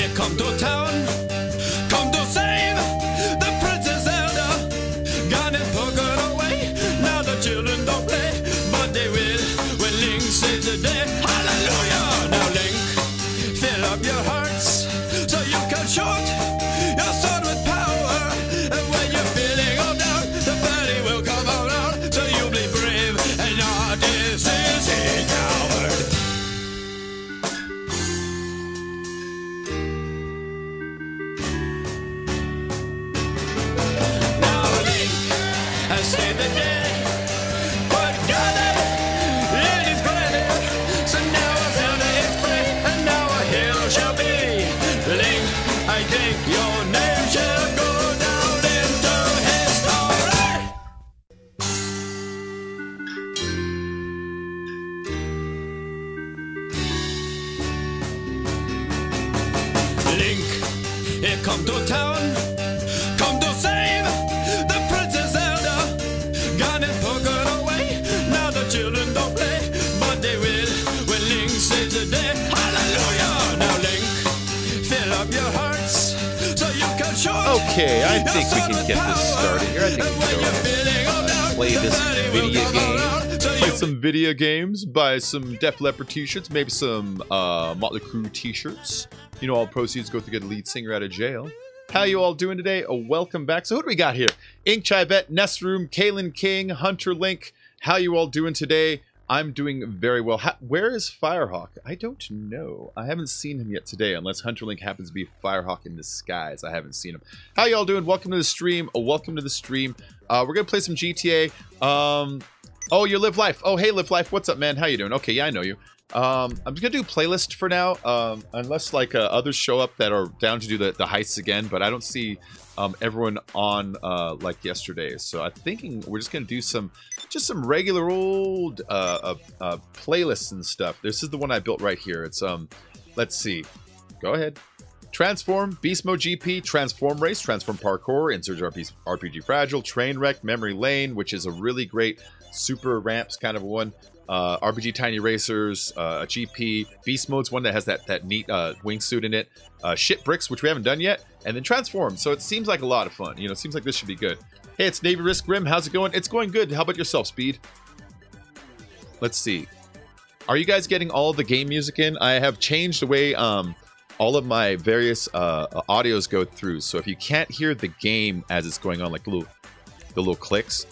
Here come to town, come to save the Princess Zelda. Gone and taken away, now the children don't play, but they will when Link saves the day. Hallelujah! Now Link, fill up your hearts so you can shoot your sword with power. And when you're feeling all down, the valley will come out, so you'll be brave and not this is a coward. Save the day, but got it in his granite. So now a Zelda is free, and now a hero shall be. Link, I think your name shall go down into history. Link, here come to town, come to save the Princess Zelda. Gone and taken away, now the children don't play, but they will when Link saves the day. Hallelujah! Now Link, fill up your hearts so you can show. Okay, I think we can get this started here. I think we can go play this video game. Play some video games, buy some Def Leppard t-shirts, maybe some Motley Crue t-shirts. You know, all proceeds go to get the lead singer out of jail. How you all doing today? Welcome back. So who do we got here? Ink Chibet, Nestroom, Kalen King, Hunter Link. How you all doing today? I'm doing very well. Where is Firehawk? I don't know. I haven't seen him yet today, unless Hunter Link happens to be Firehawk in disguise. I haven't seen him. How you all doing? Welcome to the stream. Welcome to the stream. We're gonna play some GTA. Oh, you're Live Life. Oh, hey, Live Life. What's up, man? How you doing? Okay, yeah, I know you. I'm just gonna do playlist for now, unless like others show up that are down to do the heists again, but I don't see everyone on like yesterday, so I'm thinking we're just gonna do some regular old playlists and stuff. This is the one I built right here. It's let's see, go ahead. Transform, Beast Mode GP, Transform Race, Transform Parkour, Insurge RPG Fragile, Trainwreck, Memory Lane, which is a really great super ramps kind of one. RPG Tiny Racers, a GP, Beast Mode's one that has that neat wingsuit in it, Shit Bricks, which we haven't done yet, and then Transform. So it seems like a lot of fun. You know, it seems like this should be good. Hey, it's Navy Risk Grim. How's it going? It's going good. How about yourself, Speed? Let's see. Are you guys getting all the game music in? I have changed the way all of my various audios go through. So if you can't hear the game as it's going on, like the little clicks,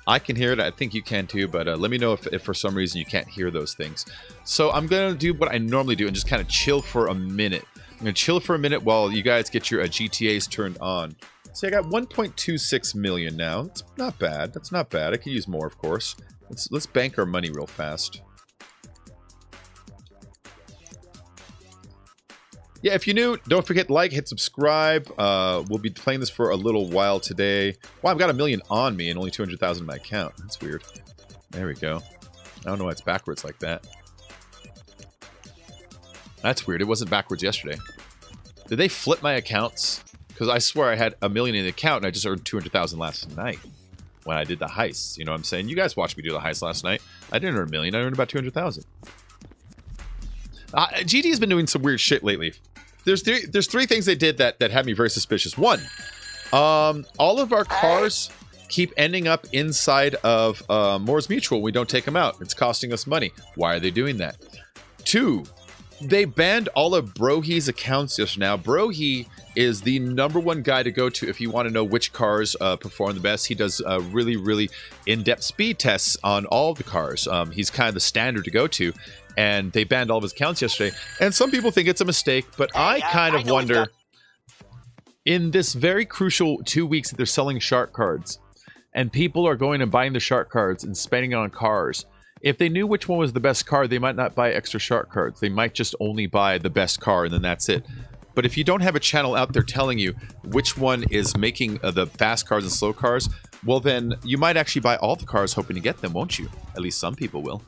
I can hear it. I think you can too, but let me know if for some reason you can't hear those things. So I'm going to do what I normally do and just kind of chill for a minute. I'm going to chill for a minute while you guys get your GTAs turned on. See, I got 1.26 million now. It's not bad. That's not bad. I could use more, of course. Let's bank our money real fast. Yeah, if you're new, don't forget like, hit subscribe. We'll be playing this for a little while today. Wow, I've got 1 million on me and only 200,000 in my account. That's weird. There we go. I don't know why it's backwards like that. That's weird. It wasn't backwards yesterday. Did they flip my accounts? Because I swear I had 1 million in the account and I just earned 200,000 last night when I did the heists. You know what I'm saying? You guys watched me do the heist last night. I didn't earn 1 million. I earned about 200,000. GT has been doing some weird shit lately. There's three things they did that had me very suspicious. One, all of our cars keep ending up inside of Moore's Mutual. We don't take them out. It's costing us money. Why are they doing that? Two, they banned all of Brohy's accounts just now. Brohy is the #1 guy to go to if you want to know which cars perform the best. He does really, really in-depth speed tests on all the cars. He's kind of the standard to go to. And they banned all of his accounts yesterday. And some people think it's a mistake, but I kind of wonder, in this very crucial 2 weeks that they're selling shark cards, and people are going and buying the shark cards and spending on cars, if they knew which one was the best car, they might not buy extra shark cards. They might just only buy the best car, and then that's it. But if you don't have a channel out there telling you which one is making the fast cars and slow cars, well then, you might actually buy all the cars hoping to get them, won't you? At least some people will.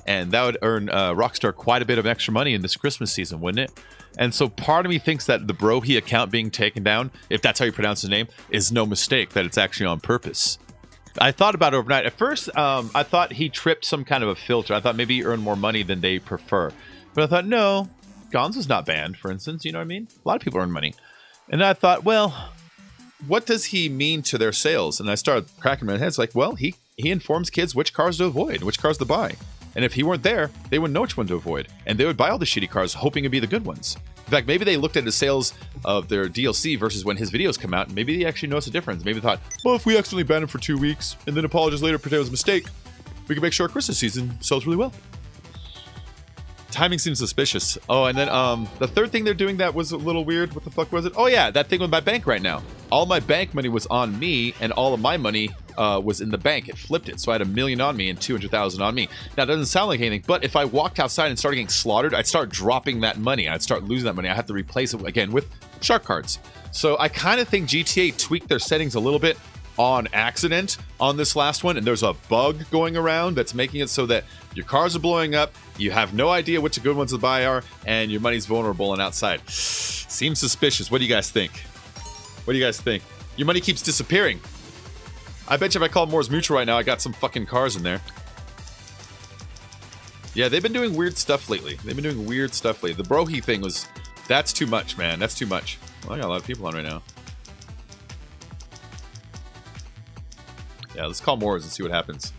And that would earn Rockstar quite a bit of extra money in this Christmas season, wouldn't it? And so part of me thinks that the Brohy account being taken down, if that's how you pronounce his name, is no mistake, that it's actually on purpose. I thought about it overnight. At first, I thought he tripped some kind of a filter. I thought maybe he earned more money than they prefer. But I thought, no, Gonzo's not banned, for instance. You know what I mean? A lot of people earn money. And I thought, well, what does he mean to their sales? And I started cracking my head. It's like, well, he informs kids which cars to avoid, which cars to buy. And if he weren't there, they wouldn't know which one to avoid. And they would buy all the shitty cars, hoping to be the good ones. In fact, maybe they looked at his sales of their DLC versus when his videos come out, and maybe they actually noticed a difference. Maybe they thought, well, if we accidentally ban him for 2 weeks, and then apologize later, pretend it was a mistake, we can make sure our Christmas season sells really well. Timing seems suspicious. Oh, and then the third thing they're doing that was a little weird. What the fuck was it? Oh yeah, that thing with my bank right now. All my bank money was on me, and all of my money was in the bank. It flipped it, so I had $1 million on me and 200,000 on me. Now, it doesn't sound like anything, but if I walked outside and started getting slaughtered, I'd start dropping that money. I'd start losing that money. I have to replace it again with shark cards. So I kind of think GTA tweaked their settings a little bit on accident on this last one, and there's a bug going around that's making it so that your cars are blowing up, you have no idea which the good ones to buy are, and your money's vulnerable and outside. Seems suspicious. What do you guys think? What do you guys think? Your money keeps disappearing. I bet you if I call Moore's Mutual right now, I got some fucking cars in there. Yeah, they've been doing weird stuff lately. They've been doing weird stuff lately. The Brohi thing was... That's too much, man. That's too much. Well, I got a lot of people on right now. Yeah, let's call Moore's and see what happens.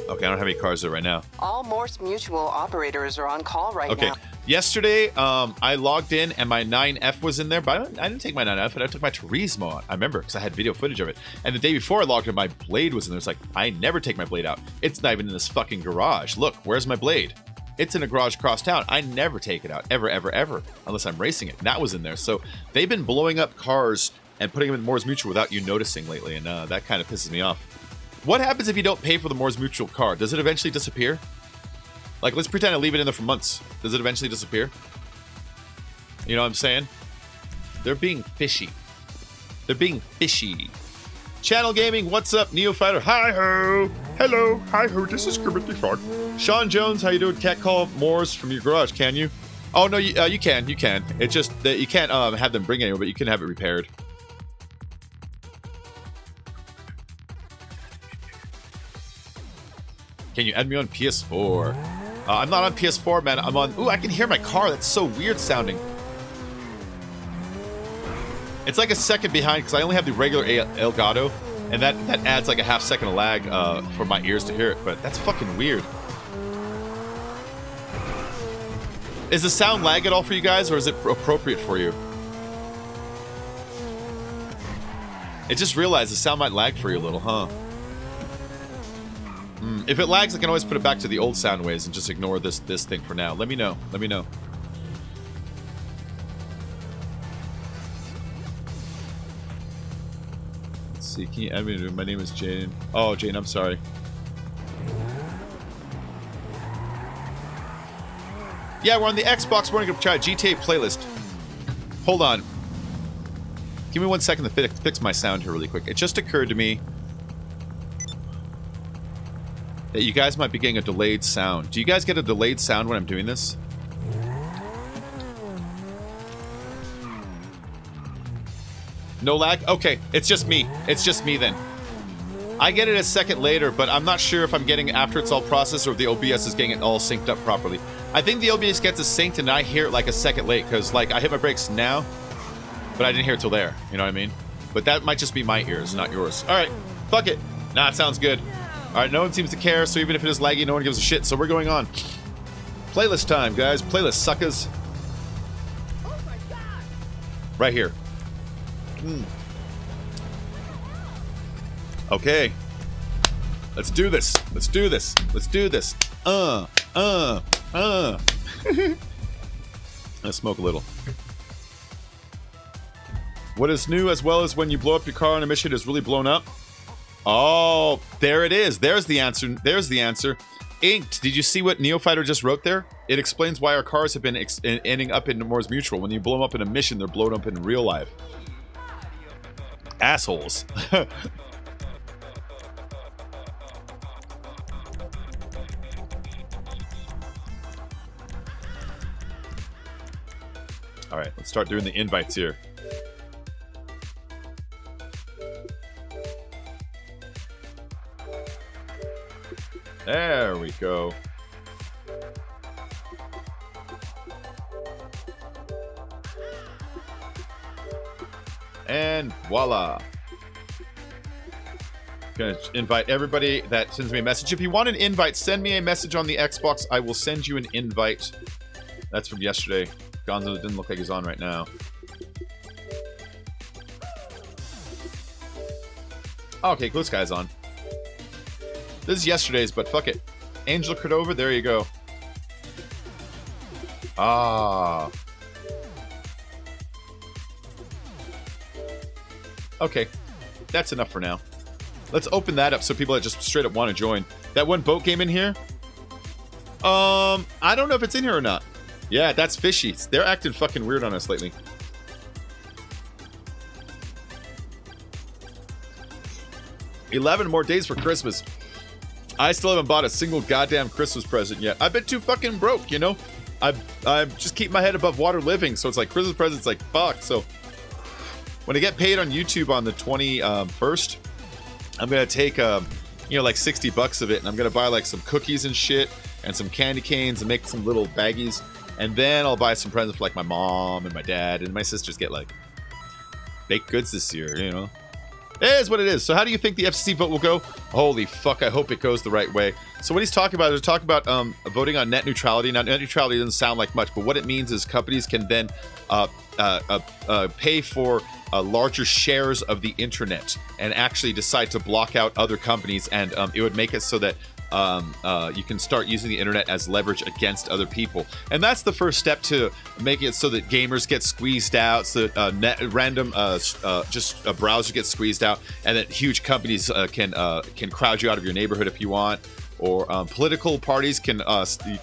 Okay, I don't have any cars there right now. All Morse Mutual operators are on call right now. Yesterday, I logged in and my 9F was in there, but I didn't take my 9F, and I took my Turismo out. I remember because I had video footage of it. And the day before I logged in, my Blade was in there. It's like, I never take my Blade out. It's not even in this fucking garage. Look, where's my Blade? It's in a garage across town. I never take it out, ever, ever, ever, unless I'm racing it. And that was in there. So they've been blowing up cars and putting them in Moore's Mutual without you noticing lately, and that kind of pisses me off. What happens if you don't pay for the Moore's Mutual car? Does it eventually disappear? Like, let's pretend I leave it in there for months. Does it eventually disappear? You know what I'm saying? They're being fishy. They're being fishy. Channel Gaming, what's up? Neophyter, hi-ho. Hello, hi-ho, this is Kermit the Frog. Sean Jones, how you doing? Can't call Moore's from your garage, can you? Oh, no, you can. It's just that you can't have them bring it anywhere, but you can have it repaired. Can you add me on PS4? I'm not on PS4, man. I'm on... Ooh, I can hear my car. That's so weird sounding. It's like a second behind because I only have the regular Elgato, and that adds like a half second of lag for my ears to hear it, but that's fucking weird. Is the sound lag at all for you guys, or is it appropriate for you? I just realized the sound might lag for you a little, huh? If it lags, I can always put it back to the old sound waves and just ignore this thing for now. Let me know. Let me know. Let's see. Can you add me? My name is Jane. Oh, Jane, I'm sorry. Yeah, we're on the Xbox Morning Group Chat GTA playlist. Hold on. Give me 1 second to fix my sound here really quick. It just occurred to me that you guys might be getting a delayed sound. Do you guys get a delayed sound when I'm doing this? No lag? Okay, it's just me. It's just me then. I get it a second later, but I'm not sure if I'm getting after it's all processed or if the OBS is getting it all synced up properly. I think the OBS gets it synced and I hear it like a second late, because like I hit my brakes now, but I didn't hear it till there. You know what I mean? But that might just be my ears, not yours. Alright, fuck it. Nah, it sounds good. Alright, no one seems to care, so even if it is laggy, no one gives a shit, so we're going on. Playlist time, guys. Playlist, suckers. Oh my God. Right here. Okay. Let's do this. Let's do this. Let's do this. Let's smoke a little. What is new, as well as when you blow up your car on a mission, is really blown up? Oh, there it is. There's the answer. There's the answer. Inked. Did you see what Neophyter just wrote there? It explains why our cars have been ending up in Moore's Mutual. When you blow them up in a mission, they're blown up in real life. Assholes. All right, let's start doing the invites here. There we go. And voila. Gonna invite everybody that sends me a message. If you want an invite, send me a message on the Xbox. I will send you an invite. That's from yesterday. Gonzo didn't look like he's on right now. Okay, Glue Sky's on. This is yesterday's, but fuck it. Angel Cordova, there you go. Ah. Okay, that's enough for now. Let's open that up so people that just straight up want to join. That one boat game in here? I don't know if it's in here or not. Yeah, that's fishy. They're acting fucking weird on us lately. "11 more days for Christmas. I still haven't bought a single goddamn Christmas present yet. I've been too fucking broke, you know? I just keep my head above water living, so it's like Christmas presents like fuck. So when I get paid on YouTube on the 21st, I'm gonna take you know, like $60 of it, and I'm gonna buy like some cookies and shit and some candy canes and make some little baggies, and then I'll buy some presents for like my mom and my dad, and my sisters get like baked goods this year, you know? It is what it is. So how do you think the FCC vote will go? Holy fuck, I hope it goes the right way. So what he's talking about is talking about voting on net neutrality. Now, net neutrality doesn't sound like much, but what it means is companies can then pay for larger shares of the internet and actually decide to block out other companies, and it would make it so that you can start using the internet as leverage against other people. And that's the first step to making it so that gamers get squeezed out, so that random browser gets squeezed out, and that huge companies can crowd you out of your neighborhood if you want. Or political parties can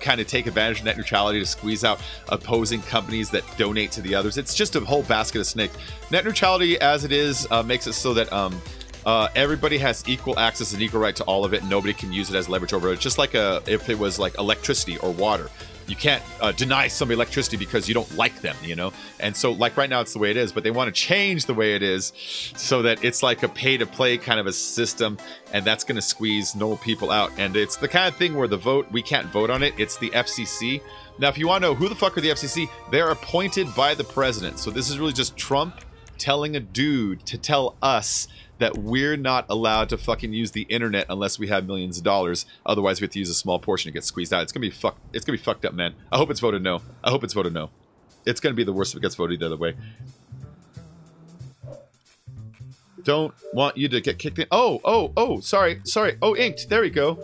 kind of take advantage of net neutrality to squeeze out opposing companies that donate to the others. It's just a whole basket of snakes. Net neutrality, as it is, makes it so that everybody has equal access and equal right to all of it, and nobody can use it as leverage over it. Just like if it was like electricity or water. You can't deny somebody electricity because you don't like them, you know? And so, like, right now it's the way it is, but they want to change the way it is so that it's like a pay-to-play kind of a system, and that's going to squeeze normal people out. And it's the kind of thing where we can't vote on it. It's the FCC. Now, if you want to know who the fuck are the FCC, they're appointed by the president. So this is really just Trump telling a dude to tell us that we're not allowed to fucking use the internet unless we have millions of dollars. Otherwise, we have to use a small portion to get squeezed out. It's gonna be fucked up, man. I hope it's voted no. I hope it's voted no. It's gonna be the worst if it gets voted the other way. Don't want you to get kicked in. Oh, sorry. Oh, inked. There we go.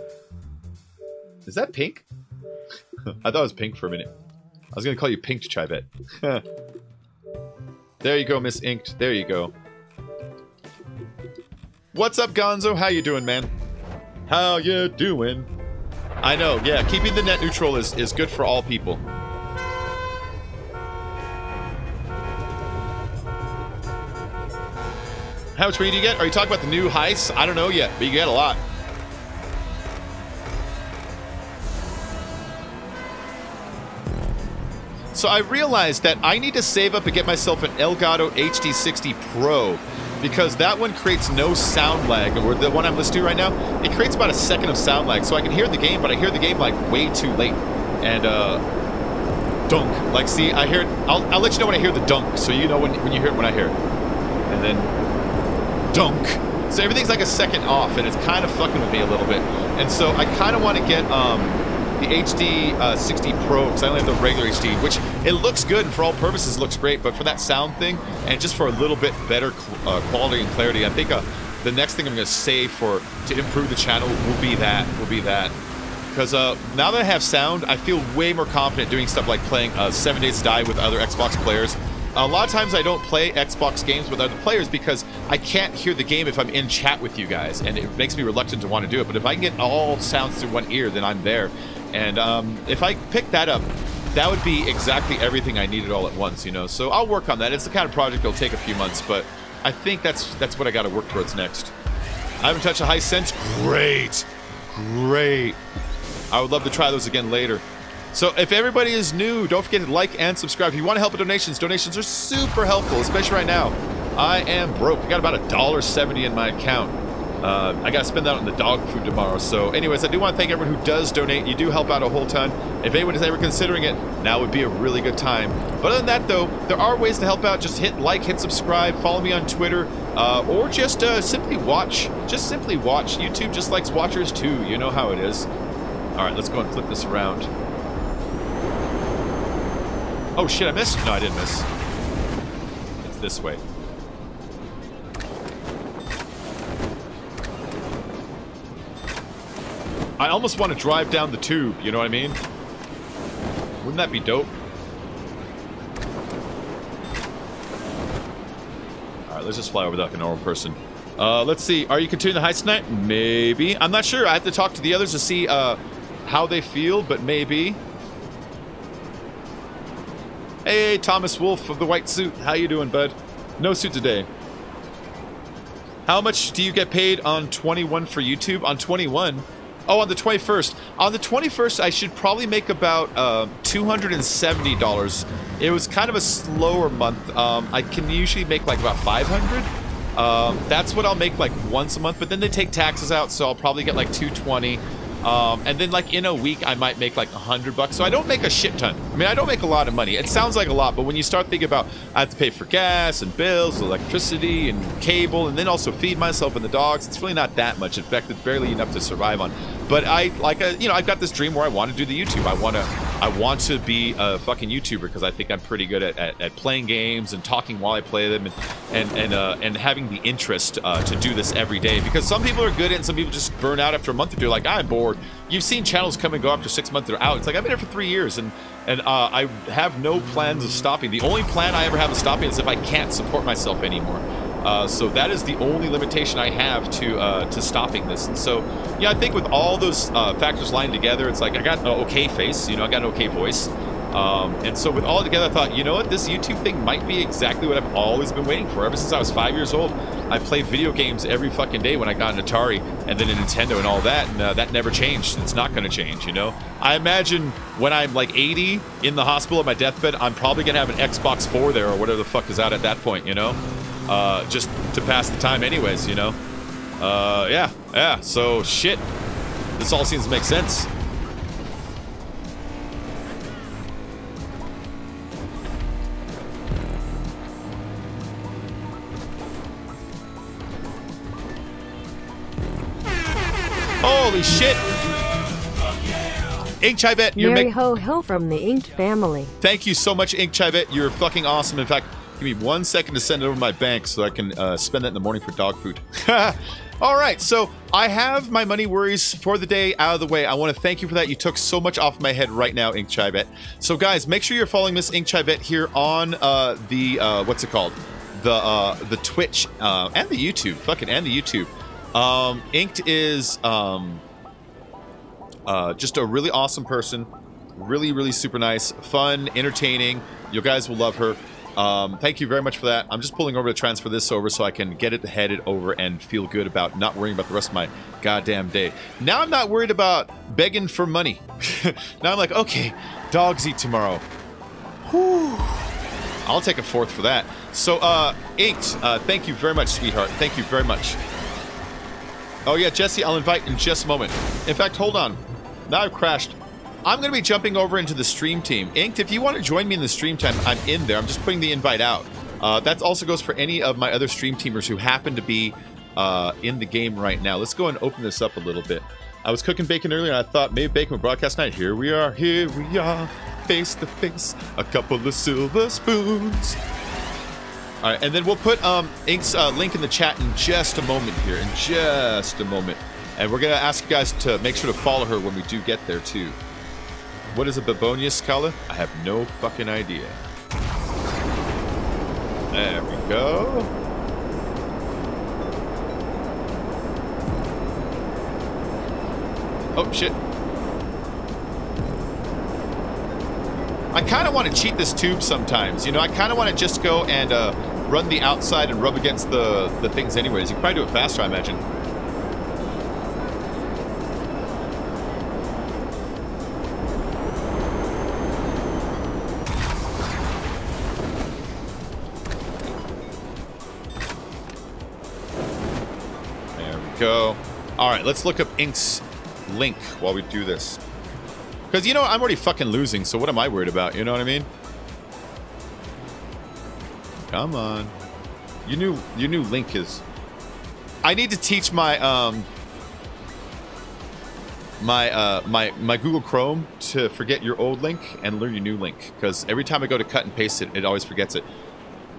Is that pink? I thought it was pink for a minute. I was gonna call you Pinked Chivette. There you go, Miss Inked. There you go. What's up, Gonzo? How you doing, man? How you doing? I know, yeah, keeping the net neutral is good for all people. How much money do you get? Are you talking about the new heists? I don't know yet, but you get a lot. So I realized that I need to save up and get myself an Elgato HD60 Pro, because that one creates no sound lag. Or the one I'm listening to right now, it creates about a second of sound lag. So I can hear the game, but I hear the game like way too late. And dunk. Like, see, I hear it. I'll let you know when I hear the dunk, so you know when you hear it when I hear it. And then dunk. So everything's like a second off, and it's kind of fucking with me a little bit. And so I kind of want to get the HD60 Pro, because I only have the regular HD, which it looks good and for all purposes looks great, but for that sound thing and just for a little bit better quality and clarity, I think the next thing I'm going to save to improve the channel will be that. Because now that I have sound, I feel way more confident doing stuff like playing 7 Days to Die with other Xbox players. A lot of times I don't play Xbox games with other players because I can't hear the game if I'm in chat with you guys, and it makes me reluctant to want to do it. But if I can get all sounds through one ear, then I'm there. And if I pick that up, that would be exactly everything I needed all at once, you know? So I'll work on that. It's the kind of project that'll take a few months, but I think that's what I got to work towards next. I haven't touched a heist since. Great. I would love to try those again later. So if everybody is new, don't forget to like and subscribe. If you want to help with donations are super helpful, especially right now. I am broke. I got about $1.70 in my account. I gotta spend that on the dog food tomorrow. So anyways, I do want to thank everyone who does donate. You do help out a whole ton. If anyone is ever considering it, now would be a really good time. But other than that though, there are ways to help out. Just hit like, hit subscribe, follow me on Twitter, or just simply watch. Just simply watch. YouTube just likes watchers too. You know how it is. Alright, let's go and flip this around. Oh shit, I missed? No, I didn't miss. It's this way. I almost want to drive down the tube, you know what I mean? Wouldn't that be dope? Alright, let's just fly over like a normal person. Let's see. Are you continuing the heist tonight? Maybe. I'm not sure. I have to talk to the others to see how they feel, but maybe. Hey, Thomas Wolf of the white suit. How you doing, bud? No suit today. How much do you get paid on 21 for YouTube? On 21? Oh, on the 21st. On the 21st, I should probably make about $270. It was kind of a slower month. I can usually make like about $500. That's what I'll make like once a month, but then they take taxes out, so I'll probably get like $220. And then like in a week, I might make like $100. So I don't make a shit ton. I mean, I don't make a lot of money. It sounds like a lot, but when you start thinking about I have to pay for gas and bills, electricity and cable, and then also feed myself and the dogs, it's really not that much. In fact, it's barely enough to survive on. But I've got this dream where I want to do the YouTube. I want to be a fucking YouTuber because I think I'm pretty good at playing games and talking while I play them and having the interest to do this every day. Because some people are good at it and some people just burn out after a month or two. Like, I'm bored. You've seen channels come and go after 6 months. They're out. It's like, I've been here for 3 years and I have no plans of stopping. The only plan I ever have of stopping is if I can't support myself anymore. So that is the only limitation I have to stopping this. And so, yeah, I think with all those factors lined together, it's like I got an okay face, you know, I got an okay voice. And so with all together, I thought, you know what, this YouTube thing might be exactly what I've always been waiting for. Ever since I was 5 years old, I played video games every fucking day when I got an Atari and then a Nintendo and all that, and that never changed. It's not going to change, you know? I imagine when I'm like 80 in the hospital at my deathbed, I'm probably going to have an Xbox 4 there or whatever the fuck is out at that point, you know? Just to pass the time anyways, you know? Yeah, so shit. This all seems to make sense. Holy shit! Ink Chivette, you're Mary Ho Ho from the Inked family. Thank you so much, Ink Chivette. You're fucking awesome. In fact, give me 1 second to send it over my bank so I can spend that in the morning for dog food. All right, so I have my money worries for the day out of the way. I want to thank you for that. You took so much off my head right now, Ink Chivette. So guys, make sure you're following Miss Ink Chivette here on the what's it called? The Twitch and the YouTube. Fucking and the YouTube. Inked is just a really awesome person. Really, really super nice, fun, entertaining. You guys will love her. Thank you very much for that. I'm just pulling over to transfer this over so I can get it headed over and feel good about not worrying about the rest of my goddamn day. Now I'm not worried about begging for money. Now I'm like, okay, dogs eat tomorrow. Whew. I'll take a fourth for that. So, Inked, thank you very much, sweetheart. Thank you very much. Oh yeah, Jesse, I'll invite in just a moment. In fact, hold on. Now I've crashed. I'm going to be jumping over into the stream team. Inked, if you want to join me in the stream time, I'm in there. I'm just putting the invite out. That also goes for any of my other stream teamers who happen to be in the game right now. Let's go and open this up a little bit. I was cooking bacon earlier, and I thought maybe bacon would broadcast tonight. Here we are, face to face, a couple of silver spoons. All right, and then we'll put Ink's link in the chat in just a moment here, in just a moment. And we're going to ask you guys to make sure to follow her when we do get there, too. What is a Babonia Scala? I have no fucking idea. There we go. Oh, shit. I kind of want to cheat this tube sometimes. You know, I kind of want to just go and run the outside and rub against the things anyways. You can probably do it faster, I imagine. There we go. All right, let's look up Ink's link while we do this. Because, you know, I'm already fucking losing, so what am I worried about? You know what I mean? Come on. Your new link is... I need to teach my, my Google Chrome to forget your old link and learn your new link. Because every time I go to cut and paste it, it always forgets it.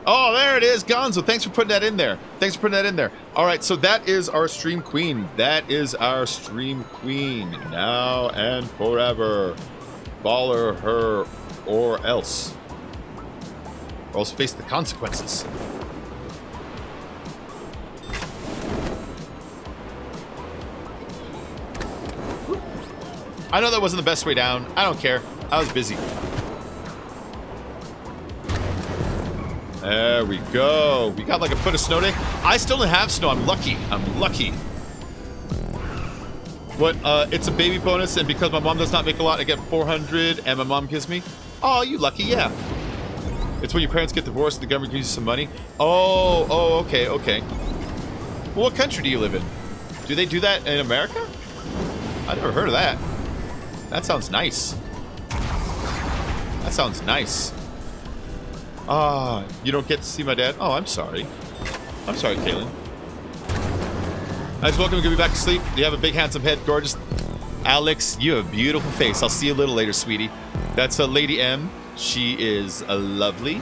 Oh, there it is, Gonzo. Thanks for putting that in there. Thanks for putting that in there. All right, so that is our stream queen. That is our stream queen. Now and forever. Baller her or else. Or else face the consequences. I know that wasn't the best way down. I don't care. I was busy. There we go. We got like a foot of snow day. I still don't have snow. I'm lucky. I'm lucky. What? It's a baby bonus, and because my mom does not make a lot, I get 400, and my mom gives me. Oh, you lucky? Yeah. It's when your parents get divorced, the government gives you some money. Oh, okay, okay. Well, what country do you live in? Do they do that in America? I've never heard of that. That sounds nice. That sounds nice. Ah, you don't get to see my dad? Oh, I'm sorry. I'm sorry, Kaylin. Nice, welcome. Get me back to sleep. You have a big, handsome head. Gorgeous. Alex, you have a beautiful face. I'll see you a little later, sweetie. That's Lady M. She is lovely.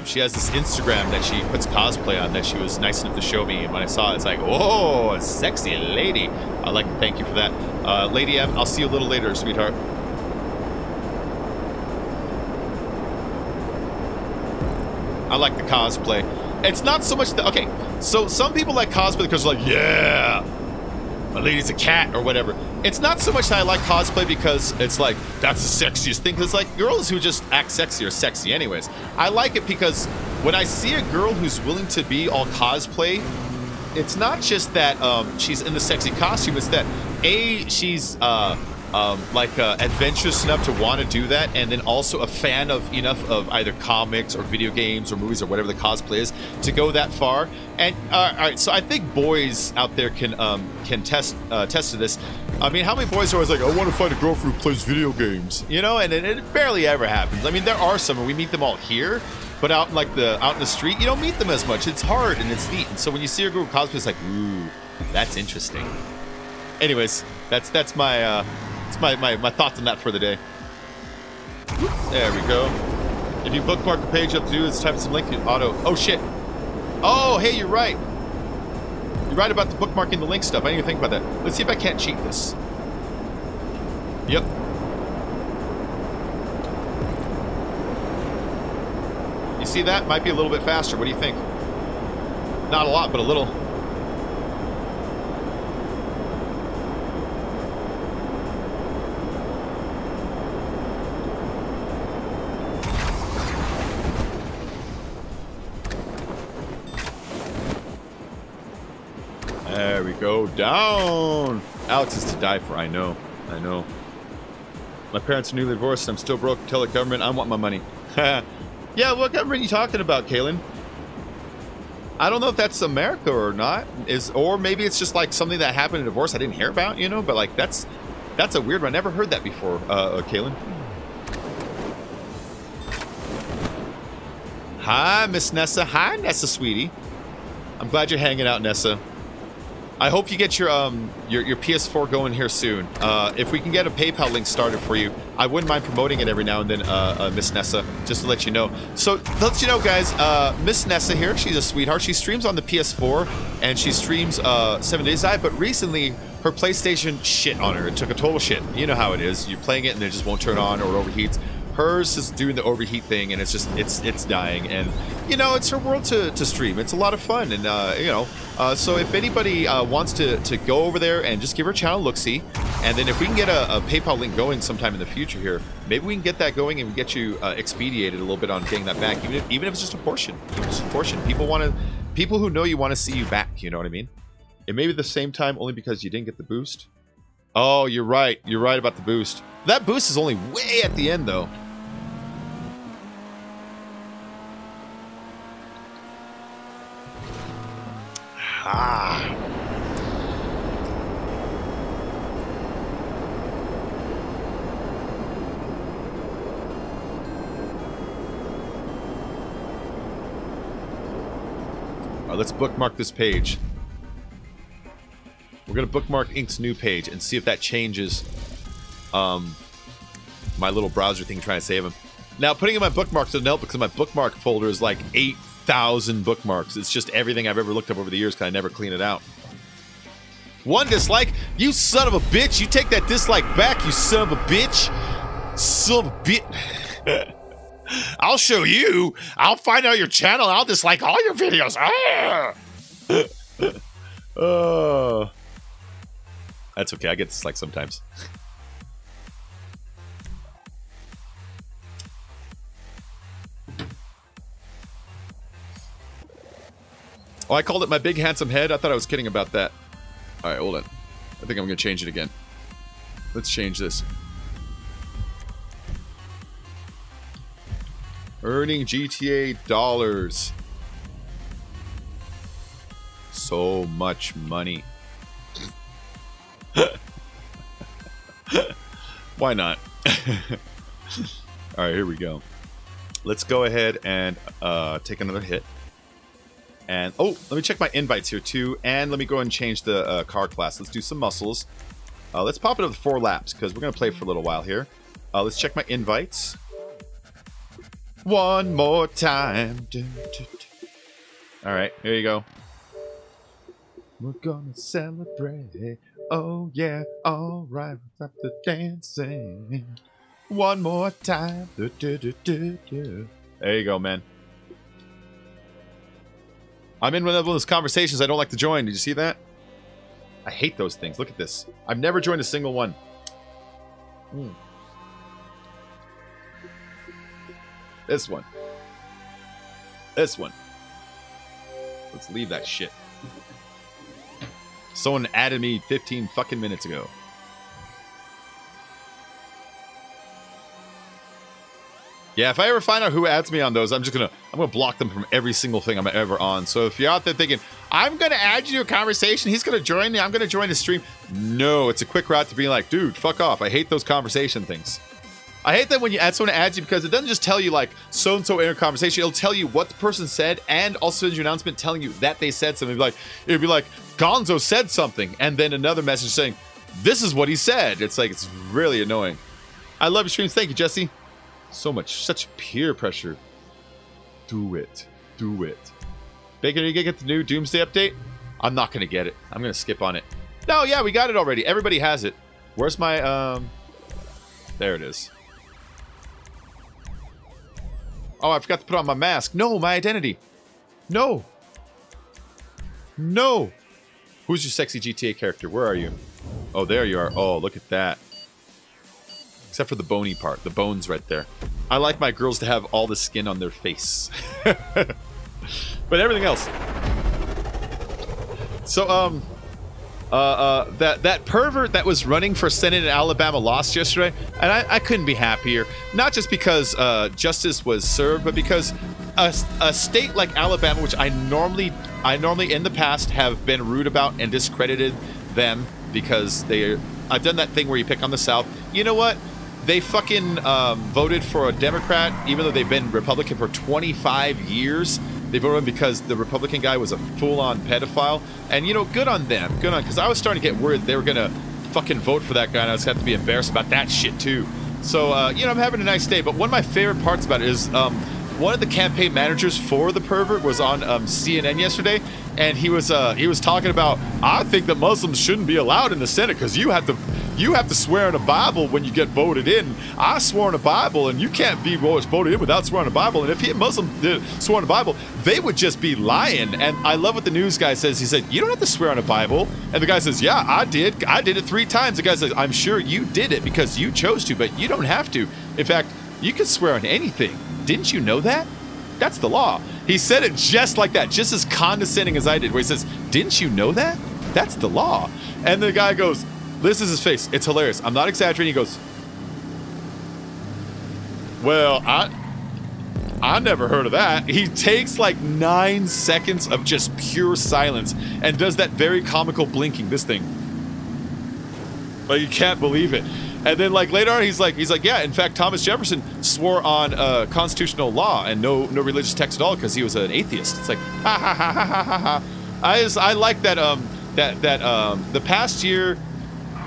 She has this Instagram that she puts cosplay on that she was nice enough to show me. And when I saw it, it's like, oh, a sexy lady. I'd like to thank you for that. Lady M, I'll see you a little later, sweetheart. I like the cosplay. It's not so much the... Okay, so some people like cosplay because they're like, yeah, my lady's a cat or whatever. It's not so much that I like cosplay because it's like, that's the sexiest thing. Because like, girls who just act sexy are sexy anyways. I like it because when I see a girl who's willing to be all cosplay, it's not just that she's in the sexy costume. It's that, A, she's... adventurous enough to want to do that, and then also a fan of enough of either comics or video games or movies or whatever the cosplay is to go that far. And all right, so I think boys out there can test to this. I mean, how many boys are always like, I want to find a girlfriend who plays video games, you know? And it barely ever happens. I mean, there are some, and we meet them all here, but out in the street, you don't meet them as much. It's hard and it's neat. And so when you see a girl cosplay, it's like, ooh, that's interesting. Anyways, that's my my thoughts on that for the day. There we go. If you bookmark the page, you have to do is type some link to auto. Oh shit. Oh, hey, you're right. You're right about the bookmarking the link stuff. I didn't even think about that. Let's see if I can't cheat this. Yep. You see that? Might be a little bit faster. What do you think? Not a lot, but a little. There we go. Down! Alex is to die for. I know. I know. My parents are newly divorced and I'm still broke. Tell the government I want my money. Yeah, what government are you talking about, Kaylin? I don't know if that's America or not. Or maybe it's just like something that happened in a divorce I didn't hear about, you know? But like, that's a weird one. I never heard that before, Kaylin. Hi, Miss Nessa. Hi, Nessa, sweetie. I'm glad you're hanging out, Nessa. I hope you get your PS4 going here soon. If we can get a PayPal link started for you, I wouldn't mind promoting it every now and then, Miss Nessa, just to let you know. So, to let you know, guys, Miss Nessa here, she's a sweetheart. She streams on the PS4, and she streams 7 Days Live, but recently, her PlayStation shit on her. It took a total shit. You know how it is. You're playing it, and it just won't turn on, or it overheats. Hers is doing the overheat thing, and it's just, it's dying. And, you know, it's her world to stream. It's a lot of fun, and, you know, so if anybody wants to go over there and just give her channel a look-see, and then if we can get a PayPal link going sometime in the future here, maybe we can get that going and get you expedited a little bit on getting that back, even if it's just a portion. Even if it's just a portion. People who know you want to see you back, you know what I mean? It may be the same time only because you didn't get the boost. Oh, you're right. You're right about the boost. That boost is only way at the end, though. Ah. Alright, let's bookmark this page. We're gonna bookmark Ink's new page and see if that changes my little browser thing trying to save him. Now, putting in my bookmarks doesn't help because my bookmark folder is like 8,000 bookmarks. It's just everything I've ever looked up over the years because I never clean it out. 1 dislike? You son of a bitch! You take that dislike back, you son of a bitch! Son of a bitch! I'll show you! I'll find out your channel and I'll dislike all your videos! Ah! That's okay, I get disliked sometimes. Oh, I called it my big handsome head? I thought I was kidding about that. Alright, hold on. I think I'm gonna change it again. Let's change this. Earning GTA dollars. So much money. Why not? Alright, here we go. Let's go ahead and take another hit. And, oh, let me check my invites here too. And let me go and change the car class. Let's do some muscles. Let's pop it up to 4 laps because we're going to play for a little while here. Let's check my invites. One more time. Alright, here you go. We're gonna celebrate. Oh yeah, alright, stop the dancing. One more time. There you go, man. I'm in one of those conversations I don't like to join. Did you see that? I hate those things. Look at this. I've never joined a single one. This one. This one. Let's leave that shit. Someone added me 15 fucking minutes ago. Yeah, if I ever find out who adds me on those, I'm gonna block them from every single thing I'm ever on. So if you're out there thinking, I'm gonna add you to a conversation, he's gonna join me, I'm gonna join his stream. No, it's a quick route to being like, dude, fuck off. I hate those conversation things. I hate that when you add someone to add you because it doesn't just tell you like so-and-so in a conversation, it'll tell you what the person said and also send you an announcement telling you that they said something. It'd be like, Gonzo said something, and then another message saying, this is what he said. It's like, it's really annoying. I love your streams. Thank you, Jesse. So much, such peer pressure. Do it. Do it. Bacon, are you gonna get the new Doomsday update? I'm not gonna get it. I'm gonna skip on it. No, yeah, we got it already. Everybody has it. Where's my, there it is. Oh, I forgot to put on my mask. No, my identity. No. No. Who's your sexy GTA character? Where are you? Oh, there you are. Oh, look at that. Except for the bony part. The bones right there. I like my girls to have all the skin on their face. But everything else. So, that pervert that was running for Senate in Alabama lost yesterday, and I couldn't be happier. Not just because justice was served, but because a state like Alabama, which I normally in the past have been rude about and discredited them because I've done that thing where you pick on the South. You know what? They fucking voted for a Democrat, even though they've been Republican for 25 years. They voted because the Republican guy was a full-on pedophile. And, you know, good on them. Good on, because I was starting to get worried they were going to fucking vote for that guy, and I was going to have to be embarrassed about that shit, too. So, you know, I'm having a nice day. But one of my favorite parts about it is one of the campaign managers for the pervert was on CNN yesterday, and he was talking about, I think that Muslims shouldn't be allowed in the Senate because you have to swear in a Bible when you get voted in. I swore in a Bible, and you can't be voted in without swearing in a Bible. And if he Muslim swore in a Bible, they would just be lying. And I love what the news guy says. He said, you don't have to swear on a Bible. And the guy says, yeah, I did. I did it 3 times. The guy says, I'm sure you did it because you chose to, but you don't have to. In fact, you can swear on anything. Didn't you know that? That's the law. He said it just like that, just as condescending as I did, where he says, didn't you know that? That's the law. And the guy goes, this is his face. It's hilarious. I'm not exaggerating. He goes, well, I never heard of that. He takes like 9 seconds of just pure silence and does that very comical blinking, this thing. But you can't believe it. And then like later on, he's like, yeah. In fact, Thomas Jefferson swore on constitutional law and no religious text at all because he was an atheist. It's like ha ha ha ha ha ha. I like that the past year,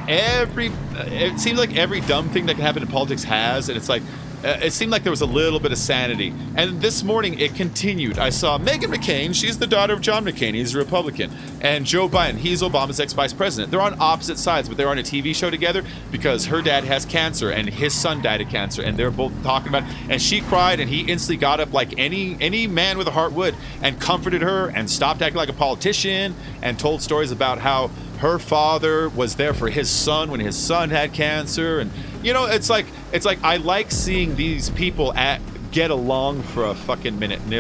it seems like every dumb thing that can happen in politics has, and it's like. It seemed like there was a little bit of sanity. And this morning, it continued. I saw Meghan McCain. She's the daughter of John McCain. He's a Republican. And Joe Biden. He's Obama's ex-vice president. They're on opposite sides, but they're on a TV show together because her dad has cancer and his son died of cancer. And they're both talking about it. And she cried, and he instantly got up like any man with a heart would and comforted her and stopped acting like a politician and told stories about how her father was there for his son when his son had cancer. And, you know, it's like I like seeing these people get along for a fucking minute. And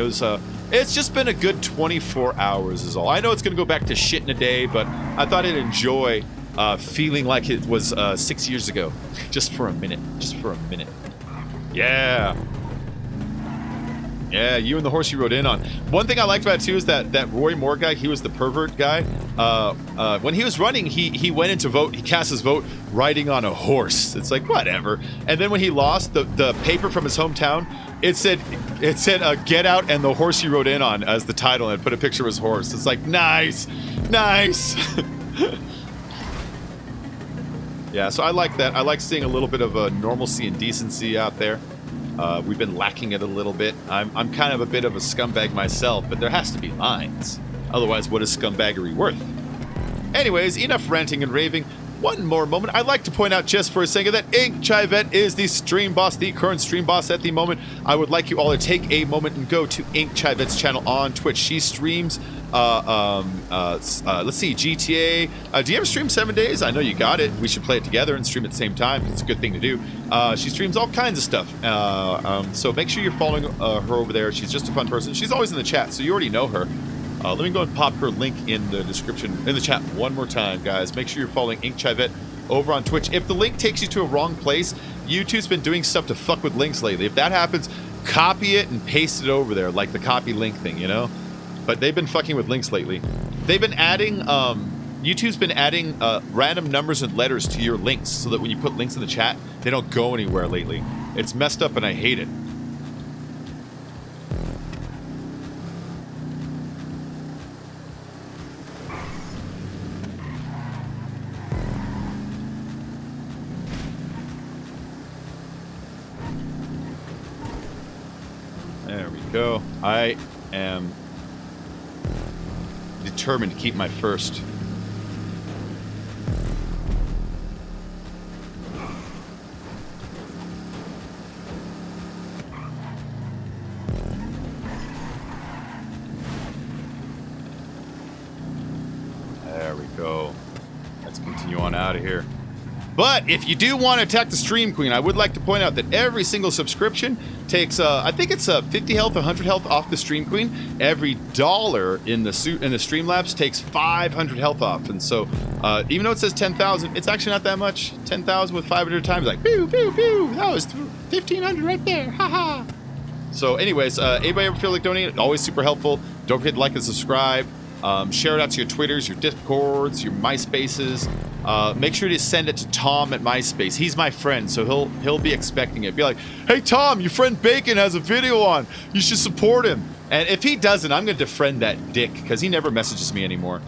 it's just been a good 24 hours is all. I know it's going to go back to shit in a day, but I thought I'd enjoy feeling like it was 6 years ago. Just for a minute. Just for a minute. Yeah. Yeah, you and the horse you rode in on. One thing I liked about it too is that Roy Moore guy, he was the pervert guy. When he was running, he went in to vote, he cast his vote riding on a horse. It's like, whatever. And then when he lost, the paper from his hometown, it said get out and the horse you rode in on as the title, and it put a picture of his horse. It's like, nice. Nice. Yeah, so I like that. I like seeing a little bit of normalcy and decency out there. We've been lacking it a little bit. I'm kind of a bit of a scumbag myself, but there has to be lines. Otherwise, what is scumbaggery worth? Anyways, enough ranting and raving. One more moment. I'd like to point out just for a second that Chimpzilla is the stream boss, the current stream boss at the moment. I would like you all to take a moment and go to Chimzilla's channel on Twitch. She streams, let's see, GTA. Do you ever stream 7 days? I know you got it. We should play it together and stream at the same time. It's a good thing to do. She streams all kinds of stuff. So make sure you're following her over there. She's just a fun person. She's always in the chat, so you already know her. Let me go and pop her link in the description, in the chat one more time, guys. Make sure you're following Chimpzilla over on Twitch. If the link takes you to a wrong place, YouTube's been doing stuff to fuck with links lately. If that happens, copy it and paste it over there, like the copy link thing, you know? But they've been fucking with links lately. They've been adding, YouTube's been adding random numbers and letters to your links so that when you put links in the chat, they don't go anywhere lately. It's messed up and I hate it. There we go. I am determined to keep my first. There we go. Let's continue on out of here. But if you do want to attack the Stream Queen, I would like to point out that every single subscription takes, I think it's 50 health, 100 health off the Stream Queen. Every dollar in the Streamlabs takes 500 health off. And so, even though it says 10,000, it's actually not that much. 10,000 with 500 times, like, pew, pew, pew. That was 1,500 right there. Haha. So anyways, anybody ever feel like donating? Always super helpful. Don't forget to like and subscribe. Share it out to your Twitters, your Discords, your MySpaces. Make sure to send it to Tom at MySpace. He's my friend, so he'll be expecting it. Be like, hey Tom, your friend Bacon has a video on. You should support him. And if he doesn't, I'm going to defriend that dick because he never messages me anymore.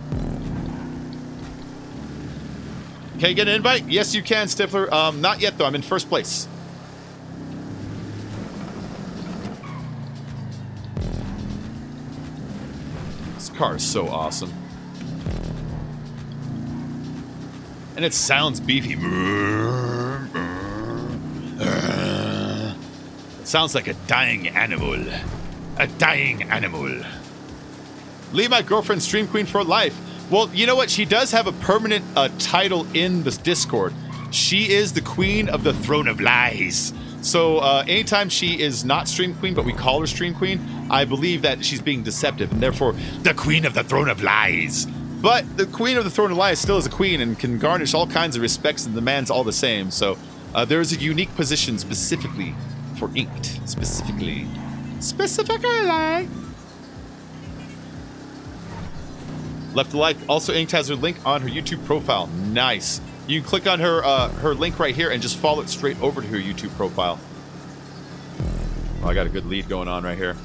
Can you get an invite? Yes, you can, Stifler. Not yet though. I'm in first place. This car is so awesome. And it sounds beefy. It sounds like a dying animal. A dying animal. Leave my girlfriend Stream Queen for life. Well, you know what? She does have a permanent title in this Discord. She is the Queen of the Throne of Lies. So anytime she is not Stream Queen, but we call her Stream Queen, I believe that she's being deceptive, and therefore the Queen of the Throne of Lies. But the Queen of the Throne of Lies still is a queen and can garnish all kinds of respects and demands all the same. So there is a unique position specifically for Inked. Specifically. Left a like. Also, Inked has her link on her YouTube profile. Nice. You can click on her her link right here and just follow it straight over to her YouTube profile. Oh, I got a good lead going on right here.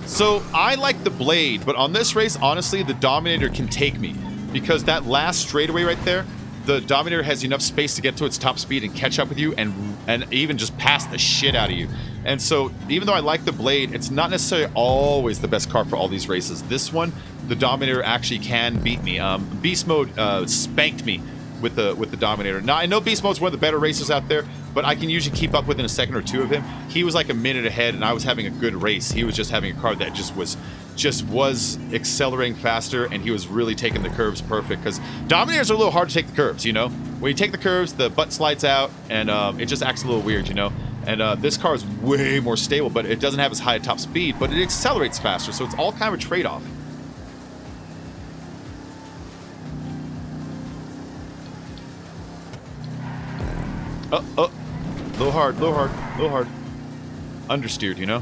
So I like the Blade, but on this race, honestly, the Dominator can take me because that last straightaway right there, the Dominator has enough space to get to its top speed and catch up with you and even just pass the shit out of you. And so even though I like the Blade, it's not necessarily always the best car for all these races. This one, the Dominator actually can beat me. Beast Mode spanked me with the Dominator. Now, I know Beast Mode's one of the better racers out there, but I can usually keep up within a second or two of him. He was like a minute ahead, and I was having a good race. He was just having a car that just was accelerating faster, and he was really taking the curves perfect, because Dominators are a little hard to take the curves, you know? When you take the curves, the butt slides out, and it just acts a little weird, you know? And this car is way more stable, but it doesn't have as high a top speed, but it accelerates faster, so it's all kind of a trade-off. Low hard, low hard, low hard. Understeered, you know?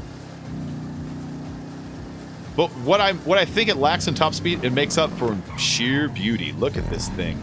But what I think it lacks in top speed, it makes up for sheer beauty. Look at this thing.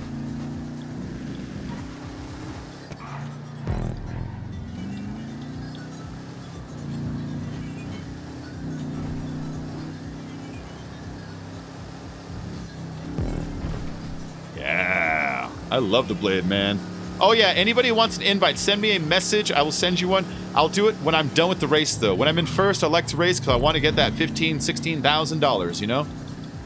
Yeah. I love the Blade, man. Oh yeah, anybody who wants an invite, send me a message. I will send you one. I'll do it when I'm done with the race, though. When I'm in first, I like to race because I want to get that $15,000, $16,000, you know?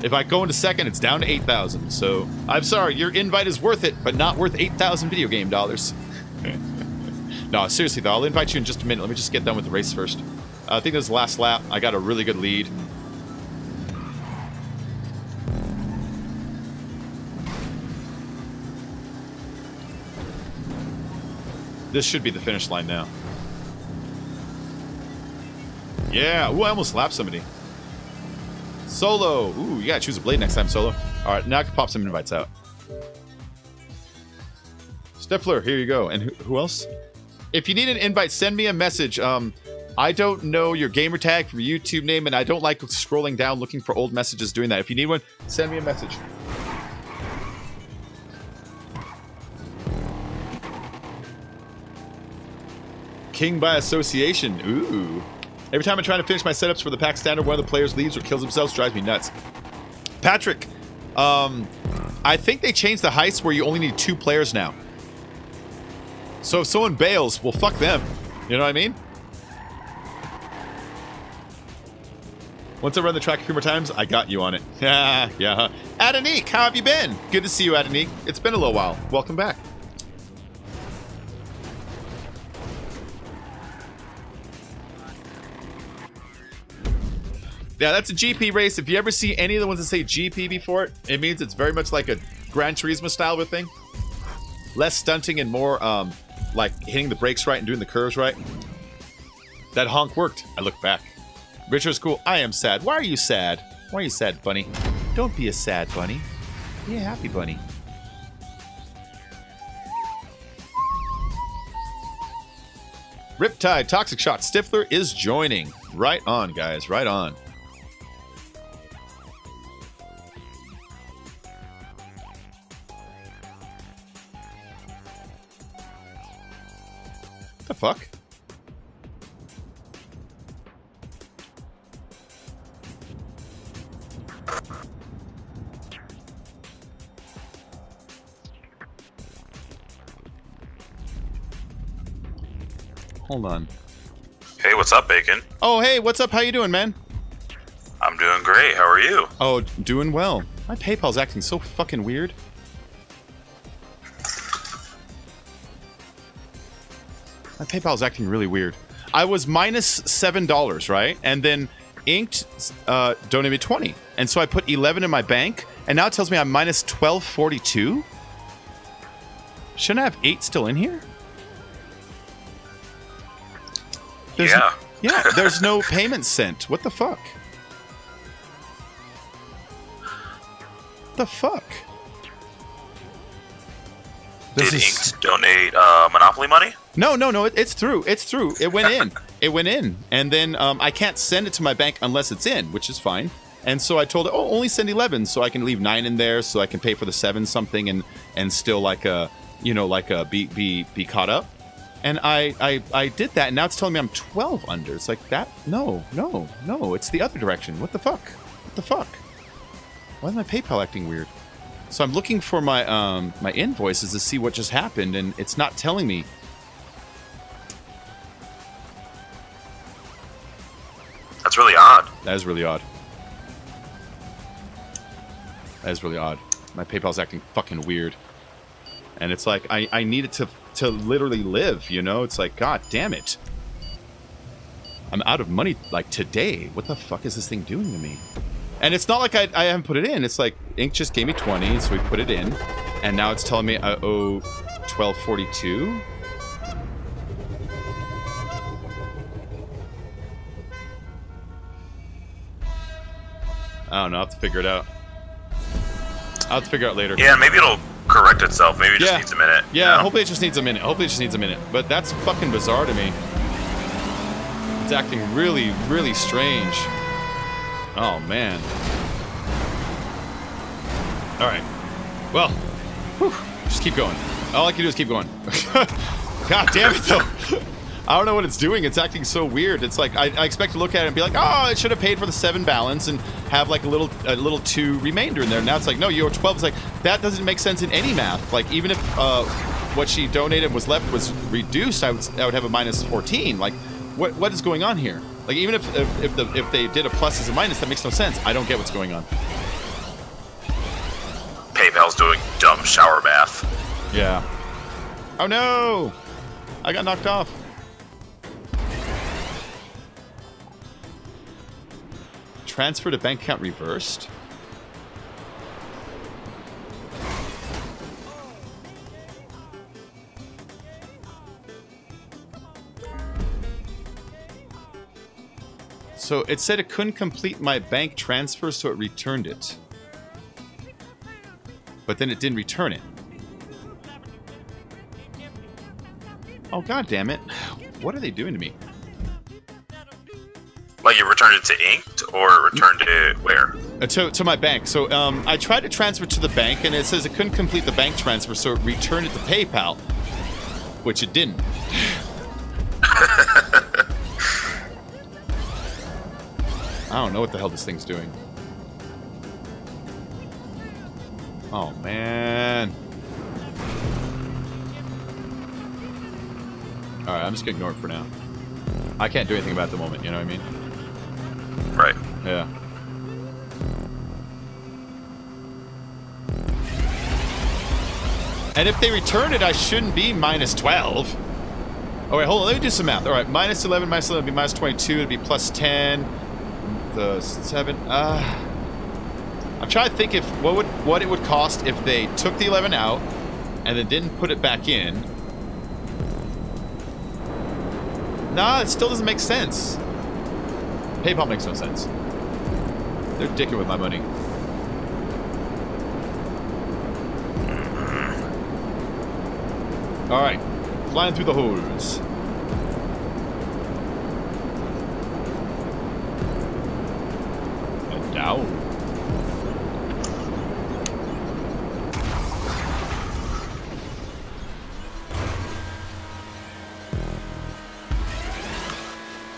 If I go into second, it's down to $8,000. So, I'm sorry, your invite is worth it, but not worth 8,000 video game dollars. No, seriously, though, I'll invite you in just a minute. Let me just get done with the race first. I think this is the last lap. I got a really good lead. This should be the finish line now. Yeah. Ooh, I almost lapped somebody. Solo. Ooh, you gotta choose a Blade next time, Solo. Alright, now I can pop some invites out. Stifler, here you go. And who else? If you need an invite, send me a message. I don't know your gamer tag from your YouTube name, and I don't like scrolling down looking for old messages doing that. If you need one, send me a message. King by association. Ooh. Every time I'm trying to finish my setups for the pack standard, one of the players leaves or kills themselves, drives me nuts. Patrick, I think they changed the heists where you only need 2 players now. So if someone bails, well, fuck them. You know what I mean? Once I run the track a few more times, I got you on it. Yeah, yeah. Adanique, how have you been? Good to see you, Adanique. It's been a little while. Welcome back. Yeah, that's a GP race. If you ever see any of the ones that say GP before it, it means it's very much like a Gran Turismo style of a thing. Less stunting and more like hitting the brakes right and doing the curves right. That honk worked. I look back. Richard's cool. I am sad. Why are you sad? Why are you sad, bunny? Don't be a sad bunny. Be a happy bunny. Riptide, Toxic Shot, Stifler is joining. Right on, guys. Right on. What the fuck? Hold on. Hey, what's up, Bacon? Oh, hey, what's up? How you doing, man? I'm doing great. How are you? Oh, doing well. My PayPal's acting so fucking weird. My PayPal's acting really weird. I was minus $7, right? And then Inked donated me 20. And so I put 11 in my bank, and now it tells me I'm minus 1242? Shouldn't I have 8 still in here? Yeah, there's no payment sent. What the fuck? The fuck? Did Inked donate Monopoly money? No, it's through. It's through. It went in. It went in. And then I can't send it to my bank unless it's in, which is fine. And so I told her, oh, only send 11, so I can leave 9 in there, so I can pay for the 7 something and still like be caught up. And I did that, and now it's telling me I'm 12 under. It's like that. No, it's the other direction. What the fuck? What the fuck? Why is my PayPal acting weird? So I'm looking for my my invoices to see what just happened, and it's not telling me. That's really odd. That is really odd. That is really odd. My PayPal's acting fucking weird. And it's like, I need it to literally live, you know? It's like, god damn it. I'm out of money, like, today. What the fuck is this thing doing to me? And it's not like I haven't put it in. It's like, Ink just gave me 20, so we put it in. And now it's telling me I owe $12.42. I don't know, I'll have to figure it out. I'll have to figure it out later. Yeah, maybe it'll correct itself. Maybe it just needs a minute. Yeah, you know? Hopefully it just needs a minute. Hopefully it just needs a minute. But that's fucking bizarre to me. It's acting really, really strange. Oh, man. Alright. Well, whew, just keep going. All I can do is keep going. God damn it, though. I don't know what it's doing. It's acting so weird. It's like, I expect to look at it and be like, oh, it should have paid for the 7 balance and have like a little 2 remainder in there. Now it's like, no, you owe 12. It's like, that doesn't make sense in any math. Like, even if what she donated was left was reduced, I would have a minus 14. Like, what is going on here? Like, even if they did a plus as a minus, that makes no sense. I don't get what's going on. PayPal's doing dumb shower bath. Yeah. Oh no! I got knocked off. Transfer to bank account reversed. So it said it couldn't complete my bank transfer, so it returned it. But then it didn't return it. Oh, god damn it. What are they doing to me? Like you returned it to Inked, or returned it where? To my bank. So I tried to transfer to the bank, and it says it couldn't complete the bank transfer, so it returned it to PayPal, which it didn't. I don't know what the hell this thing's doing. Oh, man. Alright, I'm just gonna ignore it for now. I can't do anything about it at the moment, you know what I mean? Right. Yeah. And if they return it, I shouldn't be minus 12. Oh, wait, hold on. Let me do some math. All right, minus 11 would be minus 22. It'd be plus 10. The 7. I'm trying to think if what it would cost if they took the 11 out and then didn't put it back in. Nah, it still doesn't make sense. PayPal makes no sense. They're dicking with my money. Alright. Flying through the holes. And down.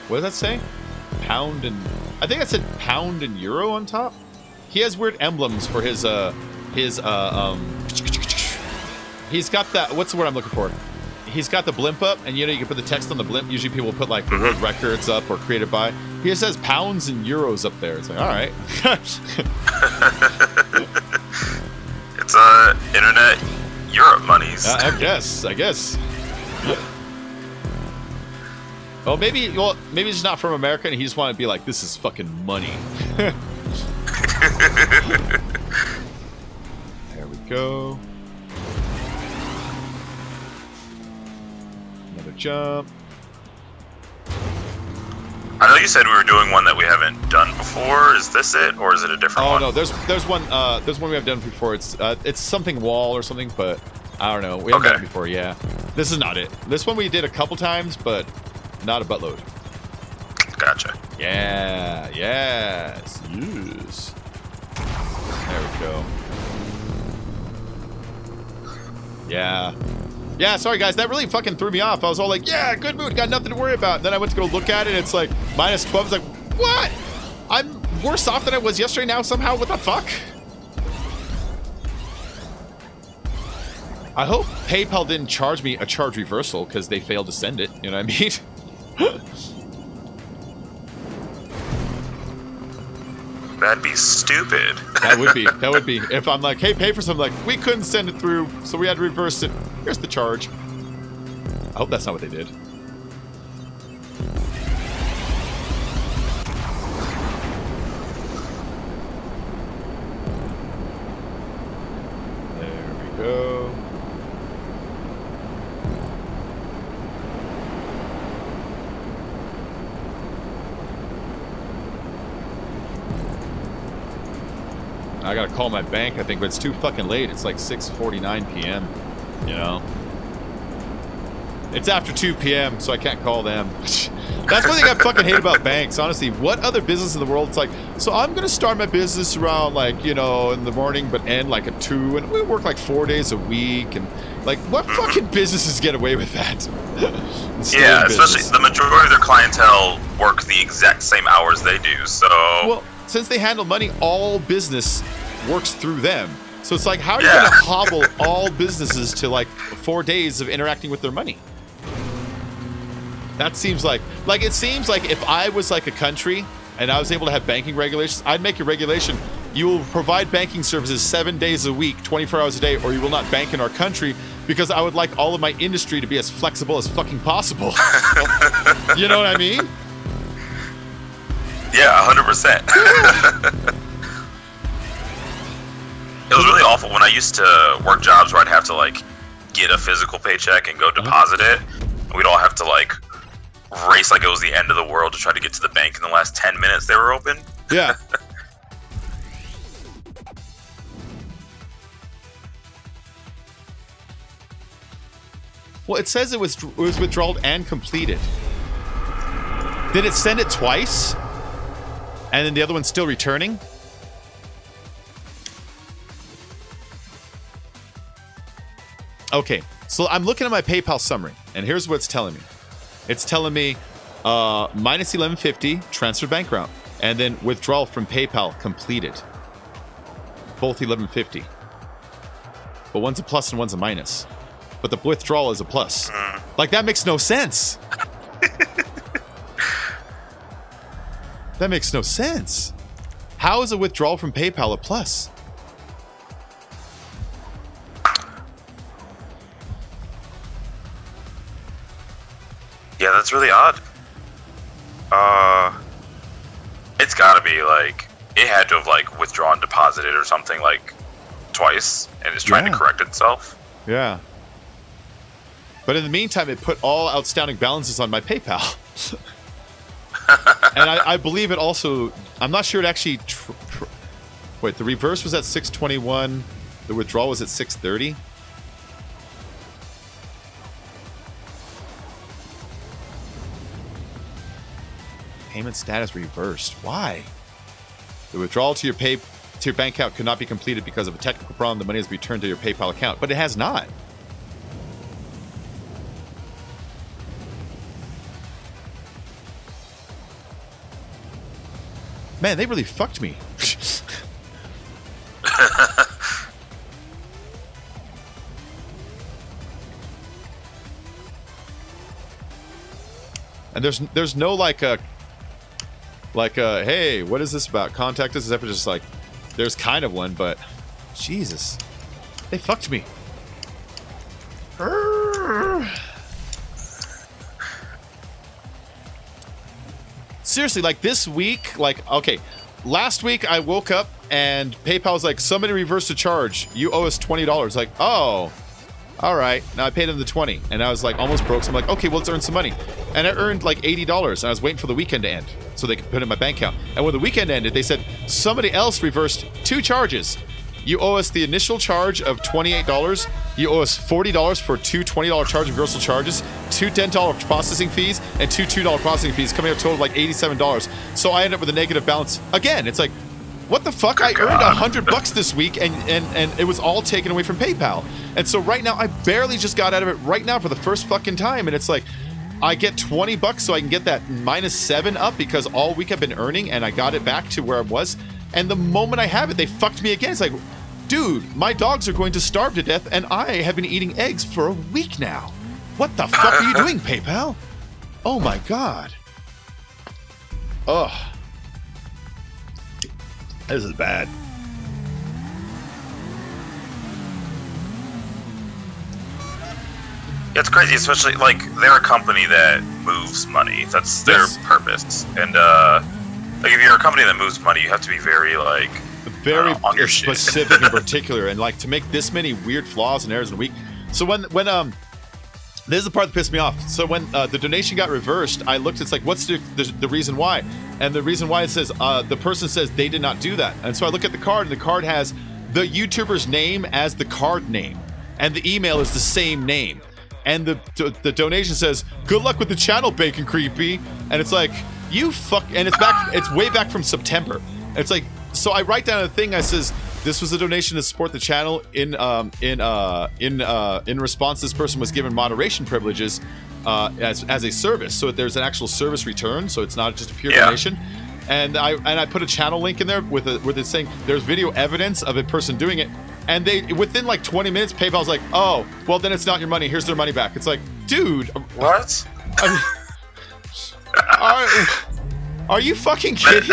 What does that say? Pound and... I think that said pound and euro on top. He has weird emblems for his he's got that... What's the word I'm looking for? He's got the blimp up, and you know you can put the text on the blimp. Usually people will put like the world records up or created by. He just says pounds and euros up there. It's like, all right. It's internet Europe monies. I guess. Well, maybe he's not from America, and he just wanted to be like, this is fucking money. There we go. Another jump. I know you said we were doing one that we haven't done before. Is this it, or is it a different one? Oh no, there's one we have done before. It's something wall or something, but I don't know. We haven't done it before. Yeah, this is not it. This one we did a couple times, but not a buttload. Gotcha. Yeah. Yes. go. Yeah. Yeah, sorry guys, that really fucking threw me off. I was all like, yeah, good mood, got nothing to worry about. Then I went to go look at it, it's like -12. I was like, what? I'm worse off than I was yesterday now somehow, what the fuck? I hope PayPal didn't charge me a charge reversal because they failed to send it, you know what I mean? That'd be stupid. That would be. If I'm like, hey, pay for something, like, we couldn't send it through, so we had to reverse it. Here's the charge. I hope that's not what they did. There we go. I gotta call my bank, I think, but it's too fucking late. It's like 6:49 p.m., you know? It's after 2 p.m., so I can't call them. That's one thing I fucking hate about banks, honestly. What other business in the world, it's like, so I'm gonna start my business around, like, you know, in the morning, but end like at 2, and we work like 4 days a week, and like, what fucking businesses get away with that? Yeah, especially the majority of their clientele work the exact same hours they do, so... Well, since they handle money, all business works through them. So it's like, how are you going to hobble all businesses to like 4 days of interacting with their money? That seems like it seems like if I was like a country and I was able to have banking regulations, I'd make a regulation. You will provide banking services 7 days a week, 24 hours a day, or you will not bank in our country, because I would like all of my industry to be as flexible as fucking possible. You know what I mean? Yeah, 100%. It was really awful when I used to work jobs where I'd have to like get a physical paycheck and go deposit it. We'd all have to like race like it was the end of the world to try to get to the bank in the last 10 minutes they were open. Yeah. Well, it says it was withdrawn and completed. Did it send it twice? And then the other one's still returning? Okay, so I'm looking at my PayPal summary, and here's what it's telling me. It's telling me minus 1150 transfer bank route, and then withdrawal from PayPal completed. Both 1150. But one's a plus and one's a minus. But the withdrawal is a plus. Like, that makes no sense. That makes no sense. How is a withdrawal from PayPal a plus? Yeah, that's really odd. It's gotta be like, it had to have like withdrawn, deposited or something like twice, and it's trying to correct itself. Yeah. But in the meantime, it put all outstanding balances on my PayPal. And I believe it also, I'm not sure it actually, wait, the reverse was at 621, the withdrawal was at 630? Payment status reversed. Why? The withdrawal to your bank account could not be completed because of a technical problem. The money has returned to your PayPal account, but it has not. Man, they really fucked me. And there's no like a hey, what is this about? Contact us. Except for just like, there's kind of one, but Jesus, they fucked me. Seriously, like this week, like, okay, last week I woke up and PayPal was like, somebody reversed a charge. You owe us $20. Like, oh, all right. Now I paid them the 20, and I was like almost broke. So I'm like, okay, well, let's earn some money. And I earned like $80, and I was waiting for the weekend to end so they could put it in my bank account. And when the weekend ended, they said somebody else reversed 2 charges. You owe us the initial charge of $28. You owe us $40 for 2 $20 charge reversal charges, 2 $10 processing fees, and 2 $2 processing fees, coming up total of like $87. So I end up with a negative balance again. It's like, what the fuck? I earned $100 this week, and it was all taken away from PayPal. And so right now, I barely just got out of it right now for the first fucking time, and it's like, I get $20 so I can get that -7 up because all week I've been earning, and I got it back to where I was. And the moment I have it, they fucked me again. It's like, dude, my dogs are going to starve to death, and I have been eating eggs for a week now. What the fuck are you doing, PayPal? Oh my god. Ugh. This is bad. It's crazy, especially, like, they're a company that moves money. That's their purpose. And, like, if you're a company that moves money, you have to be very, like, very on your specific and particular. And, like, to make this many weird flaws and errors in a week. So when this is the part that pissed me off. So when the donation got reversed, I looked, it's like, what's the reason why? And the reason why it says, the person says they did not do that. And so I look at the card, and the card has the YouTuber's name as the card name. And the email is the same name. And the donation says, good luck with the channel, Bacon Creepy. And it's like, you fuck, and it's back, it's way back from September. And it's like, so I write down a thing, I says, this was a donation to support the channel. In response, this person was given moderation privileges as a service. So there's an actual service return. So it's not just a pure donation. And I put a channel link in there with it saying there's video evidence of a person doing it. And they within like 20 minutes, PayPal's like, oh, well then it's not your money. Here's their money back. It's like, dude, what? I mean, are you fucking kidding?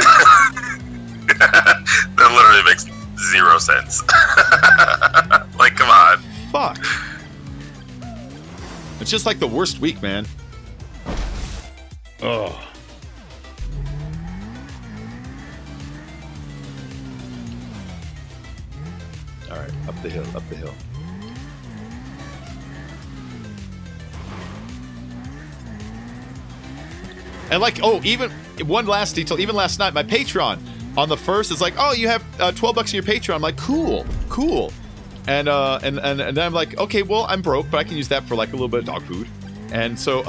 That literally makes 0 sense. Like, come on. Fuck. It's just like the worst week, man. Ugh. All right, up the hill, up the hill. And like, oh, even one last detail, even last night, my Patreon on the 1st is like, oh, you have $12 in your Patreon. I'm like, cool, cool. And then I'm like, okay, well, I'm broke, but I can use that for like a little bit of dog food. And so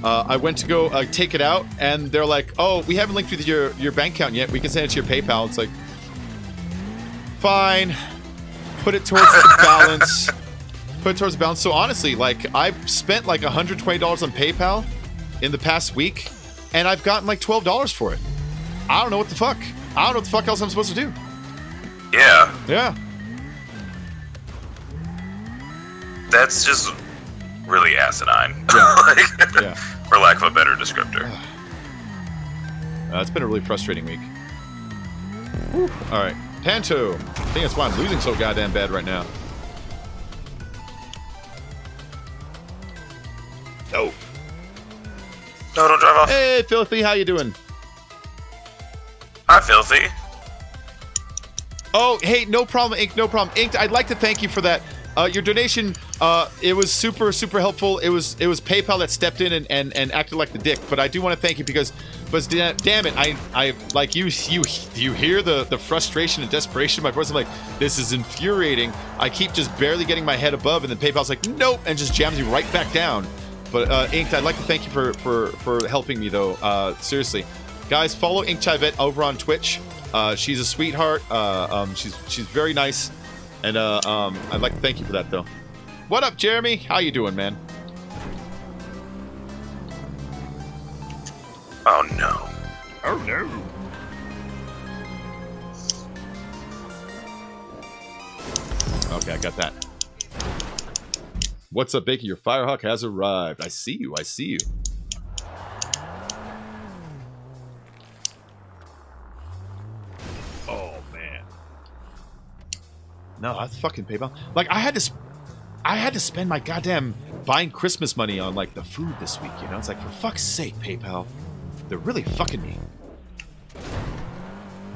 I went to go take it out, and they're like, oh, we haven't linked with your bank account yet. We can send it to your PayPal. It's like, fine. Put it towards the balance. Put it towards the balance. So honestly, like, I've spent like $120 on PayPal in the past week, and I've gotten like $12 for it. I don't know what the fuck. I don't know what the fuck else I'm supposed to do. Yeah. Yeah. That's just really asinine. Yeah. Like, Yeah. For lack of a better descriptor. It's been a really frustrating week. Whew. All right. Panto. I think that's why I'm losing so goddamn bad right now. No. No, don't drive off. Hey, Filthy, how you doing? Hi, Filthy. Oh, hey, no problem, Ink, no problem. Ink, I'd like to thank you for that. Your donation, it was super, super helpful. It was PayPal that stepped in and acted like the dick. But I do want to thank you because damn it, I like you hear the frustration and desperation in my voice. I'm like, this is infuriating. I keep just barely getting my head above, and then PayPal's like, nope, and just jams me right back down. But Ink, I'd like to thank you for helping me though. Seriously, guys, follow Ink Chivette over on Twitch. She's a sweetheart. She's very nice. And I'd like to thank you for that, though. What up, Jeremy? How you doing, man? Oh, no. Oh, no. Okay, I got that. What's up, Baker? Your Firehawk has arrived. I see you. I see you. Oh, man. No, that's fucking PayPal. Like, I had to spend my goddamn buying Christmas money on, like, the food this week, you know? It's like, for fuck's sake, PayPal. They're really fucking me.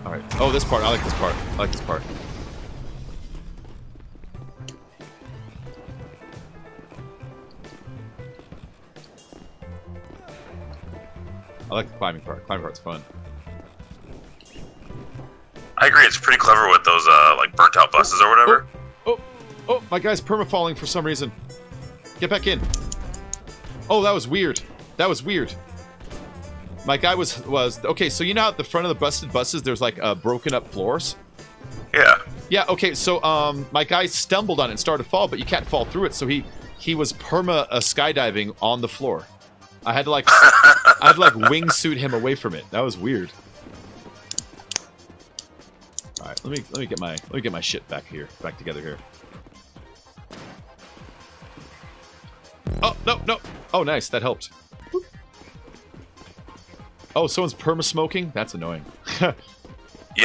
Alright. Oh, this part. I like this part. I like this part. I like the climbing part. Climbing part's fun. I agree. It's pretty clever with those like burnt out buses or whatever. Oh! My guy's perma-falling for some reason. Get back in. Oh, that was weird. That was weird. My guy was okay. So you know how at the front of the busted buses, there's like broken up floors. Yeah. Yeah. Okay. So my guy stumbled on it and started to fall, but you can't fall through it. So he was skydiving on the floor. I had to like wingsuit him away from it. That was weird. All right. Let me get my shit back together here. Oh no. Oh nice. That helped. Oh, someone's perma-smoking? That's annoying. Yeah,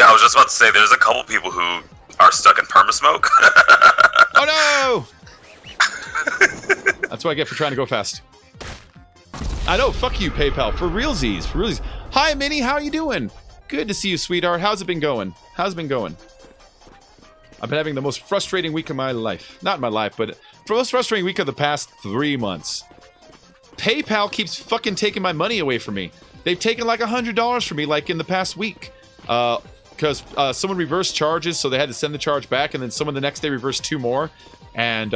I was just about to say, there's a couple people who are stuck in perma-smoke. Oh no! That's what I get for trying to go fast. I know, fuck you, PayPal. For realsies, for realsies. Hi, Minnie, how are you doing? Good to see you, sweetheart. How's it been going? How's it been going? I've been having the most frustrating week of my life. Not my life, but the most frustrating week of the past 3 months. PayPal keeps fucking taking my money away from me. They've taken like $100 from me, like in the past week, because someone reversed charges, so they had to send the charge back, and then someone the next day reversed 2 more, and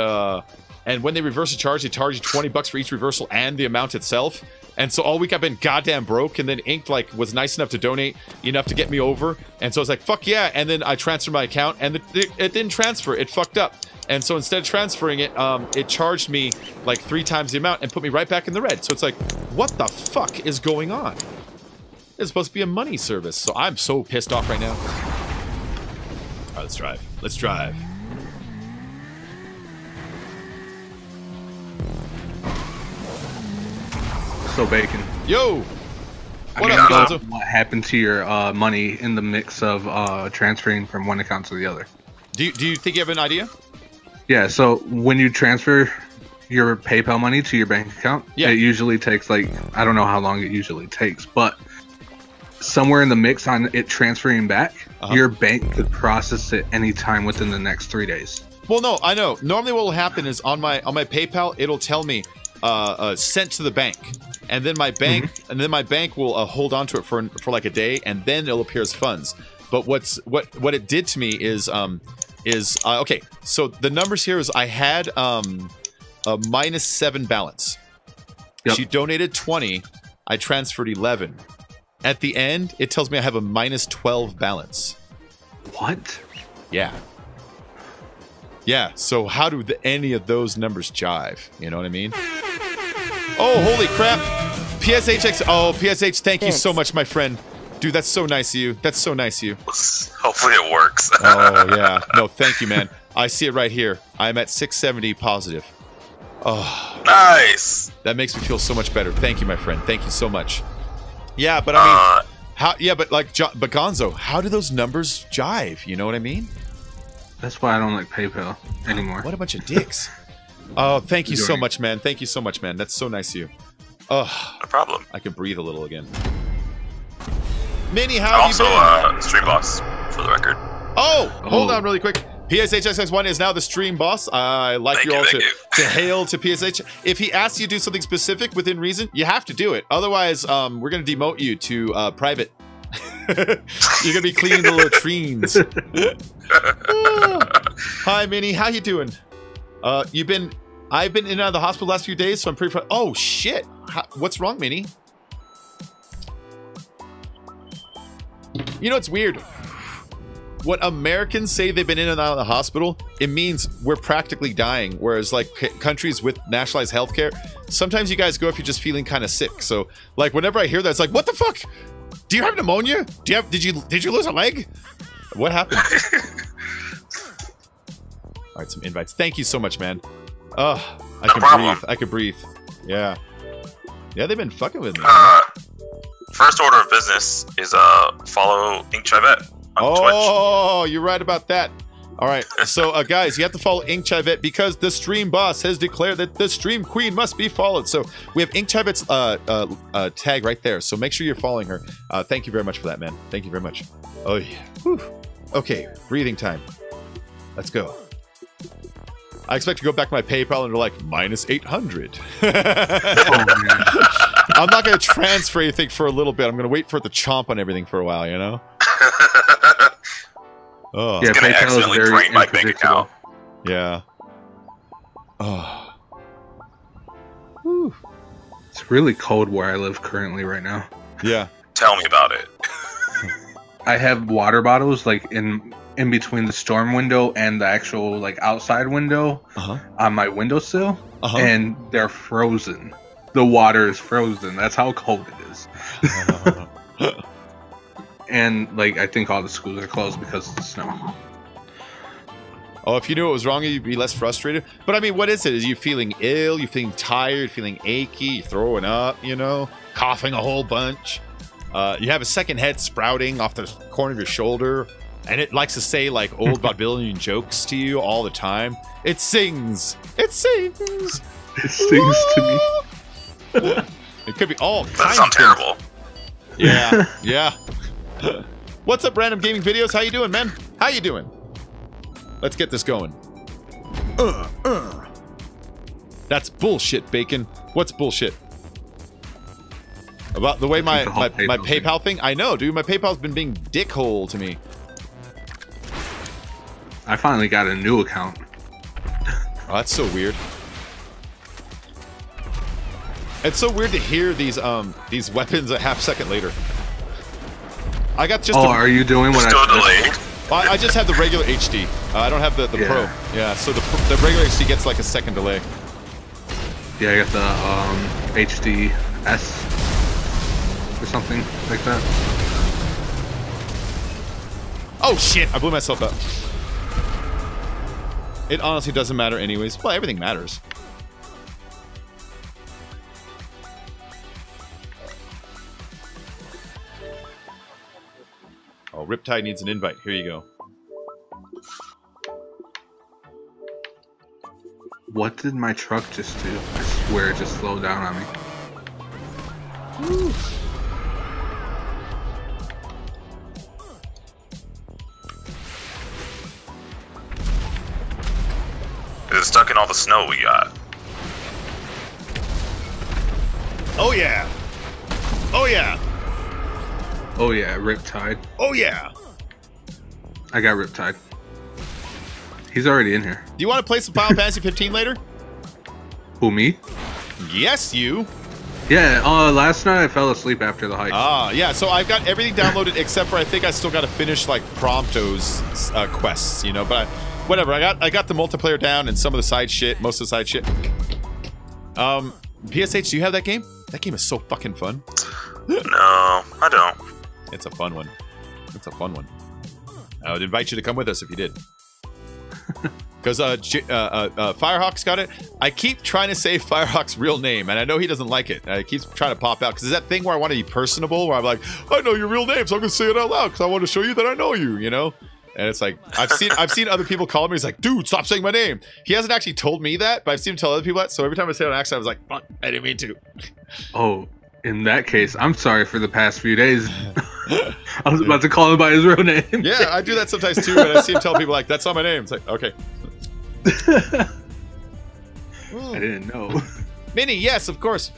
when they reverse a charge, they charge you $20 for each reversal and the amount itself. And so all week I've been goddamn broke, and then Inked like was nice enough to donate enough to get me over, and so I was like, fuck yeah, and then I transferred my account, and it didn't transfer, it fucked up. And so instead of transferring it, it charged me like 3 times the amount and put me right back in the red. So it's like, what the fuck is going on? It's supposed to be a money service, so I'm so pissed off right now. All right, let's drive. Let's drive. So Bacon. Yo! What I up, mean, Gonzo? what happened to your money in the mix of transferring from one account to the other? Do you think you have an idea? Yeah, so when you transfer your PayPal money to your bank account, yeah, it usually takes like, I don't know how long it usually takes, but somewhere in the mix on it transferring back, your bank could process it anytime within the next 3 days. Well, no, I know. Normally what will happen is on my PayPal, it'll tell me sent to the bank. And then my bank will hold on to it for like a day, and then it'll appear as funds. But what it did to me is okay. So the numbers here is I had a -7 balance. Yep. She donated 20. I transferred 11. At the end, it tells me I have a -12 balance. What? Yeah. Yeah. So how do any of those numbers jive? You know what I mean? Oh, holy crap! PSHX. Oh, PSH. Thank you so much, my friend. Dude, that's so nice of you. That's so nice of you. Hopefully it works. Oh, yeah. No, thank you, man. I see it right here. I'm at 670 positive. Oh. Nice. That makes me feel so much better. Thank you, my friend. Thank you so much. Yeah, but I mean, how? Yeah, but like, but Gonzo, how do those numbers jive? You know what I mean? That's why I don't like PayPal anymore. What a bunch of dicks. Oh, thank you so much, man. Thank you so much, man. That's so nice of you. Oh, no problem. I can breathe a little again. Minnie, how have you been? Also, stream boss, for the record. Oh, hold on really quick. PSHXX1 is now the stream boss. I like you all to hail to PSH. If he asks you to do something specific within reason, you have to do it. Otherwise, we're going to demote you to private. You're going to be cleaning the latrines. Hi, Minnie. How you doing? I've been in and out of the hospital the last few days, so I'm pretty. Oh shit! What's wrong, Minnie? You know, it's weird. When Americans say they've been in and out of the hospital, it means we're practically dying. Whereas, like, countries with nationalized healthcare, sometimes you guys go if you're just feeling kind of sick. So, like, whenever I hear that, it's like, what the fuck? Do you have pneumonia? Did you lose a leg? What happened? All right, some invites. Thank you so much, man. Oh, I can breathe. I can breathe. Yeah. Yeah, they've been fucking with me. First order of business is follow InkChivette on Twitch. Oh, you're right about that. All right, so guys, you have to follow InkChivette because the stream boss has declared that the stream queen must be followed. So we have InkChivette's tag right there. So make sure you're following her. Thank you very much for that, man. Thank you very much. Oh yeah. Whew. Okay, breathing time. Let's go. I expect to go back to my PayPal and they're like -800. I'm not going to transfer anything for a little bit. I'm going to wait for it to chomp on everything for a while, you know? Oh. It's going to accidentally drain my bank account. Yeah. Oh. Whew. It's really cold where I live currently right now. Yeah. Tell me about it. I have water bottles like in between the storm window and the actual like outside window on my windowsill, and they're frozen. The water is frozen. That's how cold it is. And like I think all the schools are closed because of the snow. Oh, if you knew what was wrong, you'd be less frustrated. But I mean, what is it? Is you feeling ill? You feeling tired? Feeling achy? You throwing up? You know, coughing a whole bunch. You have a second head sprouting off the corner of your shoulder, and it likes to say like old vaudevillian jokes to you all the time. It sings. It sings. It sings to me. It could be all kinds. That sounds terrible. Yeah, yeah. What's up, Random Gaming Videos? How you doing, man? How you doing? Let's get this going. That's bullshit, Bacon. What's bullshit? About the way my PayPal thing? I know, dude. My PayPal's been being dickhole to me. I finally got a new account. Oh, that's so weird. It's so weird to hear these weapons a half second later. I got just. Oh, are you doing what Still delayed? I just have the regular HD. I don't have the Pro. Yeah, so the regular HD gets like a second delay. Yeah, I got the HDS or something like that. Oh shit! I blew myself up. It honestly doesn't matter anyways. Well, everything matters. Oh, Riptide needs an invite. Here you go. What did my truck just do? I swear it just slowed down on me. Woo. It's stuck in all the snow we got. Oh yeah. Oh yeah. Oh yeah, Riptide. Oh yeah. I got Riptide. He's already in here. Do you want to play some Final Fantasy 15 later? Who, me? Yes, you. Yeah, last night I fell asleep after the hike. Ah, yeah, so I've got everything downloaded except for I think I still got to finish like Prompto's quests, you know, but whatever. I got the multiplayer down and some of the side shit, most of the side shit. PSH, do you have that game? That game is so fucking fun. No, I don't. It's a fun one. It's a fun one. I would invite you to come with us if you did. Because Firehawk's got it. I keep trying to say Firehawk's real name, and I know he doesn't like it. It keeps trying to pop out. Because there's that thing where I want to be personable, where I'm like, I know your real name, so I'm going to say it out loud, because I want to show you that I know you, you know? And it's like, I've seen other people call me, he's like, dude, stop saying my name. He hasn't actually told me that, but I've seen him tell other people that, so every time I say it on accident, I was like, fuck, I didn't mean to. Oh, in that case, I'm sorry for the past few days. I was about to call him by his real name. Yeah, I do that sometimes too, and I see him tell people like, that's not my name. It's like, okay. I didn't know. Minnie, yes, of course.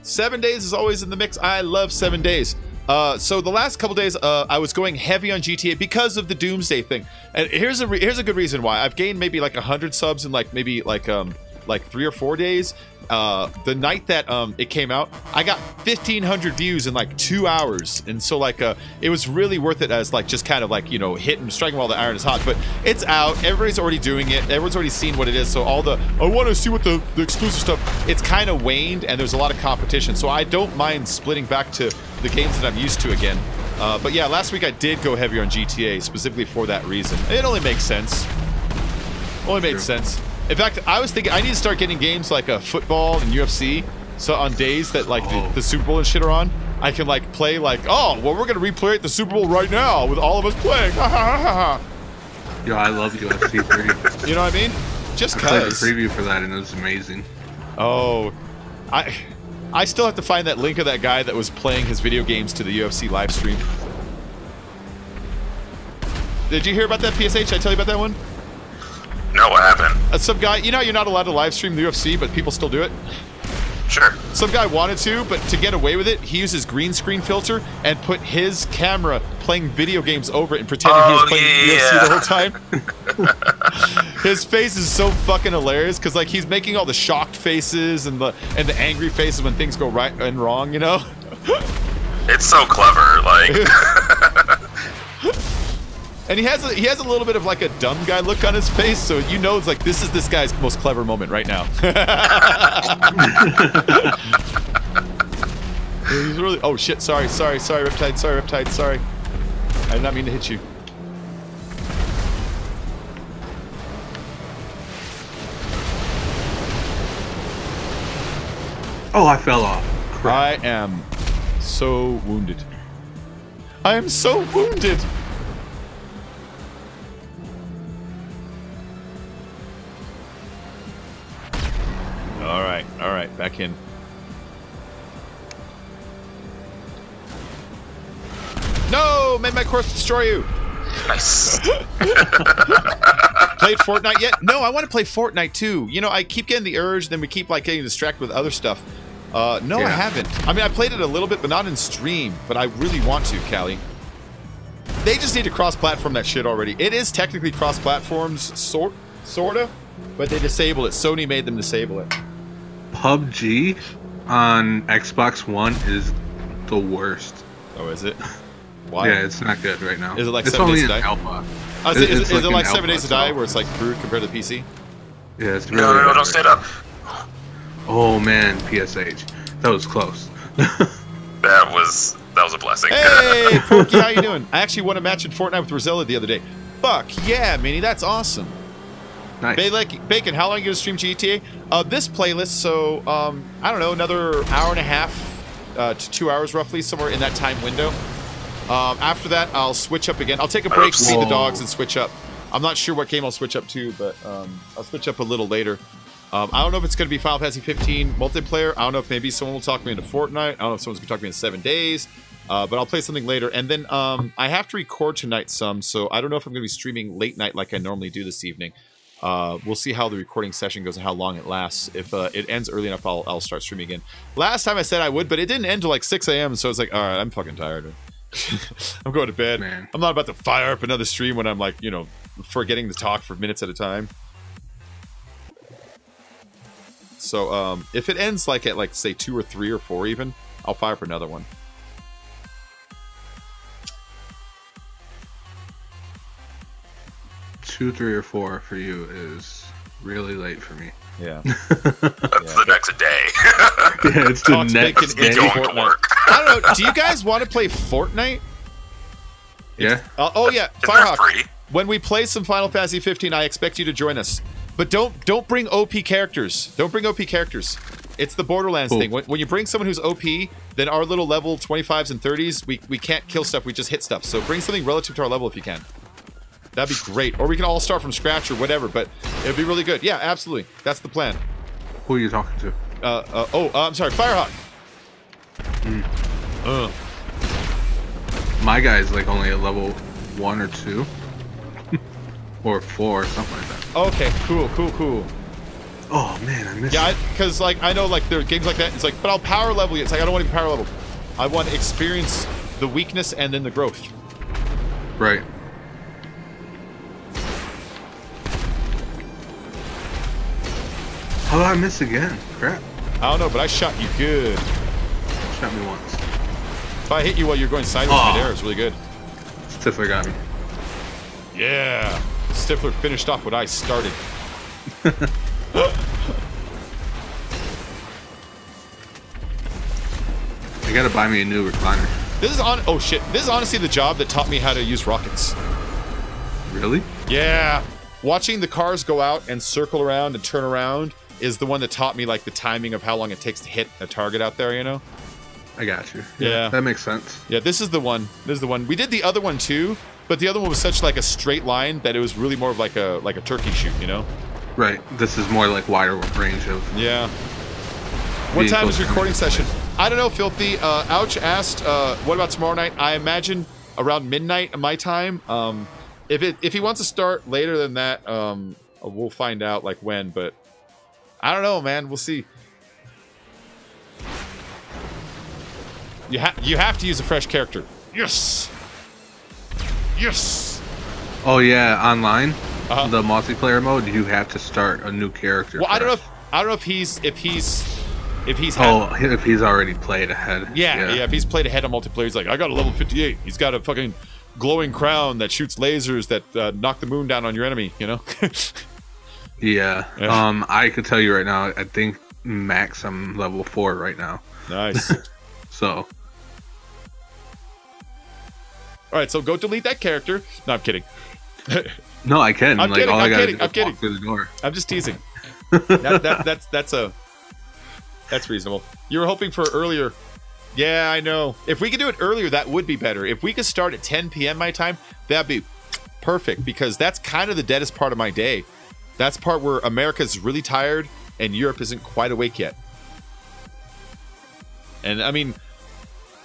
7 days is always in the mix. I love 7 days. So the last couple days, I was going heavy on GTA because of the Doomsday thing. And here's a good reason why. I've gained maybe like 100 subs in like maybe like 3 or 4 days. The night that it came out, I got 1,500 views in like 2 hours, and so like it was really worth it as like just kind of like, you know, hitting, striking while the iron is hot. But it's out, everybody's already doing it, everyone's already seen what it is. So all the I want to see what the exclusive stuff, it's kind of waned, and there's a lot of competition. So I don't mind splitting back to the games that I'm used to again. But yeah, last week I did go heavier on GTA specifically for that reason. It only makes sense. Only made sense. In fact, I was thinking I need to start getting games like football and UFC. So on days that like the Super Bowl and shit are on, I can like play like, oh, well, we're gonna replay the Super Bowl right now with all of us playing. Ha ha ha ha. Yo, I love UFC 3. You know what I mean? Just I played a cause. preview for that and it was amazing. Oh, I still have to find that link of that guy that was playing his video games to the UFC live stream. Did you hear about that, PSH? Did I tell you about that one? No, what happened? Some guy, you know, you're not allowed to live stream the UFC, but people still do it. Sure. Some guy wanted to, but to get away with it, he used his green screen filter and put his camera playing video games over it and pretending he was playing UFC the whole time. His face is so fucking hilarious because like he's making all the shocked faces and the angry faces when things go right and wrong, you know. It's so clever, like. And he has a little bit of like a dumb guy look on his face, so you know it's like this is this guy's most clever moment right now. He's really. Oh shit! Sorry, Riptide. Sorry, Riptide. Sorry. I did not mean to hit you. Oh, I fell off. Crap. I am so wounded. I am so wounded. All right, back in. No, made my course destroy you. Nice. Played Fortnite yet? No, I want to play Fortnite too. You know, I keep getting the urge, then we keep like getting distracted with other stuff. No, yeah. I haven't. I mean, I played it a little bit, but not in stream. But I really want to, Callie. They just need to cross-platform that shit already. It is technically cross-platforms, sorta, but they disabled it. Sony made them disable it. PUBG on Xbox One is the worst. Oh, is it? Why? Yeah, it's not good right now. Is it like it's 7 Days to Die? Alpha. Is it like 7 Days to Die, where it's like crude compared to the PC? Yeah, it's really no, don't stand up. Oh man, PSH. That was close. That was a blessing. Hey, Porky, how you doing? I actually won a match in Fortnite with Rayza the other day. Fuck yeah, Minnie, that's awesome. Nice. Bacon, how long are you gonna stream GTA? This playlist, so I don't know, another hour and a half to 2 hours roughly, somewhere in that time window. After that, I'll switch up again. I'll take a break, feed the dogs, and switch up. I'm not sure what game I'll switch up to, but I'll switch up a little later. I don't know if it's going to be Final Fantasy 15 multiplayer. I don't know if maybe someone will talk me into Fortnite. I don't know if someone's going to talk me into 7 days. But I'll play something later. And then I have to record tonight some, so I don't know if I'm going to be streaming late night like I normally do this evening. We'll see how the recording session goes and how long it lasts. If it ends early enough, I'll start streaming again. Last time I said I would, but it didn't end till like 6 a.m., so it's like, all right, I'm fucking tired. I'm going to bed. Man. I'm not about to fire up another stream when I'm like, you know, forgetting to talk for minutes at a time. So, if it ends like at like say 2 or 3 or 4 even, I'll fire up another one. Two, 3, or 4 for you is really late for me. Yeah. That's the next day. Yeah, it's the next day. Going to work. I don't know. Do you guys want to play Fortnite? Yeah. Oh yeah, Isn't that free? When we play some Final Fantasy 15, I expect you to join us. But don't bring OP characters. Don't bring OP characters. It's the Borderlands thing. When you bring someone who's OP, then our little level 25s and 30s, we can't kill stuff, we just hit stuff. So bring something relative to our level if you can. That'd be great. Or we can all start from scratch or whatever, but it'd be really good. Yeah, absolutely. That's the plan. Who are you talking to? I'm sorry, Firehawk. My guy's like only at level 1 or 2. Or 4 or something like that. Okay, cool. Oh man, I missed it. Yeah, because like I know like there are games like that. It's like, but I'll power level you. It's like I don't want to be power level. I want to experience the weakness and then the growth. Right. How did I miss again? Crap. I don't know, but I shot you good. Shot me once. If I hit you while you're going sideways in midair, it's really good. Stifler got me. Yeah. Stifler finished off what I started. I gotta buy me a new recliner. This is on. Oh shit! This is honestly the job that taught me how to use rockets. Really? Yeah. Watching the cars go out and circle around and turn around is the one that taught me like the timing of how long it takes to hit a target out there. You know. I got you. Yeah. That makes sense. Yeah. This is the one. This is the one. We did the other one too, but the other one was such like a straight line that it was really more of like a turkey shoot. You know. Right. This is more like wider range of. Yeah. What time is recording session? I don't know, Filthy. Ouch asked, what about tomorrow night? I imagine around midnight my time. If he wants to start later than that, we'll find out like when. But I don't know, man. We'll see. You have to use a fresh character. Yes. Yes. Oh yeah, online, the multiplayer mode, you have to start a new character. Well, first. I don't know if if he's had, if he's already played ahead. Yeah, if he's played ahead on multiplayer, he's like, I got a level 58. He's got a fucking glowing crown that shoots lasers that knock the moon down on your enemy, you know? Yeah. I could tell you right now, I think max I'm level 4 right now. Nice. So. Alright, so go delete that character. No, I'm kidding. No, I can. I'm like kidding, all I gotta do is I'm kidding. walk through the door. I'm just teasing. That's reasonable. You were hoping for earlier. Yeah, I know. If we could do it earlier, that would be better. If we could start at 10 p.m. my time, that'd be perfect, because that's kind of the deadest part of my day. That's the part where America's really tired and Europe isn't quite awake yet. And I mean,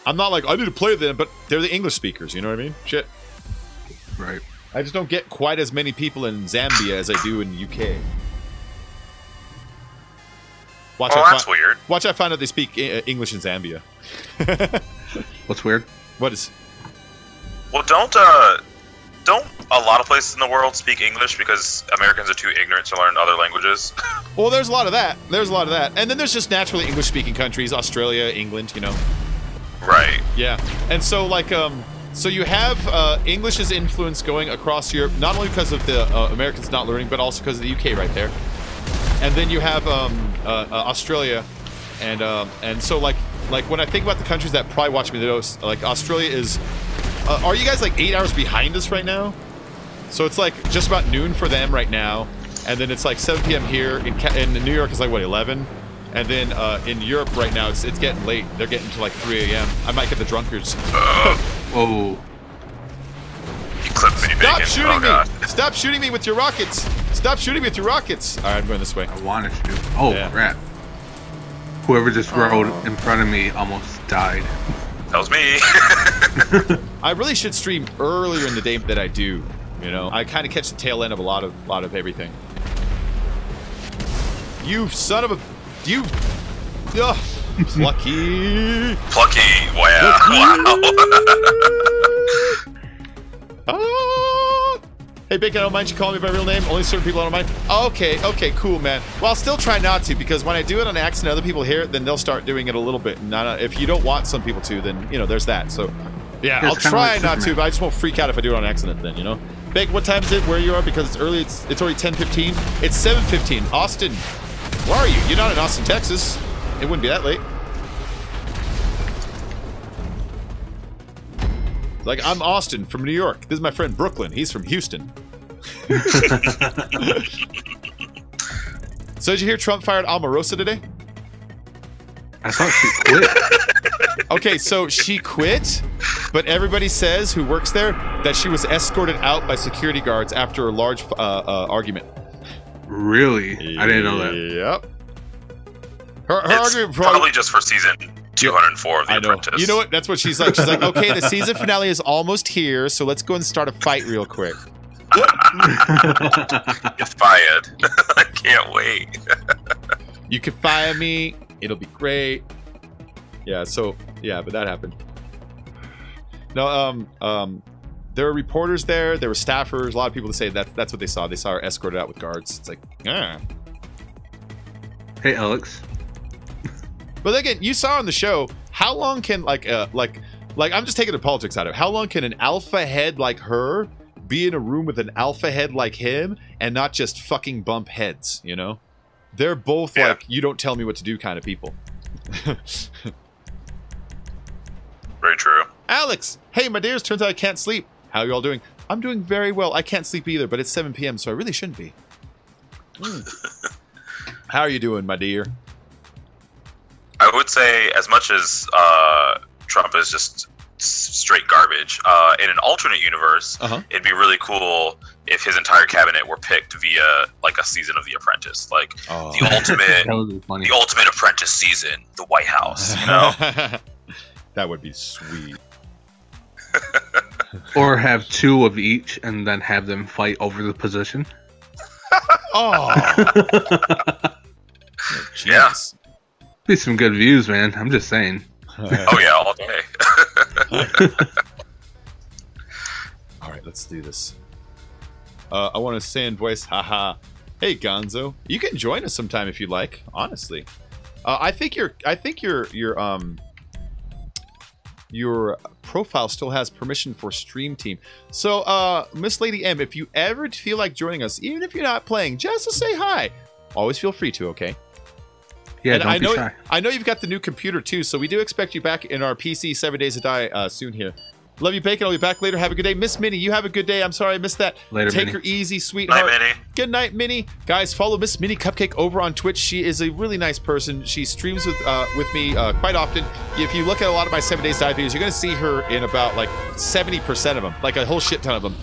I'm not like, I need to play them, but they're the English speakers, you know what I mean? Shit. Right. I just don't get quite as many people in Zambia as I do in the UK. That's weird. Watch, I find out they speak English in Zambia. What's weird? What is? Well, don't a lot of places in the world speak English because Americans are too ignorant to learn other languages? Well, there's a lot of that. And then there's just naturally English-speaking countries, Australia, England, you know. Right. Yeah. And so, like, so you have English's influence going across Europe, not only because of the Americans not learning, but also because of the UK right there. And then you have Australia, and so like when I think about the countries that probably watch me the most, like Australia is. Are you guys like 8 hours behind us right now? So it's like just about noon for them right now, and then it's like 7 p.m. here. In New York, it's like what, 11, and then in Europe right now it's getting late. They're getting to like 3 a.m. I might get the drunkards. Oh. Stop shooting me! Stop shooting me with your rockets! Stop shooting me with your rockets! Alright, I'm going this way. I wanted to. Oh, yeah. Crap. Whoever just rode in front of me almost died. That was me. I really should stream earlier in the day than I do. You know, I kind of catch the tail end of a lot of everything. You son of a... You... Ugh. Plucky. Plucky. Wow. Oh. Hey, Bacon, I don't mind you calling me by real name. Only certain people I don't mind. Okay, cool, man. Well, I'll still try not to, because when I do it on accident, other people hear it, then they'll start doing it a little bit. And if you don't want some people to, then, you know, there's that. So, yeah, I'll try not to, but I just won't freak out if I do it on accident then, you know? Bacon, what time is it where you are? Because it's early. It's already 10:15. It's 7:15. Austin, where are you? You're not in Austin, Texas. It wouldn't be that late. Like, I'm Austin from New York. This is my friend Brooklyn. He's from Houston. So did you hear Trump fired Omarosa today? I thought she quit. Okay, so she quit, but everybody says who works there that she was escorted out by security guards after a large argument. Really? I didn't know that. Yep. Her it's argument probably just for season 204 of The Apprentice. You know what? That's what she's like. She's like, okay, the season finale is almost here, so let's go and start a fight real quick. Get fired. I can't wait. You can fire me. It'll be great. Yeah, so, yeah, but that happened. No, there were reporters there. There were staffers. A lot of people that say that's what they saw. They saw her escorted out with guards. It's like, ah. Hey, Alex. But again, you saw on the show, how long can, like, I'm just taking the politics out of it. How long can an alpha head like her be in a room with an alpha head like him and not just fucking bump heads, you know? They're both like, you don't tell me what to do kind of people. Very true. Alex, hey, my dears, turns out I can't sleep. How are you all doing? I'm doing very well. I can't sleep either, but it's 7 p.m., so I really shouldn't be. How are you doing, my dear? I would say, as much as Trump is just straight garbage, in an alternate universe, it'd be really cool if his entire cabinet were picked via like a season of The Apprentice, like the ultimate Apprentice season, the White House. You know, that would be sweet. Or have two of each and then have them fight over the position. Oh, yeah. Be some good views, man. I'm just saying. Oh yeah, all day. All right, let's do this. I want to say in voice, haha. Hey, Gonzo. You can join us sometime if you like, honestly. I think your profile still has permission for Stream Team. So, Miss Lady M, if you ever feel like joining us, even if you're not playing, just to say hi, always feel free to, okay? Yeah, and don't be shy. I know you've got the new computer too, so we do expect you back in our PC 7 Days to Die soon here. Love you, Bacon. I'll be back later. Have a good day. Miss Minnie, you have a good day. I'm sorry I missed that. Later, Take Minnie. her easy, sweetheart. Night, Minnie. Good night, Minnie. Guys, follow Miss Minnie Cupcake over on Twitch. She is a really nice person. She streams with me quite often. If you look at a lot of my 7 Days Die videos, you're going to see her in about like 70% of them, like a whole shit ton of them.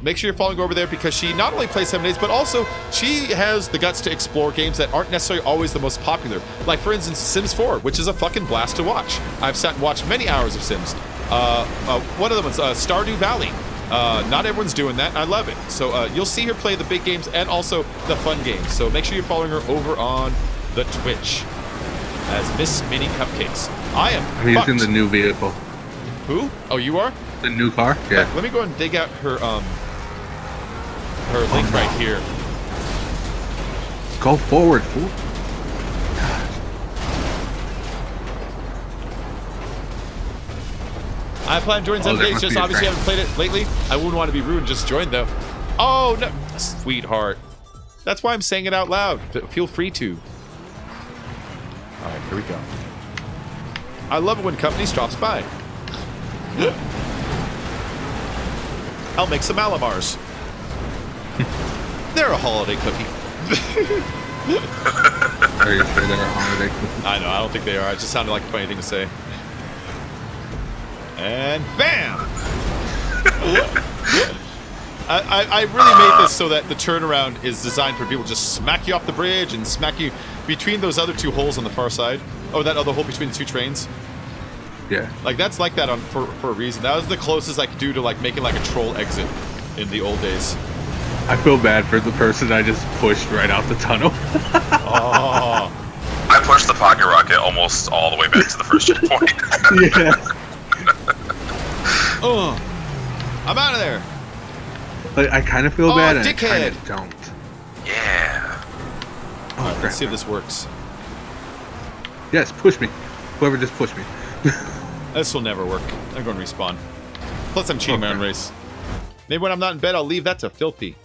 Make sure you're following her over there because she not only plays 7 Days, but also she has the guts to explore games that aren't necessarily always the most popular. Like, for instance, Sims 4, which is a fucking blast to watch. I've sat and watched many hours of Sims. One of them was Stardew Valley. Not everyone's doing that. I love it. So you'll see her play the big games and also the fun games. So make sure you're following her over on the Twitch as Miss Minnie Cupcakes. I'm using the new vehicle. Who? Oh, you are? The new car? Yeah. Let me go and dig out her link right here. Go forward, fool. I plan on joining 7 Days, just obviously haven't played it lately. I wouldn't want to be rude and just join though. Oh no, sweetheart. That's why I'm saying it out loud. Feel free to. Alright, here we go. I love it when company drops by. I'll make some Alamars. They're a holiday cookie. Are you sure they're a holiday cookie? I know, I don't think they are. It just sounded like a funny thing to say. And bam! I really made this so that the turnaround is designed for people to just smack you off the bridge and smack you between those other two holes on the far side. Oh, that other hole between the two trains. Yeah. Like, that's like that for a reason. That was the closest I could do to, like, making, like, a troll exit in the old days. I feel bad for the person I just pushed right out the tunnel. Oh. I pushed the pocket rocket almost all the way back to the first checkpoint. Yeah. Oh, I'm out of there. Like, I kind of feel bad and dickhead. I kind of don't. Yeah. Oh, Alright, let's see if this works. Yes, push me. Whoever just pushed me. This will never work. I'm going to respawn. Plus, I'm cheating my own race. Maybe when I'm not in bed, I'll leave that to Filthy.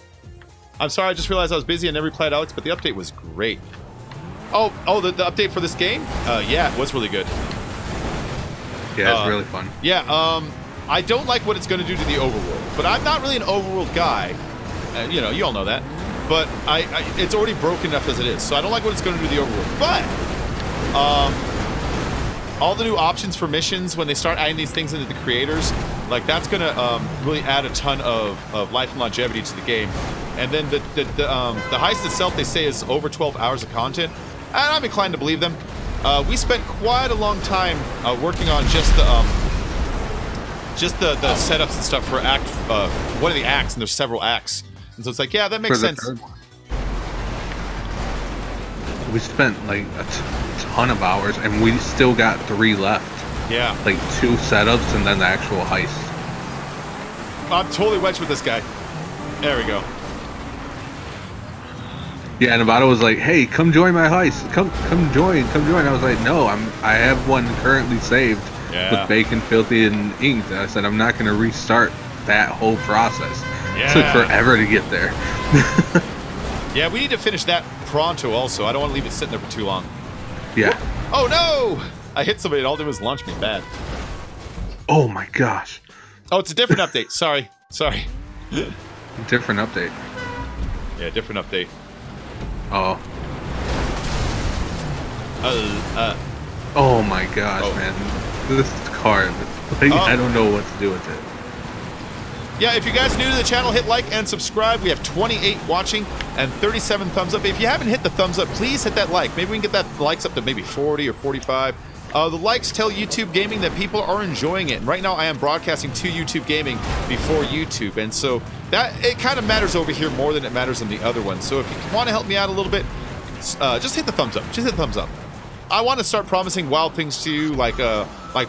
I'm sorry, I just realized I was busy and never replied, Alex, but the update was great. Oh, the update for this game? Yeah, it was really good. Yeah, it's really fun. Yeah, I don't like what it's going to do to the overworld, but I'm not really an overworld guy. You know, you all know that. But it's already broken enough as it is, so I don't like what it's going to do to the overworld. But all the new options for missions when they start adding these things into the creators, like that's going to really add a ton of life and longevity to the game. And then the heist itself, they say, is over 12 hours of content, and I'm inclined to believe them. We spent quite a long time working on just the setups and stuff for one of the acts, and there's several acts, and so it's like, yeah, that makes sense. We spent like a ton of hours, and we still got 3 left. Yeah, like 2 setups and then the actual heist. I'm totally wedged with this guy. There we go. Yeah, and Nevada was like, "Hey, come join my heist. Come join. I was like, "No, I have one currently saved with Bacon, Filthy, and Inked." And I said, "I'm not going to restart that whole process." Yeah. It took forever to get there. Yeah, we need to finish that pronto. Also, I don't want to leave it sitting there for too long. Yeah. Oh no! I hit somebody, and all they did was launch me bad. Oh my gosh. Oh, it's a different update. Sorry. Different update. Yeah, different update. Oh. Oh my gosh, man. This car, like, I don't know what to do with it. Yeah, if you guys are new to the channel, hit like and subscribe. We have 28 watching and 37 thumbs up. If you haven't hit the thumbs up, please hit that like. Maybe we can get that likes up to maybe 40 or 45. The likes tell YouTube Gaming that people are enjoying it. And right now I am broadcasting to YouTube Gaming before YouTube. And so that it kind of matters over here more tan it matters on the other one. So if you want to help me out a little bit, just hit the thumbs up. Just hit the thumbs up. I want to start promising wild things to you, like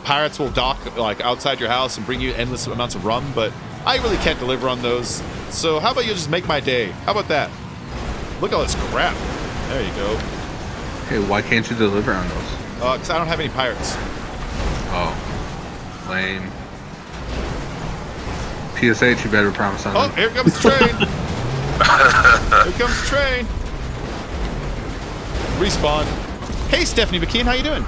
pirates will dock like outside your house and bring you endless amounts of rum, but I really can't deliver on those. So how about you just make my day? How about that? Look at all this crap. There you go. Hey, why can't you deliver on those? Because I don't have any pirates. Oh. Lame. PSH, you better promise on Oh, them. here comes the train. Here comes the train. Respawn. Hey, Stephanie McKeon, how you doing?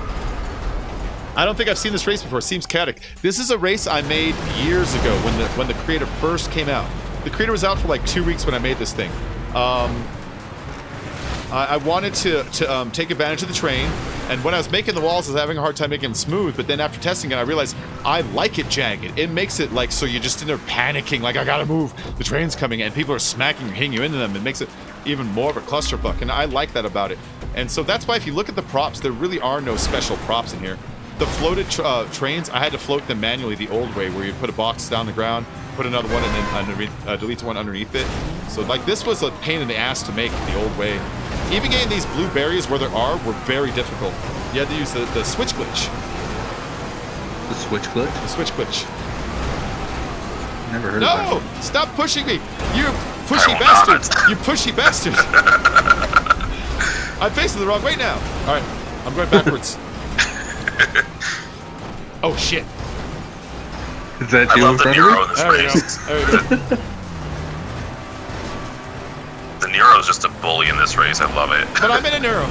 I don't think I've seen this race before. Seems chaotic. This is a race I made years ago when the creator first came out. The creator was out for like 2 weeks when I made this thing. I wanted to take advantage of the train, and when I was making the walls, I was having a hard time making them smooth, but then after testing it, I realized I like it jagged. It makes it like so you're just in there panicking, like, I gotta move, the train's coming, and people are smacking or hitting you into them. It makes it even more of a clusterfuck, and I like that about it. And so that's why if you look at the props, there really are no special props in here. The floated trains, I had to float them manually the old way, where you put a box down the ground, put another one, and then delete one underneath it. So like this was a pain in the ass to make the old way. Even getting these blue barriers where there are were very difficult. You had to use the switch glitch. The switch glitch? The switch glitch. Never heard of that. No! Stop pushing me! You pushy bastard! You pushy bastard! I'm facing the wrong way now. Alright, I'm going backwards. Oh shit. Is that I you love in the front Nero of in me? this There we race. go. There we go. The Nero is just a bully in this race. I love it. But I'm in a Nero.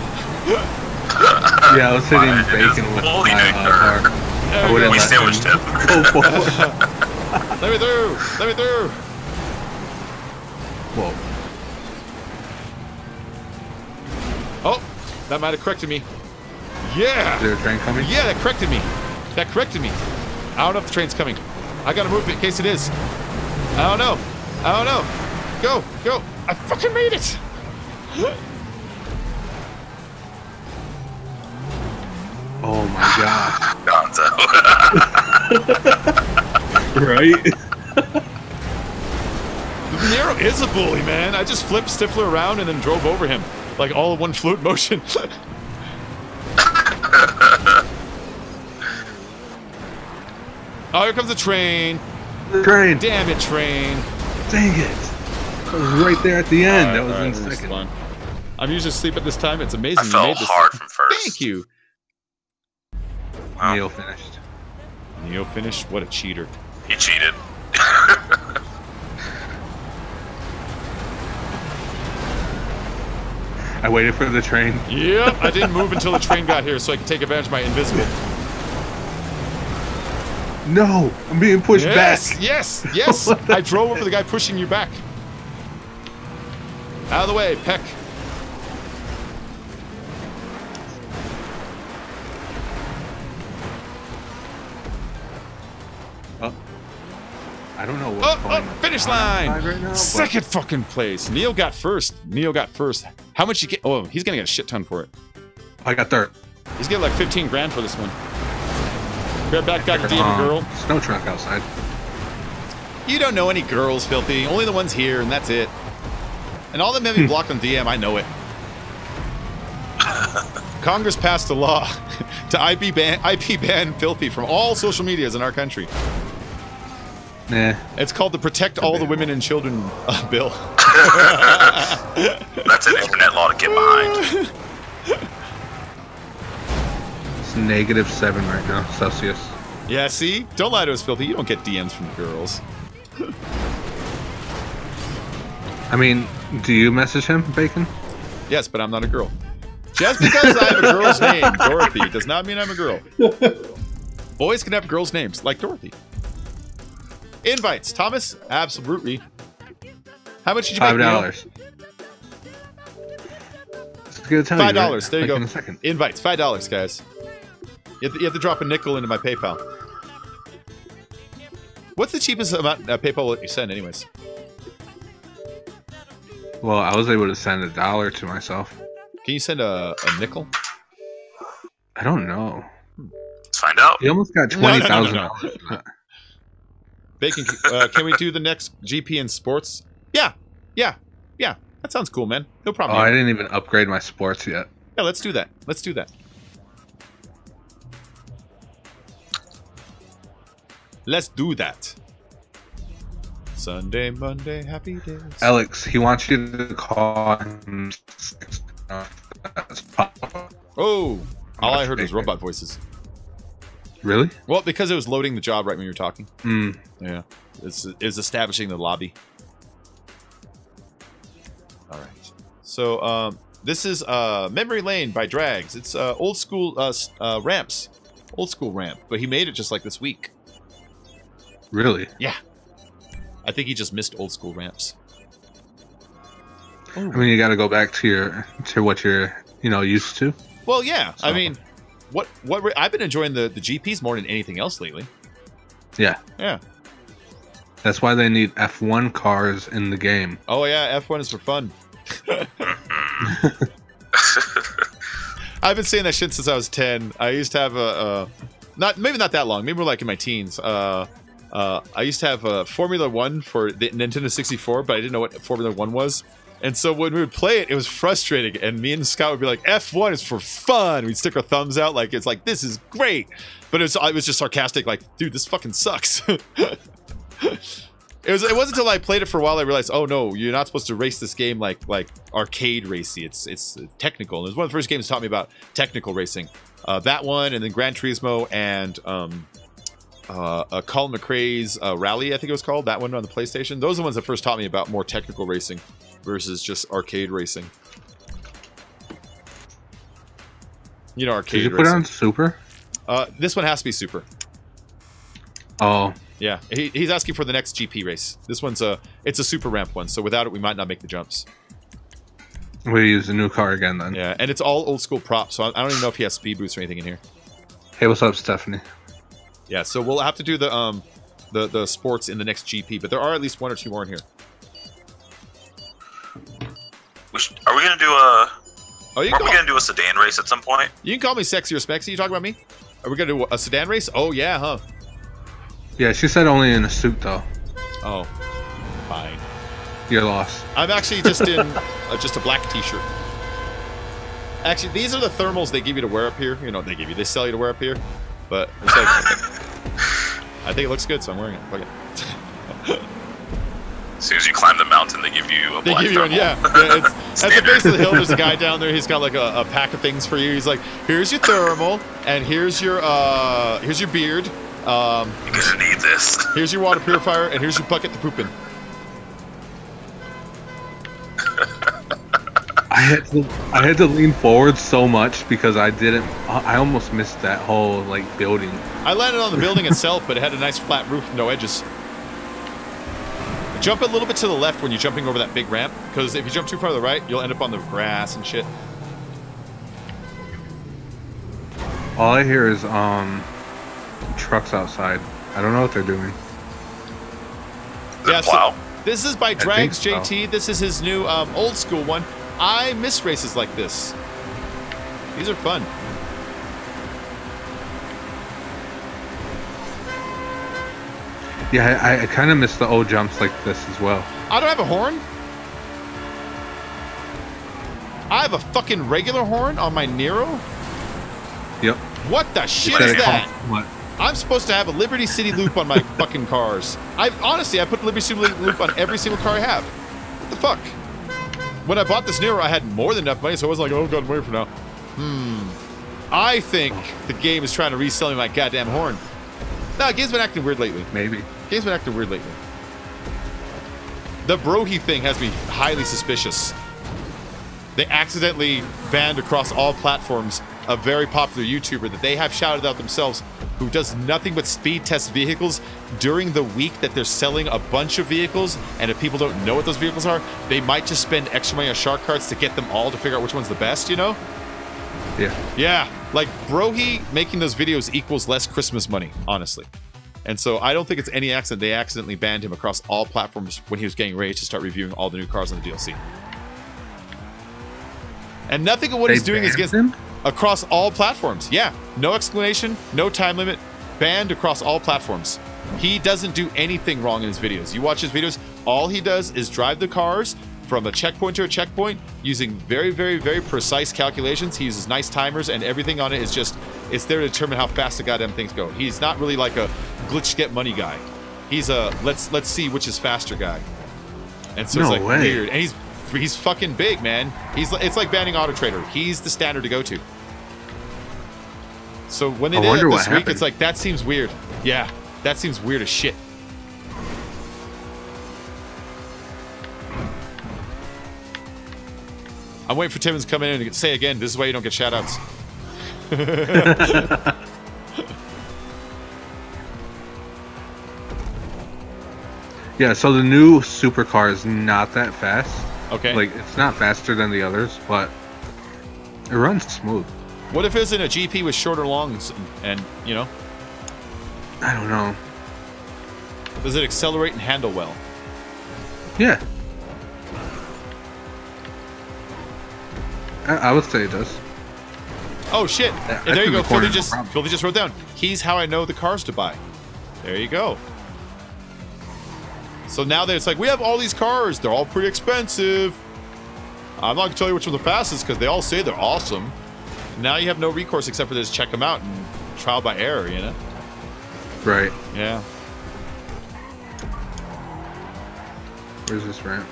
Yeah, I was hitting Fine, it bacon is with bully my Nick. car. There I we wouldn't We let sandwiched him. go forward. Let me through! Let me through! Whoa. Oh, that might have corrected me. Yeah! Is there a train coming? Yeah, that corrected me. That corrected me. I don't know if the train's coming. I gotta move it in case it is. I don't know. I don't know. Go, go. I fucking made it! Oh my god. Gonzo. Right? The Nero is a bully, man. I just flipped Stifler around and then drove over him. Like all in one fluid motion. Oh, here comes the train. Train. Damn it, train. Dang it. I was right there at the end. All right, That was all in right, we're second. fine. I'm usually asleep at this time. It's amazing I you fell made this. hard from first. Thank you. Wow. Neil finished. Neo finished? What a cheater. He cheated. I waited for the train. Yep, I didn't move until the train got here so I could take advantage of my invisible. No, I'm being pushed Yes, back. yes, yes. I drove over the guy pushing you back. Out of the way, Peck. I don't know what's Oh, going finish on line. outside right now, but- Second fucking place. Neo got first. Neo got first. How much you get? Oh, he's gonna get a shit ton for it. I got third. He's getting like 15 grand for this one. Grab back, got a DM girl. Snow truck outside. You don't know any girls, Filthy. Only the ones here, and that's it. And all them have me blocked on DM, I know it. Congress passed a law to IP ban Filthy from all social medias in our country. Nah. It's called the Protect All the Women and Children bill. That's an internet law to get behind. It's -7 right now, Celsius. Yeah, see? Don't lie to us, Filthy. You don't get DMs from girls. I mean, do you message him, Bacon? Yes, but I'm not a girl. Just because I have a girl's name, Dorothy, does not mean I'm a girl. Boys can have girls' names, like Dorothy. Invites, Thomas? Absolutely. How much did you make? $5. It's gonna tell you, $5. right? There you Like go. in a second. Invites, $5, guys. You have to drop a nickel into my PayPal. What's the cheapest amount PayPal will let you send, anyways? Well, I was able to send $1 to myself. Can you send a nickel? I don't know. Let's find out. He almost got No, no, no, $20,000. no, no. Bacon, can we do the next GP in sports? Yeah. That sounds cool, man. No Oh, problem. I didn't even upgrade my sports yet. Yeah, let's do that. Let's do that. Let's do that. Sunday, Monday, happy days. Alex, he wants you to call him. Oh, all I heard was robot voices. Really? Well, because it was loading the job right when you were talking. Mm. Yeah. It's establishing the lobby. All right. So, this is Memory Lane by Drags. It's old school ramps. Old school ramp. But he made it just like this week. Really? Yeah. I think he just missed old school ramps. I mean, you got to go back to what you're, used to. Well, yeah. So. I mean, what I've been enjoying the GPs more than anything else lately. Yeah. Yeah. That's why they need F1 cars in the game. Oh yeah, F1 is for fun. I've been saying that shit since I was 10. I used to have maybe not that long, maybe more like in my teens. I used to have a Formula 1 for the Nintendo 64, but I didn't know what Formula 1 was. And so when we would play it, it was frustrating. And me and Scott would be like, F1 is for fun. We'd stick our thumbs out like, it's like, this is great. But I was just sarcastic, like, dude, this fucking sucks. It wasn't until I played it for a while I realized, oh no, you're not supposed to race this game like arcade racy. It's technical. And it was one of the first games that taught me about technical racing. That one, and then Gran Turismo, and Colin McRae's Rally, I think it was called. That one on the PlayStation. Those are the ones that first taught me about more technical racing versus just arcade racing. You know, arcade racing. Did you put racing. it on Super? This one has to be Super. Oh. Yeah, he's asking for the next GP race. This one's it's a super ramp one, so without it, we might not make the jumps. We use a new car again then. Yeah, and it's all old school props, so I don't even know if he has speed boosts or anything in here. Hey, what's up, Stephanie? Yeah, so we'll have to do the sports in the next GP, but there are at least one or two more in here. Are we gonna do a? Are we gonna do a sedan race at some point? You can call me Sexy or Smexy. You talking about me? Are we gonna do a sedan race? Oh yeah, huh? Yeah, she said only in a suit though. Oh, fine. You're lost. I'm actually just in just a black t-shirt. Actually, these are the thermals they give you to wear up here. You know, they sell you to wear up here. But it's like, I think it looks good, so I'm wearing it. Fuck it. As soon as you climb the mountain, they give you a black give you one, yeah. It's, at the base of the hill, there's a guy down there. He's got like a pack of things for you. He's like, here's your thermal, and here's your beard. You're gonna need this. Here's your water purifier, and here's your bucket to poop in. I had to lean forward so much because I almost missed that whole like building. I landed on the building itself, but it had a nice flat roof, no edges. Jump a little bit to the left when you're jumping over that big ramp, because if you jump too far to the right, you'll end up on the grass and shit. All I hear is trucks outside. I don't know what they're doing. Yeah, plow? so this is by Drags so. JT. This is his new old school one. I miss races like this. These are fun. Yeah, I kind of miss the old jumps like this as well. I don't have a horn. I have a fucking regular horn on my Nero. Yep. What the shit is that? What? I'm supposed to have a Liberty City loop on my fucking cars. Honestly, I put Liberty City loop on every single car I have. What the fuck? When I bought this Nero, I had more than enough money, so I was like, oh, God, wait for now. I think the game is trying to resell me my goddamn horn. No, the game's been acting weird lately. Maybe. Game's been acting weird lately. The Brohy thing has me highly suspicious. They accidentally banned across all platforms a very popular YouTuber that they have shouted out themselves, who does nothing but speed test vehicles during the week that they're selling a bunch of vehicles, and if people don't know what those vehicles are, they might just spend extra money on shark cards to get them all to figure out which one's the best, you know? Yeah. Yeah, like Brohy making those videos equals less Christmas money, honestly. And so I don't think it's any accident they accidentally banned him across all platforms when he was getting ready to start reviewing all the new cars on the DLC. And nothing of what he's doing is against him? Across all platforms. Yeah, no explanation, no time limit, banned across all platforms. He doesn't do anything wrong in his videos. You watch his videos, all he does is drive the cars from a checkpoint to a checkpoint using very, very, very precise calculations. He uses nice timers, and everything on it is just, it's there to determine how fast the goddamn things go. He's not really like a glitch get money guy. He's a let's see which is faster guy. And so it's like weird. And he's fucking big, man. It's like banning Auto Trader. He's the standard to go to. So when they did it this week, it's like, that seems weird. Yeah, that seems weird as shit. I'm waiting for Timmons to come in and say again, this is why you don't get shoutouts. Yeah, so the new supercar is not that fast. Okay. Like, it's not faster than the others, but it runs smooth. What if it's in a GP with shorter longs and, you know? I don't know. Does it accelerate and handle well? Yeah. I would say it does. Oh shit! Yeah, And there you go. Philly just problem. wrote down. He's how I know the cars to buy. There you go. So now that it's like we have all these cars, they're all pretty expensive. I'm not gonna tell you which one's the fastest because they all say they're awesome. Now you have no recourse except for just check them out and trial by error, you know? Right. Yeah. Where's this ramp?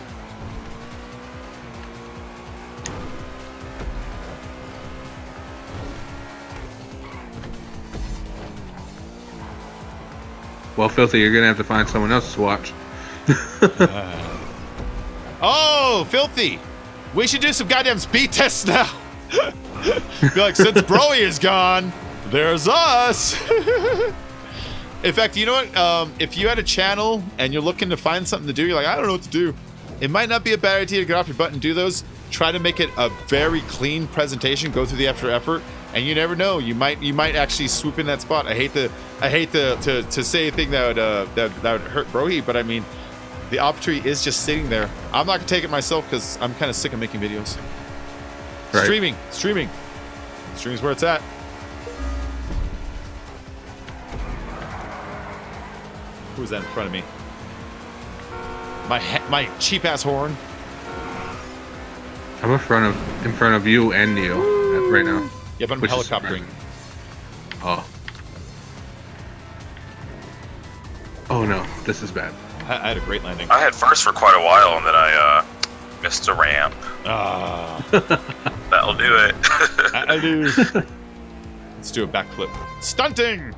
Well, Filthy, you're gonna have to find someone else to watch. Oh, Filthy! We should do some goddamn speed tests now. Be like, since Broly is gone, there's us. In fact, you know what? If you had a channel and you're looking to find something to do, you're like, I don't know what to do. It might not be a bad idea to get off your butt and do those. Try to make it a very clean presentation. Go through the extra effort, and you never know. You might actually swoop in that spot. I hate to say a thing that would hurt Brohy, but I mean, the opportunity is just sitting there. I'm not gonna take it myself because I'm kind of sick of making videos. Right. Streaming's where it's at. Who's that in front of me? My cheap ass horn. I'm in front of you and Neo right now. Yeah, but I'm helicoptering. Oh. Oh no, this is bad. I had a great landing. I had first for quite a while, and then I missed a ramp. That'll do it. I do. Let's do a backflip. Stunting!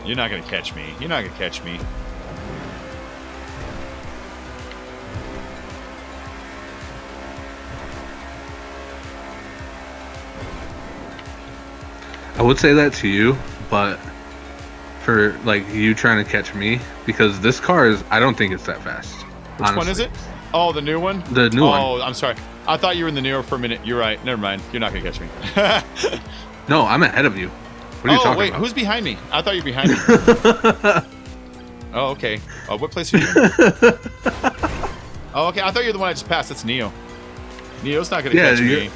You're not gonna catch me. You're not gonna catch me. I would say that to you, but for like you trying to catch me, because this car is, I don't think it's that fast. Which one is it? Oh, the new one? The new one. Oh, I'm sorry. I thought you were in the Neo for a minute. You're right. Never mind. You're not gonna catch me. No, I'm ahead of you. What are you talking about? Who's behind me? I thought you were behind me. Oh, okay. What place are you in? Oh, okay. I thought you were the one I just passed. That's Neo. Neo's not gonna catch me.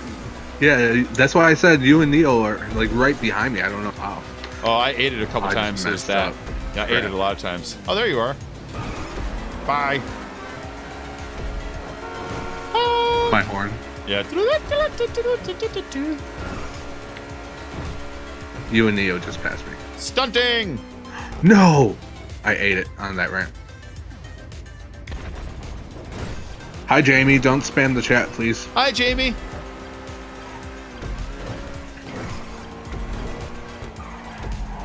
Yeah, that's why I said you and Neo are like right behind me. I don't know how. Oh, I ate it a couple times. There's that. Yeah, I ate it a lot of times. Oh, there you are. Bye. My horn. Yeah. You and Neo just passed me. Stunting! No! I ate it on that ramp. Hi, Jamie. Don't spam the chat, please. Hi, Jamie.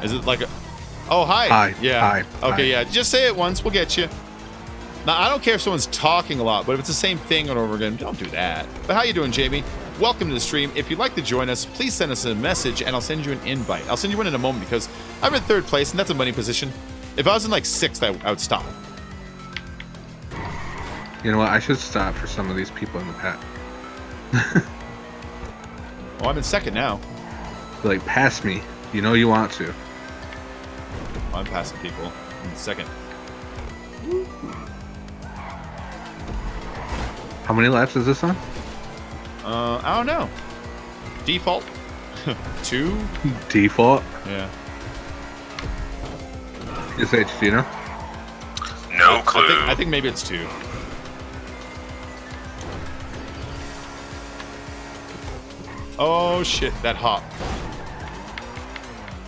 Is it like a... Oh, hi. Hi. Yeah. Hi. Okay, Hi. yeah. Just say it once. We'll get you. Now, I don't care if someone's talking a lot, but if it's the same thing over and over again, don't do that. But how you doing, Jamie? Welcome to the stream. If you'd like to join us, please send us a message, and I'll send you an invite. I'll send you one in a moment because I'm in 3rd place, and that's a money position. If I was in, like, 6th, I would stop. You know what? I should stop for some of these people in the pack. Oh, I'm in 2nd now. Like, pass me. You know you want to. Oh, I'm passing people. I'm in 2nd. How many laps is this on? I don't know. Default? 2? Default? Yeah. Is it, do you know? No clue. I think maybe it's 2. Oh shit, that hop.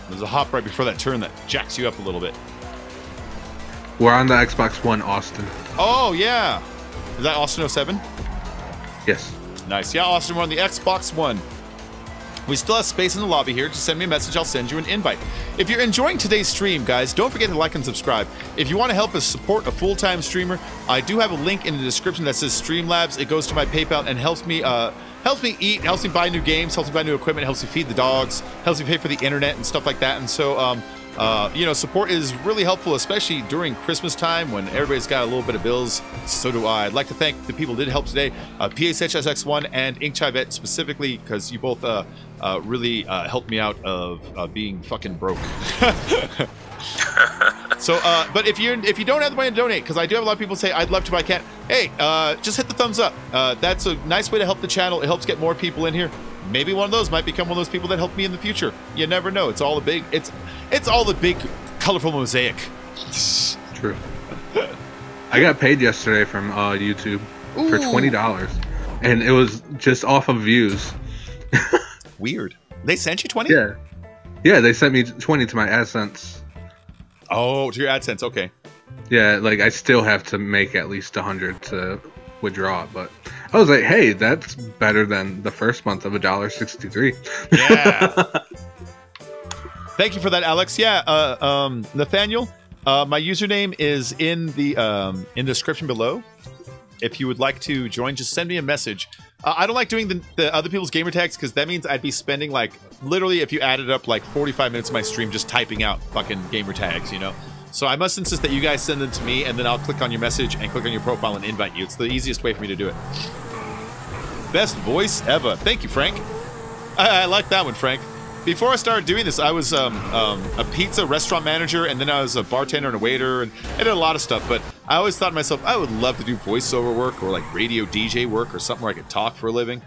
There's a hop right before that turn that jacks you up a little bit. We're on the Xbox One, Austin. Oh, yeah. Is that Austin 07? Yes. Nice. Yeah, Austin, we're on the Xbox One. We still have space in the lobby here. Just send me a message. I'll send you an invite. If you're enjoying today's stream, guys, don't forget to like and subscribe. If you want to help us support a full-time streamer, I do have a link in the description that says Streamlabs. It goes to my PayPal and helps me eat, helps me buy new games, helps me buy new equipment, helps me feed the dogs, helps me pay for the internet and stuff like that. And so, you know, support is really helpful, especially during Christmas time when everybody's got a little bit of bills. So do I. I'd like to thank the people who did help today, PSHSX1 and Inkchivet specifically, because you both really helped me out of being fucking broke. So, but if you don't have the money to donate, because I do have a lot of people say I'd love to, but I can't. Hey, just hit the thumbs up. That's a nice way to help the channel. It helps get more people in here. Maybe one of those might become one of those people that help me in the future. You never know. It's all a big. It's all the big, colorful mosaic. True. I got paid yesterday from YouTube for $20, and it was just off of views. Weird. They sent you 20? Yeah. Yeah, they sent me 20 to my AdSense. Oh, to your AdSense. Okay. Yeah, like I still have to make at least 100 to withdraw it, but I was like, hey, that's better than the first month of $1.63. Yeah. Thank you for that, Alex. Yeah, Nathaniel, my username is in the description below. If you would like to join, just send me a message. I don't like doing the other people's gamer tags because that means I'd be spending like literally, if you added up, like 45 minutes of my stream just typing out fucking gamer tags, you know. So I must insist that you guys send them to me, and then I'll click on your message and click on your profile and invite you. It's the easiest way for me to do it. Best voice ever. Thank you, Frank. I like that one, Frank. Before I started doing this, I was a pizza restaurant manager, and then I was a bartender and a waiter, and I did a lot of stuff. But I always thought to myself, I would love to do voiceover work or like radio DJ work or something where I could talk for a living.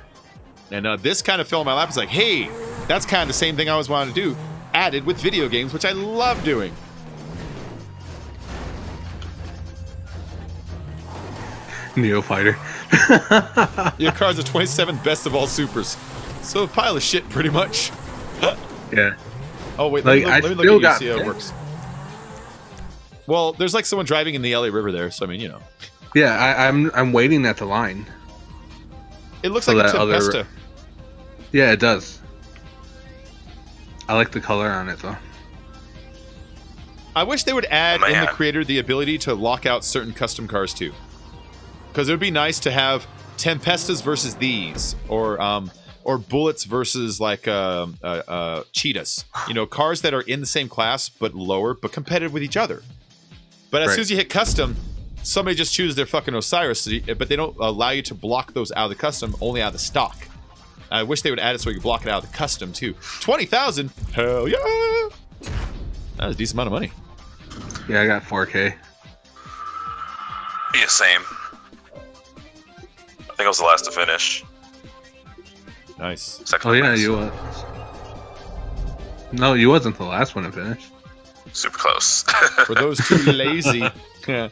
And this kind of fell in my lap. It's like, hey, that's kind of the same thing I always wanted to do, added with video games, which I love doing. Neo Fighter. Your car's a 27 best of all supers. So a pile of shit, pretty much. Yeah. Oh, wait, like, let me look at you, see how it works. Well, there's like someone driving in the LA River there, so I mean, you know. Yeah, I'm waiting at the line. It looks like a Tempesta. Yeah, it does. I like the color on it, though. I wish they would add in the creator the ability to lock out certain custom cars, too. Because it would be nice to have Tempestas versus these, or Bullets versus like Cheetahs. You know, cars that are in the same class but lower, but competitive with each other. But as soon as you hit custom, somebody just chooses their fucking Osiris, but they don't allow you to block those out of the custom, only out of the stock. I wish they would add it so you could block it out of the custom too. 20,000, hell yeah! That was a decent amount of money. Yeah, I got 4K. Yeah, same. I think I was the last to finish. Nice. Oh yeah, you was. No, you wasn't the last one to finish. Super close. For those too lazy. Yeah.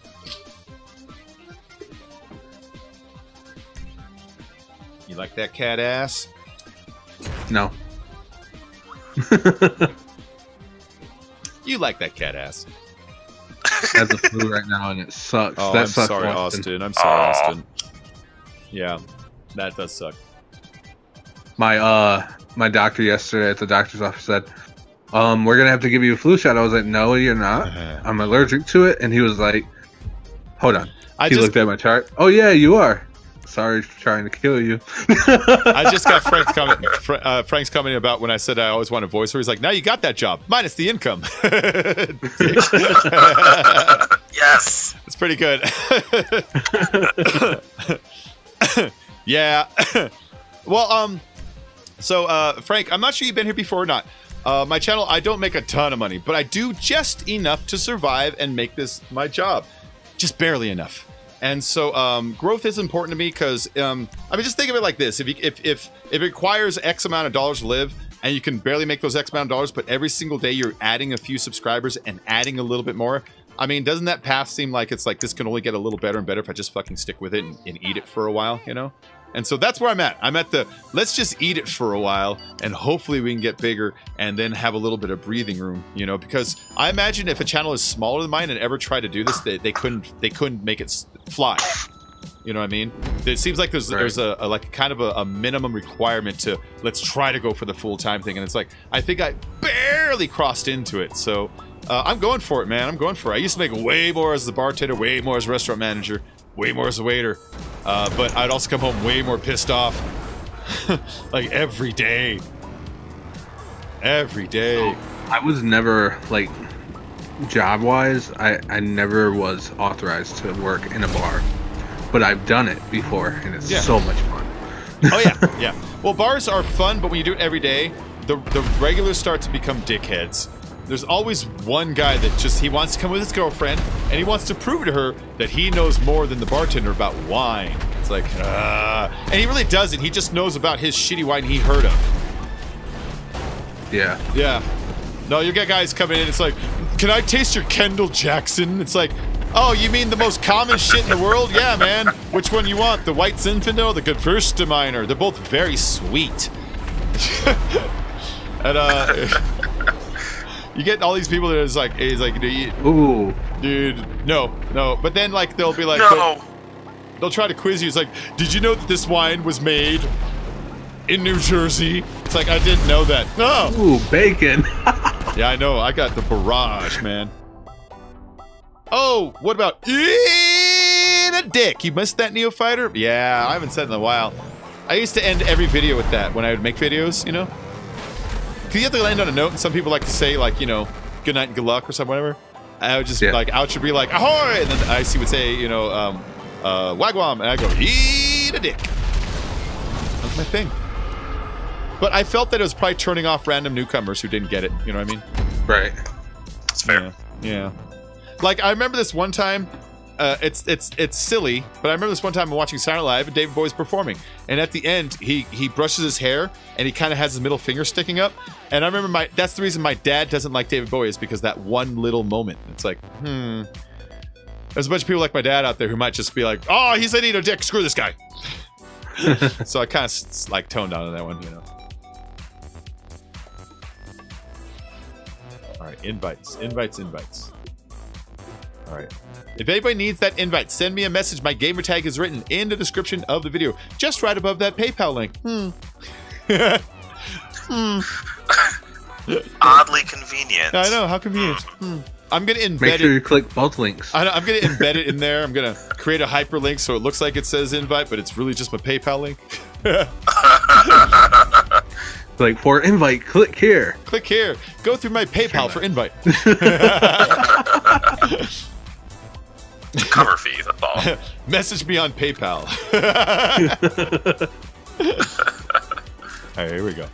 You like that cat ass? No. You like that cat ass. Has the flu right now and it sucks. Oh, that I'm sucks, sorry, Austin. I'm sorry, Austin. Yeah, that does suck. My doctor yesterday at the doctor's office said, we're gonna have to give you a flu shot. I was like, no, you're not. I'm allergic to it. And he was like, hold on. He looked at my chart. Oh yeah, you are. Sorry for trying to kill you. I just got Frank's comment about when I said I always wanted voiceover. He's like, now you got that job, minus the income. Yes. It's pretty good. Yeah. Well, so, Frank, I'm not sure you've been here before or not. My channel, I don't make a ton of money, but I do just enough to survive and make this my job. Just barely enough. And so, growth is important to me because, I mean, just think of it like this. If it requires X amount of dollars to live and you can barely make those X amount of dollars, but every single day you're adding a few subscribers and adding a little bit more, I mean, doesn't that path seem like it's like this can only get a little better and better if I just fucking stick with it and eat it for a while, you know? And so that's where I'm at. I'm at the, let's just eat it for a while, and hopefully we can get bigger, and then have a little bit of breathing room, you know, because I imagine if a channel is smaller than mine and ever tried to do this, they couldn't make it fly. You know what I mean? It seems like there's a like kind of a minimum requirement to, let's try to go for the full-time thing, and it's like, I think I barely crossed into it, so I'm going for it, man. I'm going for it. I used to make way more as the bartender, way more as a restaurant manager, way more as a waiter, but I'd also come home way more pissed off. Like every day. Every day. I was never, like, job-wise, I never was authorized to work in a bar. But I've done it before, and it's so much fun. Oh, yeah, yeah. Well, bars are fun, but when you do it every day, the regulars start to become dickheads. There's always one guy that just, he wants to come with his girlfriend, and he wants to prove to her that he knows more than the bartender about wine. It's like, and he really doesn't. He just knows about his shitty wine he heard of. Yeah. Yeah. No, you get guys coming in, it's like, can I taste your Kendall Jackson? It's like, oh, you mean the most common shit in the world? Yeah, man. Which one you want? The White Zinfandel or the Gewürztraminer? They're both very sweet. And, you get all these people that is like, ooh, dude, no. But then, like, they'll be like, no. They'll try to quiz you. It's like, did you know that this wine was made in New Jersey? It's like, I didn't know that. No. Ooh, bacon. Yeah, I know. I got the barrage, man. Oh, what about eat a dick? You missed that, Neophyter? Yeah, I haven't said it in a while. I used to end every video with that when I would make videos, you know? Because you have to end on a note, and some people like to say, like, you know, good night and good luck or something, whatever. I would just, like, out should be like, ahoy! And then I would say, you know, wagwam, and I go, eat a dick. That's my thing. But I felt that it was probably turning off random newcomers who didn't get it, you know what I mean? Right. That's fair. Yeah. Like, I remember this one time, it's silly, but I remember this one time I'm watching Saturday Night Live and David Bowie's performing. And at the end, he brushes his hair and he kind of has his middle finger sticking up. And I remember that's the reason my dad doesn't like David Bowie, is because that one little moment. It's like, There's a bunch of people like my dad out there who might just be like, oh, he said eat a dick, screw this guy. So I kind of like toned down on that one, you know. All right, invites. All right. If anybody needs that invite, send me a message. My gamer tag is written in the description of the video, just right above that PayPal link. Oddly convenient. I know, how convenient. I'm gonna embed Make sure you click both links. I'm gonna embed it in there. I'm gonna create a hyperlink so it looks like it says invite, but it's really just my PayPal link. Like, for invite, click here. Click here. Go through my PayPal for invite. Cover fee, that's all. Message me on PayPal. All right, here we go.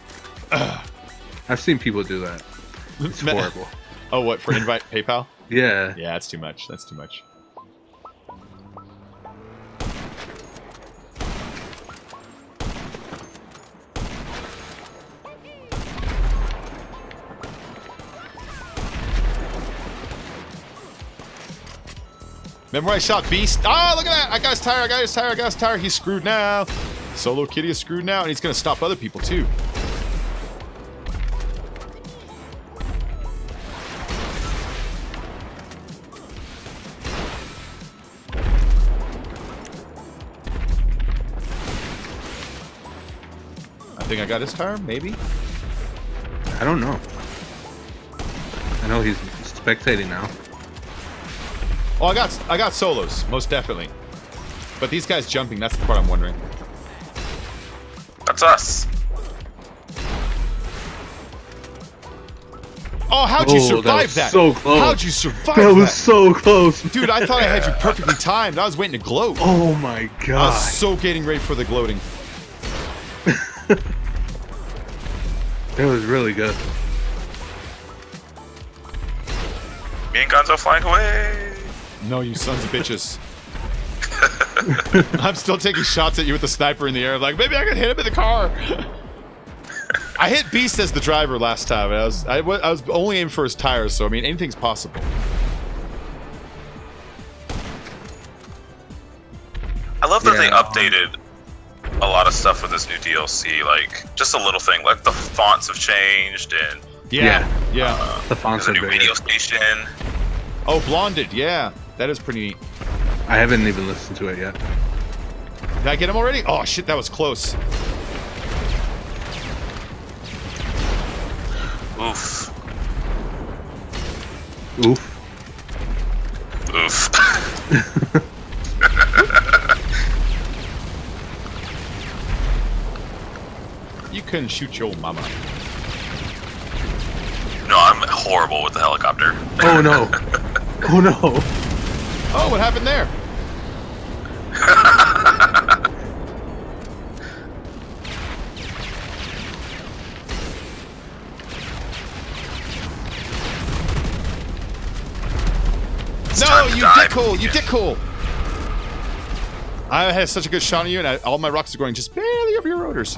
I've seen people do that. It's horrible. Oh, what, for invite PayPal? Yeah. Yeah, that's too much. That's too much. Remember when I shot Beast? Oh, look at that! I got his tire, He's screwed now. Solo Kitty is screwed now, and he's gonna stop other people too. I think I got his tire, maybe? I don't know. I know he's spectating now. Oh, I got solos, most definitely. But these guys jumping, that's the part I'm wondering. That's us. Oh, how'd you survive that? So close. How'd you survive that? Was so close. Dude, I thought I had you perfectly timed. I was waiting to gloat. Oh my god. I was so getting ready for the gloating. It was really good. Me and Gonzo flying away. No, you sons of bitches. I'm still taking shots at you with the sniper in the air. Like, maybe I can hit him in the car. I hit Beast as the driver last time. I was only aiming for his tires, so I mean, anything's possible. I love that they updated a lot of stuff with this new DLC, like just a little thing, like the fonts have changed and yeah. The fonts there's are a new bigger. radio station. Oh, Blonded, yeah, that is pretty neat. I haven't even listened to it yet. Did I get him already? Oh shit, that was close. Oof. Oof. Oof. You couldn't shoot your mama. No, I'm horrible with the helicopter. Oh no. Oh no. Oh, what happened there? No, you dickhole! You dickhole! I had such a good shot on you, and all my rocks are going just barely over your rotors.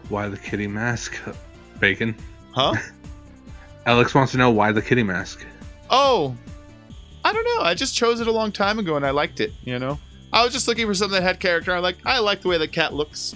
Why the kitty mask? Bacon. Huh? Alex wants to know why the kitty mask. Oh, I don't know. I just chose it a long time ago, and I liked it. You know, I was just looking for something that had character. I like the way the cat looks,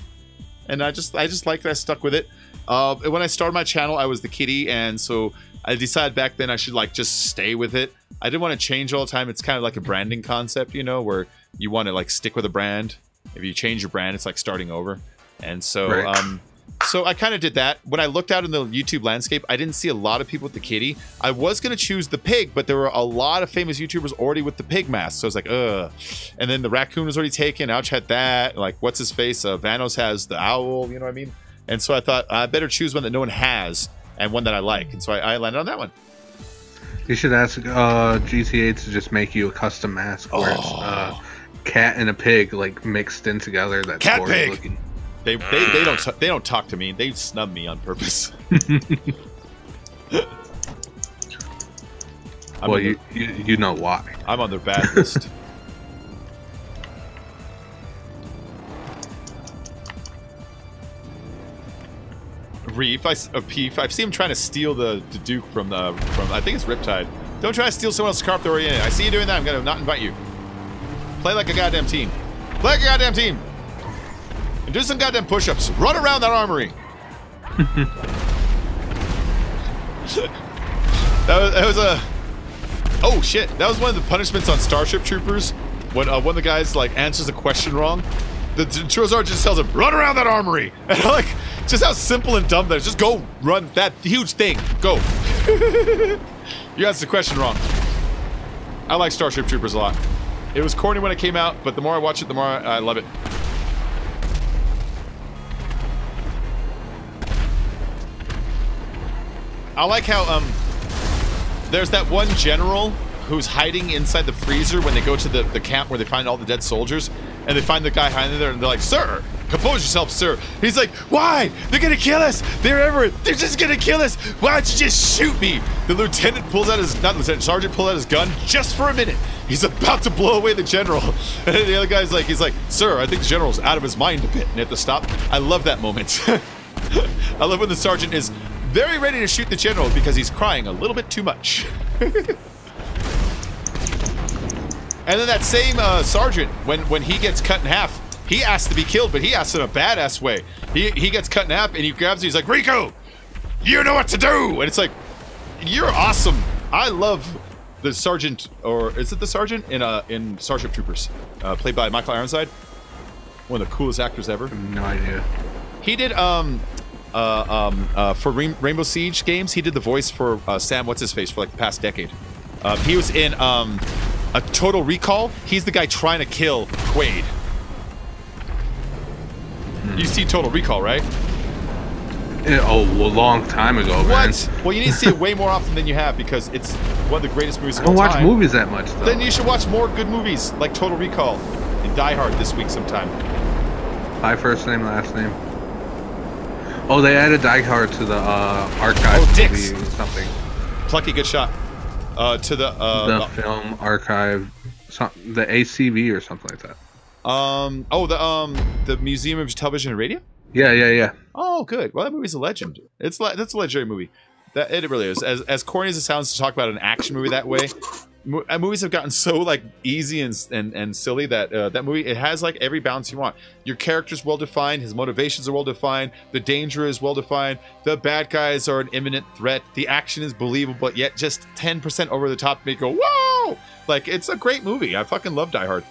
and I just liked it. I stuck with it. When I started my channel, I was the kitty, and so I decided back then I should like just stay with it. I didn't want to change all the time. It's kind of like a branding concept, you know, where you want to like stick with a brand. If you change your brand, it's like starting over. And so, Right. So I kind of did that. When I looked out in the YouTube landscape, I didn't see a lot of people with the kitty. I was going to choose the pig, but there were a lot of famous YouTubers already with the pig mask. So I was like, ugh. And then the raccoon was already taken. Ouch had that. Like, what's his face? Vanos has the owl, you know what I mean? And so I thought, I better choose one that no one has and one that I like. And so I landed on that one. You should ask GTA to just make you a custom mask where it's a cat and a pig like mixed in together. That's Cat horrible pig. looking. They don't talk to me. They snub me on purpose. Well, you know why. I'm on their bad list. Reef, Peef. I see him trying to steal the Duke from I think it's Riptide. Don't try to steal someone else's carp they're already in it. I see you doing that. I'm gonna not invite you. Play like a goddamn team. Play like a goddamn team. And do some goddamn push-ups. Run around that armory. that was a. Oh shit! That was one of the punishments on Starship Troopers when one of the guys like answers a question wrong. The drill sergeant just tells him, "Run around that armory," and I'm like, just how simple and dumb that is. Just go run that huge thing. Go. You answered the question wrong. I like Starship Troopers a lot. It was corny when it came out, but the more I watch it, the more I love it. I like how there's that one general who's hiding inside the freezer when they go to the camp where they find all the dead soldiers, and they find the guy hiding there, and they're like, "Sir, compose yourself, sir." He's like, "Why? They're gonna kill us. They're just gonna kill us. Why don't you just shoot me?" The lieutenant pulls out his, not lieutenant, sergeant pulls out his gun just for a minute. He's about to blow away the general, and the other guy's like, he's like, "Sir, I think the general's out of his mind a bit," and they have to stop. I love that moment. I love when the sergeant is very ready to shoot the general because he's crying a little bit too much. And then that same sergeant, when he gets cut in half, he asks to be killed, but he asks in a badass way. He gets cut in half, and he grabs him, he's like, "Rico, you know what to do!" And it's like, you're awesome. I love the sergeant, or is it the sergeant in Starship Troopers, played by Michael Ironside, one of the coolest actors ever. No idea. He did for Rainbow Siege games. He did the voice for Sam What's His Face for like the past decade. He was in a Total Recall. He's the guy trying to kill Quaid. You see Total Recall, right? Oh, a long time ago, man. What? Well, you need to see it way more often than you have because it's one of the greatest movies of I don't all watch time. movies that much, though. Then you should watch more good movies like Total Recall and Die Hard this week sometime. My first name, last name. Oh, they added Die Hard to the archive dicks. movie or something. Plucky, good shot. To the film archive, the ACV or something like that. The Museum of Television and Radio. Yeah. Oh, good. Well, that movie's a legend. That's a legendary movie. It really is. As corny as it sounds to talk about an action movie that way, movies have gotten so like easy and silly that that movie, it has like every balance you want. Your character's well defined, his motivations are well defined, the danger is well defined, the bad guys are an imminent threat, the action is believable, but yet just 10% over the top to make you go whoa. Like, it's a great movie. I fucking love Die Hard.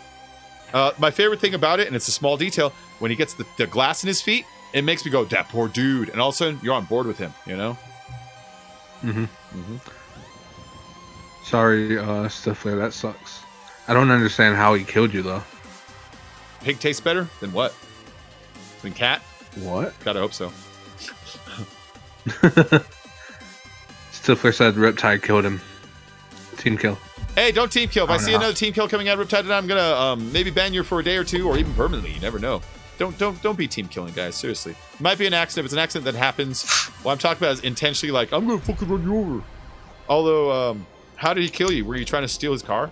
My favorite thing about it, and it's a small detail, when he gets the glass in his feet, it makes me go, that poor dude, and all of a sudden you're on board with him, you know. Sorry, Stifler, that sucks. I don't understand how he killed you, though. Pig tastes better than what? Than cat? What? Gotta hope so. Stifler said Riptide killed him. Team kill. Hey, don't team kill. If I see another team kill coming out of Riptide tonight, I'm gonna maybe ban you for a day or two, or even permanently. You never know. Don't be team killing, guys. Seriously. It might be an accident. If it's an accident that happens, what I'm talking about is intentionally like, I'm gonna fucking run you over. Although, how did he kill you? Were you trying to steal his car?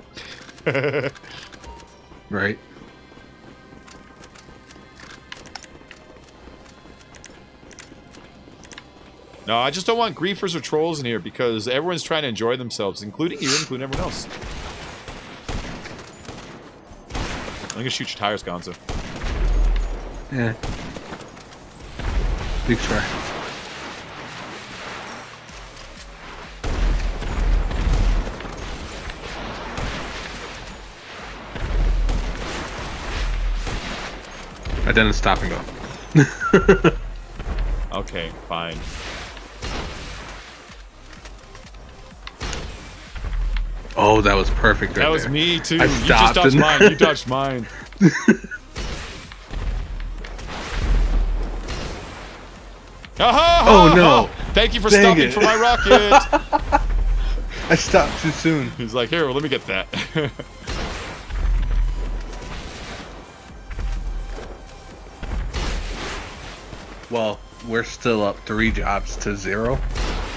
Right. No, I just don't want griefers or trolls in here because everyone's trying to enjoy themselves, including you, including everyone else. I'm gonna shoot your tires, Gonzo. Yeah. Big try. I didn't stop and go. Okay, fine. Oh, that was perfect. Right that was there. me too. I You just dodged mine. You dodged mine. Oh no! Thank you for stopping for my rocket. I stopped too soon. He's like, here, well, let me get that. Well, we're still up 3 jobs to 0.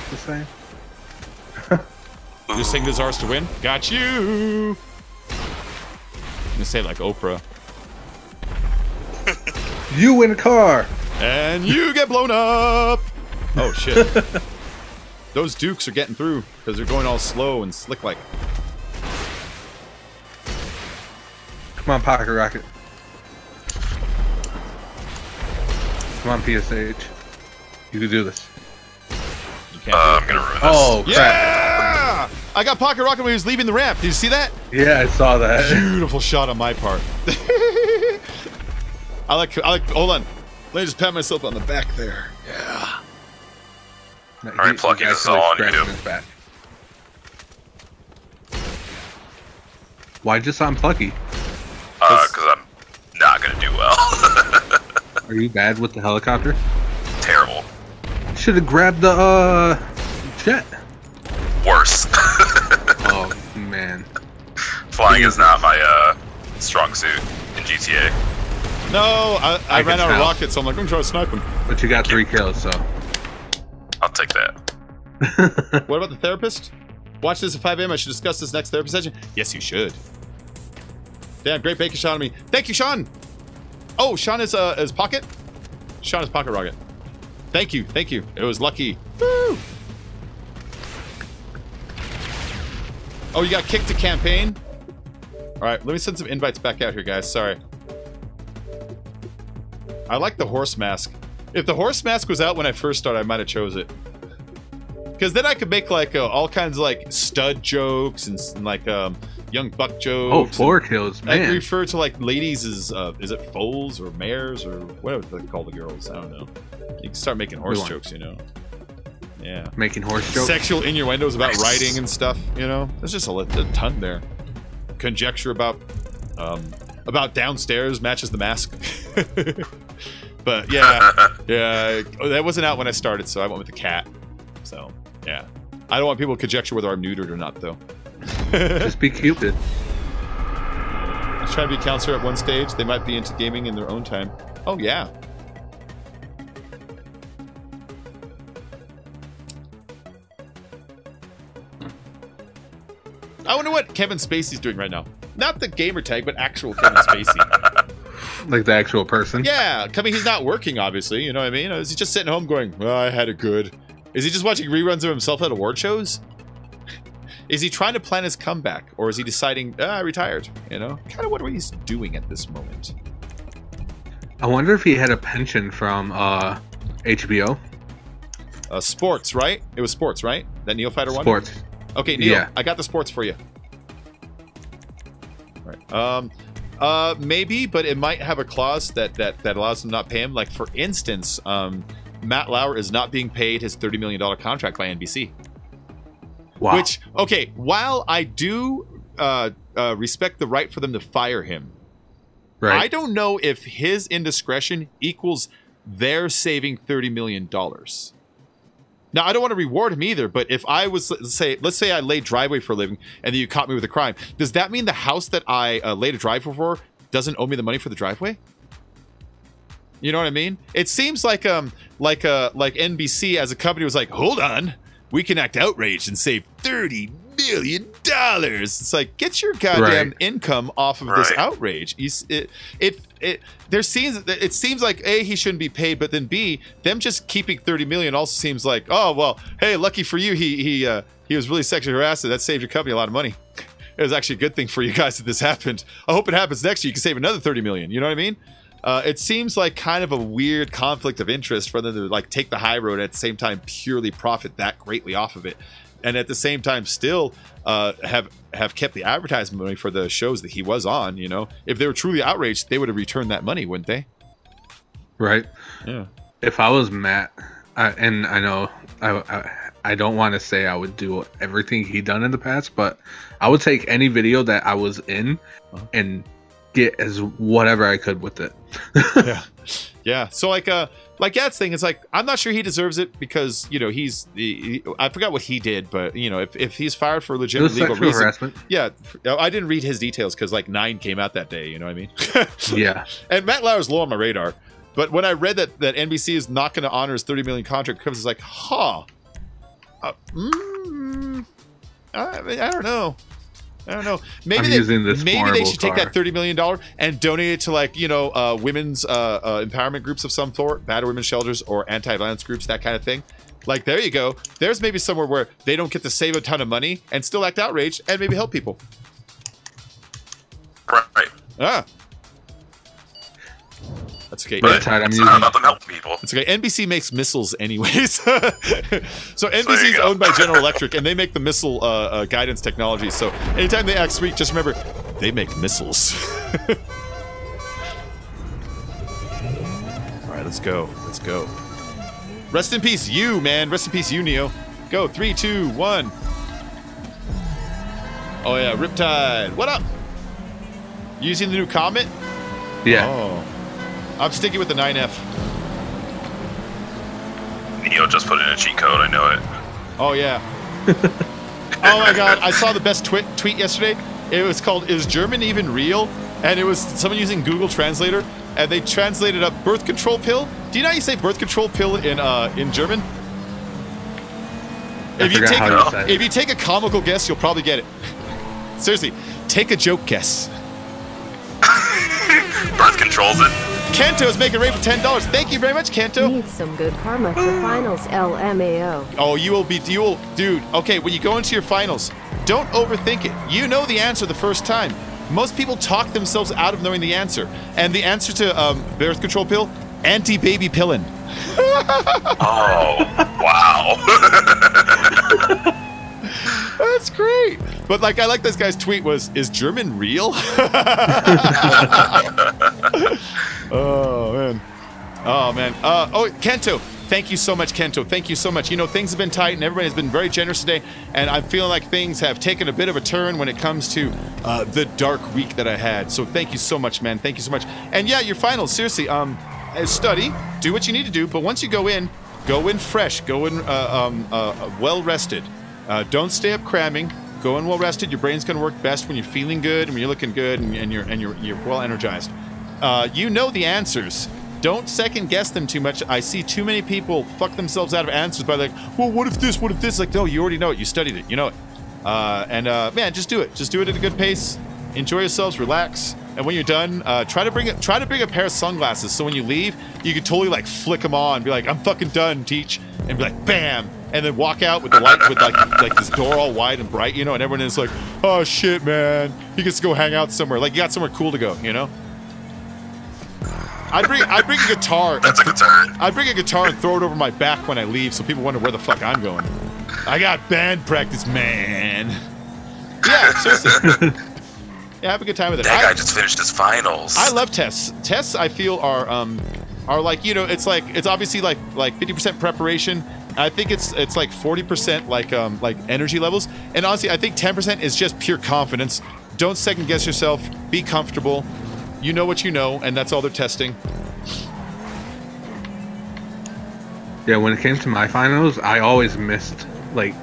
The same. You saying this is ours to win? Got you. I'm gonna say it like Oprah. You win a car. And you get blown up. Oh shit. Those Dukes are getting through because they're going all slow and slick like. Come on, Pocket Rocket. Come on, PSH. You can do this. You can't I'm gonna ruin this. Oh, crap. Yeah! I got Pocket Rocket when he was leaving the ramp. Did you see that? Yeah, I saw that. Beautiful shot on my part. I like, hold on. Let me just pat myself on the back there. Yeah. Alright, Plucky, this is all on you. Why just on Plucky? Because I'm not gonna do well. Are you bad with the helicopter? Terrible. Should have grabbed the jet. Worse. Oh man. Flying is not my strong suit in GTA. No, I ran out of rockets, so I'm like, I'm gonna try to snipe him. But you got 3 kills, so. I'll take that. What about the therapist? Watch this at 5 a.m. I should discuss this next therapy session. Yes, you should. Damn, great bacon shot on me. Thank you, Sean. Oh, Sean is Pocket? Sean is Pocket Rocket. Thank you, thank you. It was lucky. Woo! Oh, you got kicked to campaign? Alright, let me send some invites back out here, guys. Sorry. I like the horse mask. If the horse mask was out when I first started, I might have chose it. Because then I could make like all kinds of like stud jokes and like young buck jokes. Oh, 4 kills, man. I refer to like ladies as is it foals or mares or whatever they call the girls. I don't know. You can start making horse jokes, you know. Yeah. Making horse jokes. Sexual innuendos about riding and stuff, you know. There's just a ton there. Conjecture about downstairs matches the mask. But yeah, yeah, that wasn't out when I started, so I went with the cat. So yeah, I don't want people to conjecture whether I'm neutered or not, though. Just be Cupid. I was trying to be a counselor at one stage. They might be into gaming in their own time. Oh yeah. I wonder what Kevin Spacey's doing right now. Not the gamer tag, but actual Kevin Spacey. Like the actual person? Yeah, I mean, he's not working, obviously, you know what I mean? Is he just sitting home going, well, I had it good? Is he just watching reruns of himself at award shows? Is he trying to plan his comeback, or is he deciding, I retired? You know, kind of wonder what he's doing at this moment. I wonder if he had a pension from HBO. Sports, right? It was sports, right? That Neo Fighter one? Sports. Okay, Neo, Yeah. I got the sports for you. All right. Maybe, but it might have a clause that allows him to not pay him. Like, for instance, Matt Lauer is not being paid his $30 million contract by NBC. Wow. Which, okay, while I do respect the right for them to fire him, right. I don't know if his indiscretion equals their saving $30 million. Now, I don't want to reward him either, but if I was, let's say I laid driveway for a living and then you caught me with a crime, does that mean the house that I laid a driveway for doesn't owe me the money for the driveway? You know what I mean? It seems like NBC as a company was like, hold on, we can act outraged and save $30 million. It's like, get your goddamn income off of this outrage. It seems like A, he shouldn't be paid, but then B, them just keeping $30 million also seems like, oh well, hey, lucky for you, he was really sexually harassed. That saved your company a lot of money. It was actually a good thing for you guys that this happened. I hope it happens next year. You can save another $30 million. You know what I mean? It seems like kind of a weird conflict of interest for them to like take the high road and at the same time purely profit that greatly off of it, and at the same time still have kept the advertisement money for the shows that he was on. You know, if they were truly outraged, they would have returned that money, wouldn't they? Right. Yeah. If I was Matt, and I know I don't want to say I would do everything he done in the past, but I would take any video that I was in and get as whatever I could with it. Yeah. So like Gad's thing is like, I'm not sure he deserves it because, you know, I forgot what he did, but you know, if he's fired for legitimate legal reason, harassment. Yeah, I didn't read his details because like 9 came out that day. You know what I mean? Yeah. And Matt Lauer's low on my radar, but when I read that NBC is not going to honor his $30 million contract, because it's like, I don't know. Maybe they should take that $30 million and donate it to, like, you know, women's empowerment groups of some sort, battered women's shelters or anti-violence groups, that kind of thing. Like, there you go. There's maybe somewhere where they don't get to save a ton of money and still act outraged and maybe help people. Right. That's okay. But it's not about them helping people. It's okay. NBC makes missiles anyways. So NBC is owned by General Electric, and they make the missile guidance technology. So anytime they act sweet, just remember, they make missiles. All right, let's go. Let's go. Rest in peace, you, man. Rest in peace, you, Neo. Go. 3, 2, 1. Oh, yeah. Riptide. What up? You using the new Comet? Yeah. Oh. I'm sticking with the 9F. Neo just put in a cheat code, I know it. Oh, yeah. Oh, my God. I saw the best tweet yesterday. It was called, Is German Even Real? And it was someone using Google Translator, and they translated up birth control pill. Do you know how you say birth control pill in German? If you take a comical guess, you'll probably get it. Seriously, take a joke guess. Birth controls it. Kento is making rate for $10. Thank you very much, Kento. Need some good karma for finals, LMAO. Oh, dude. Okay, when you go into your finals, don't overthink it. You know the answer the first time. Most people talk themselves out of knowing the answer. And the answer to birth control pill, anti-baby pillin'. Oh, wow. That's great. But like, I like this guy's tweet was, is German real? Oh, man. Oh, Kento. Thank you so much, Kento. Thank you so much. You know, things have been tight and everybody has been very generous today. And I'm feeling like things have taken a bit of a turn when it comes to the dark week that I had. So thank you so much, man. Thank you so much. And yeah, your finals, seriously, study, do what you need to do. But once you go in fresh, go in well-rested. Don't stay up cramming. Go in well-rested. Your brain's going to work best when you're feeling good and when you're looking good and you're well-energized. You know the answers. Don't second-guess them too much. I see too many people fuck themselves out of answers by like, well, what if this? What if this? Like, no, you already know it. You studied it. You know it. Man, just do it. Just do it at a good pace. Enjoy yourselves. Relax. And when you're done, try to bring a pair of sunglasses so when you leave, you can totally like flick them on, be like, I'm fucking done, teach, and be like, bam, and then walk out with the light with like this door all wide and bright, you know, and everyone is like, oh shit, man, he gets to go hang out somewhere, like you got somewhere cool to go, you know. I'd bring a guitar. That's a guitar. I'd bring a guitar and throw it over my back when I leave, so people wonder where the fuck I'm going. I got band practice, man. Yeah, seriously. Yeah, have a good time with it. That guy just finished his finals. I love tests. Tests, I feel, are like, you know, it's obviously like 50% preparation. I think it's like 40% like energy levels, and honestly, I think 10% is just pure confidence. Don't second guess yourself. Be comfortable. You know what you know, and that's all they're testing. Yeah, when it came to my finals, I always missed like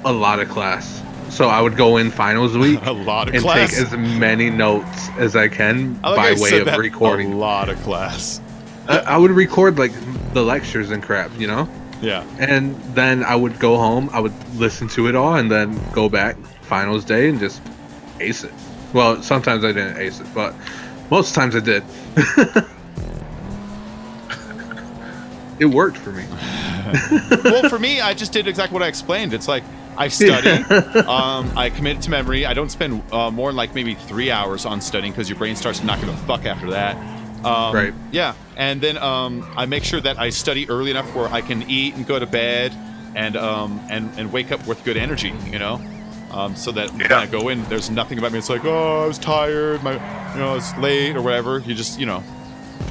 a lot of class. So I would go in finals week a lot of and class. take as many notes as I can by way of recording. A lot of class. I would record like the lectures and crap, you know? Yeah. And then I would go home, I would listen to it all, and then go back finals day and just ace it. Well, sometimes I didn't ace it, but most times I did. It worked for me. Well, for me, I just did exactly what I explained. It's like I study, I commit to memory. I don't spend more than like maybe 3 hours on studying because your brain starts to not give a fuck after that. Right. Yeah, and then I make sure that I study early enough where I can eat and go to bed and wake up with good energy, you know. So that when I go in, there's nothing about me. It's like, oh, I was tired, it's late or whatever. You just, you know,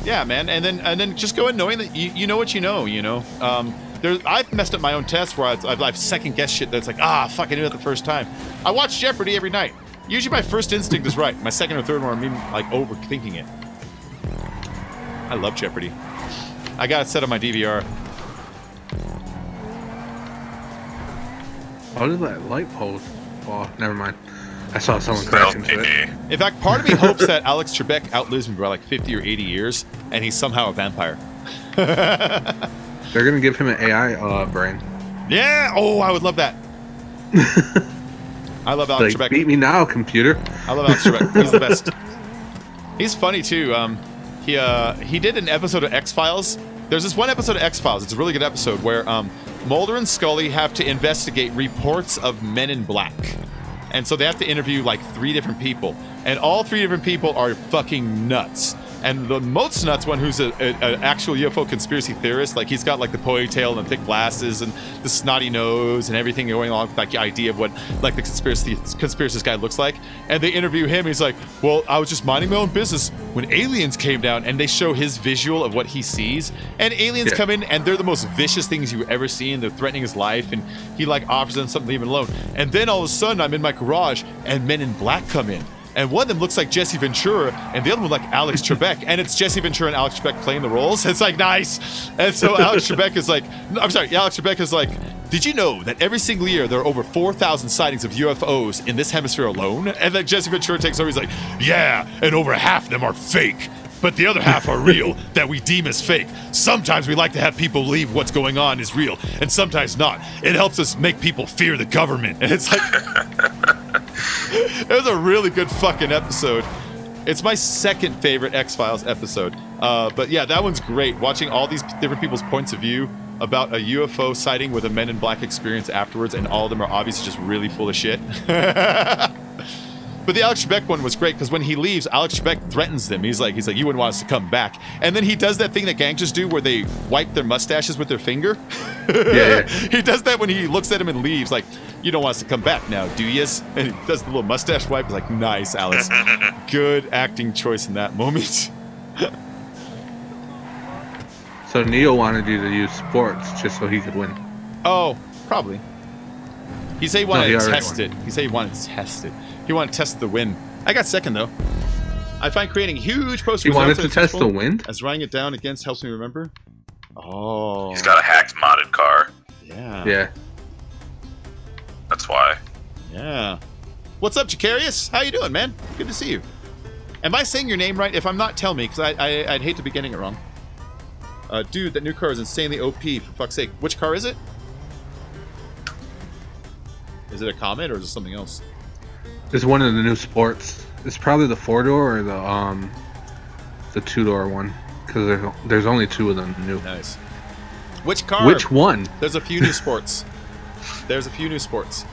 yeah, man. And then just go in knowing that you know what you know. You know, I've messed up my own tests where I've second guessed shit that's like, fuck, I knew it the first time. I watch Jeopardy every night. Usually my first instinct is right. My second or third one, I'm like overthinking it. I love Jeopardy. I got it set on my DVR. How did that light pole? Oh, never mind. I saw someone crash into it. In fact, part of me hopes that Alex Trebek outlives me by like 50 or 80 years, and he's somehow a vampire. They're gonna give him an AI brain. Yeah! Oh, I would love that. I love Alex Trebek. Beat me now, computer. I love Alex Trebek. He's the best. He's funny too. He did an episode of X-Files. There's this one episode of X-Files. It's a really good episode where Mulder and Scully have to investigate reports of men in black. And so they have to interview like 3 different people. And all 3 different people are fucking nuts. And the most nuts one, who's an actual UFO conspiracy theorist, like he's got like the ponytail and the thick glasses and the snotty nose and everything going along with like the idea of what like the conspiracist guy looks like. And they interview him. He's like, well, I was just minding my own business when aliens came down, and they show his visual of what he sees. And aliens come in, and they're the most vicious things you've ever seen. They're threatening his life, and he like offers them something to leave him alone. And then all of a sudden, I'm in my garage, and men in black come in. And one of them looks like Jesse Ventura, and the other one like Alex Trebek. And it's Jesse Ventura and Alex Trebek playing the roles. It's like, nice. And so Alex Trebek is like, Alex Trebek is like, did you know that every single year there are over 4,000 sightings of UFOs in this hemisphere alone? And then Jesse Ventura takes over, he's like, yeah, and over half of them are fake. But the other half are real, that we deem as fake. Sometimes we like to have people believe what's going on is real, and sometimes not. It helps us make people fear the government. And it's like... It was a really good fucking episode. It's my second favorite X-Files episode. But yeah, that one's great. Watching all these different people's points of view about a UFO sighting with a Men in Black experience afterwards, and all of them are obviously just really full of shit. But the Alex Trebek one was great because when he leaves, Alex Trebek threatens them. He's like, you wouldn't want us to come back. And then he does that thing that gangsters do where they wipe their mustaches with their finger. Yeah. He does that when he looks at him and leaves, like, you don't want us to come back now, do yas? And he does the little mustache wipe. He's like, nice, Alex. Good acting choice in that moment. So Neo wanted you to use sports just so he could win. Oh, probably. He said he wanted to test it. He said he wanted to test it. He wanted to test the wind. I got second, though. I find creating huge posters... He wanted to test the wind? As writing it down against helps me remember. Oh. He's got a hacked modded car. Yeah. Yeah. That's why. Yeah. What's up, Jacarius? How you doing, man? Good to see you. Am I saying your name right? If I'm not, tell me, because I'd hate to be getting it wrong. Dude, that new car is insanely OP, for fuck's sake. Which car is it? Is it a Comet, or is it something else? It's one of the new sports. It's probably the 4-door or the 2-door one, because there's only 2 of them new. Nice. Which car? Which one? There's a few new sports. There's a few new sports.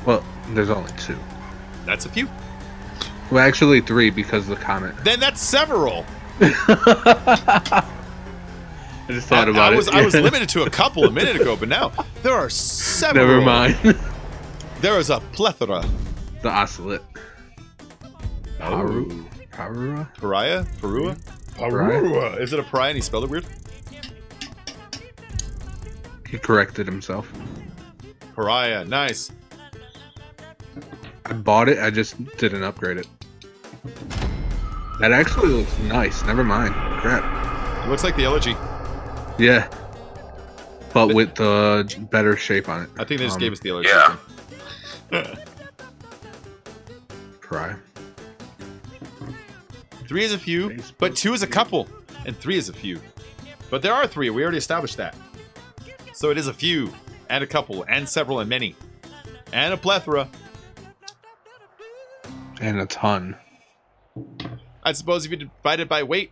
Well, there's only 2. That's a few. Well, actually 3 because of the comment. Then that's several. I just thought about it. I was limited to a couple a minute ago, but now there are several. Never mind. There is a plethora. The oscillate. Oh. Parua? Pariah? Parua? Parua. Is it a pariah and he spelled it weird? He corrected himself. Pariah. Nice. I bought it, I just didn't upgrade it. That actually looks nice. Never mind. Crap. It looks like the Elegy. Yeah. But with the better shape on it. I think they just gave us the Elegy. Yeah. Try. 3 is a few, but 2 is a couple, and 3 is a few. But there are 3. We already established that. So it is a few, and a couple, and several, and many, and a plethora. And a ton. I suppose if you divide it by weight,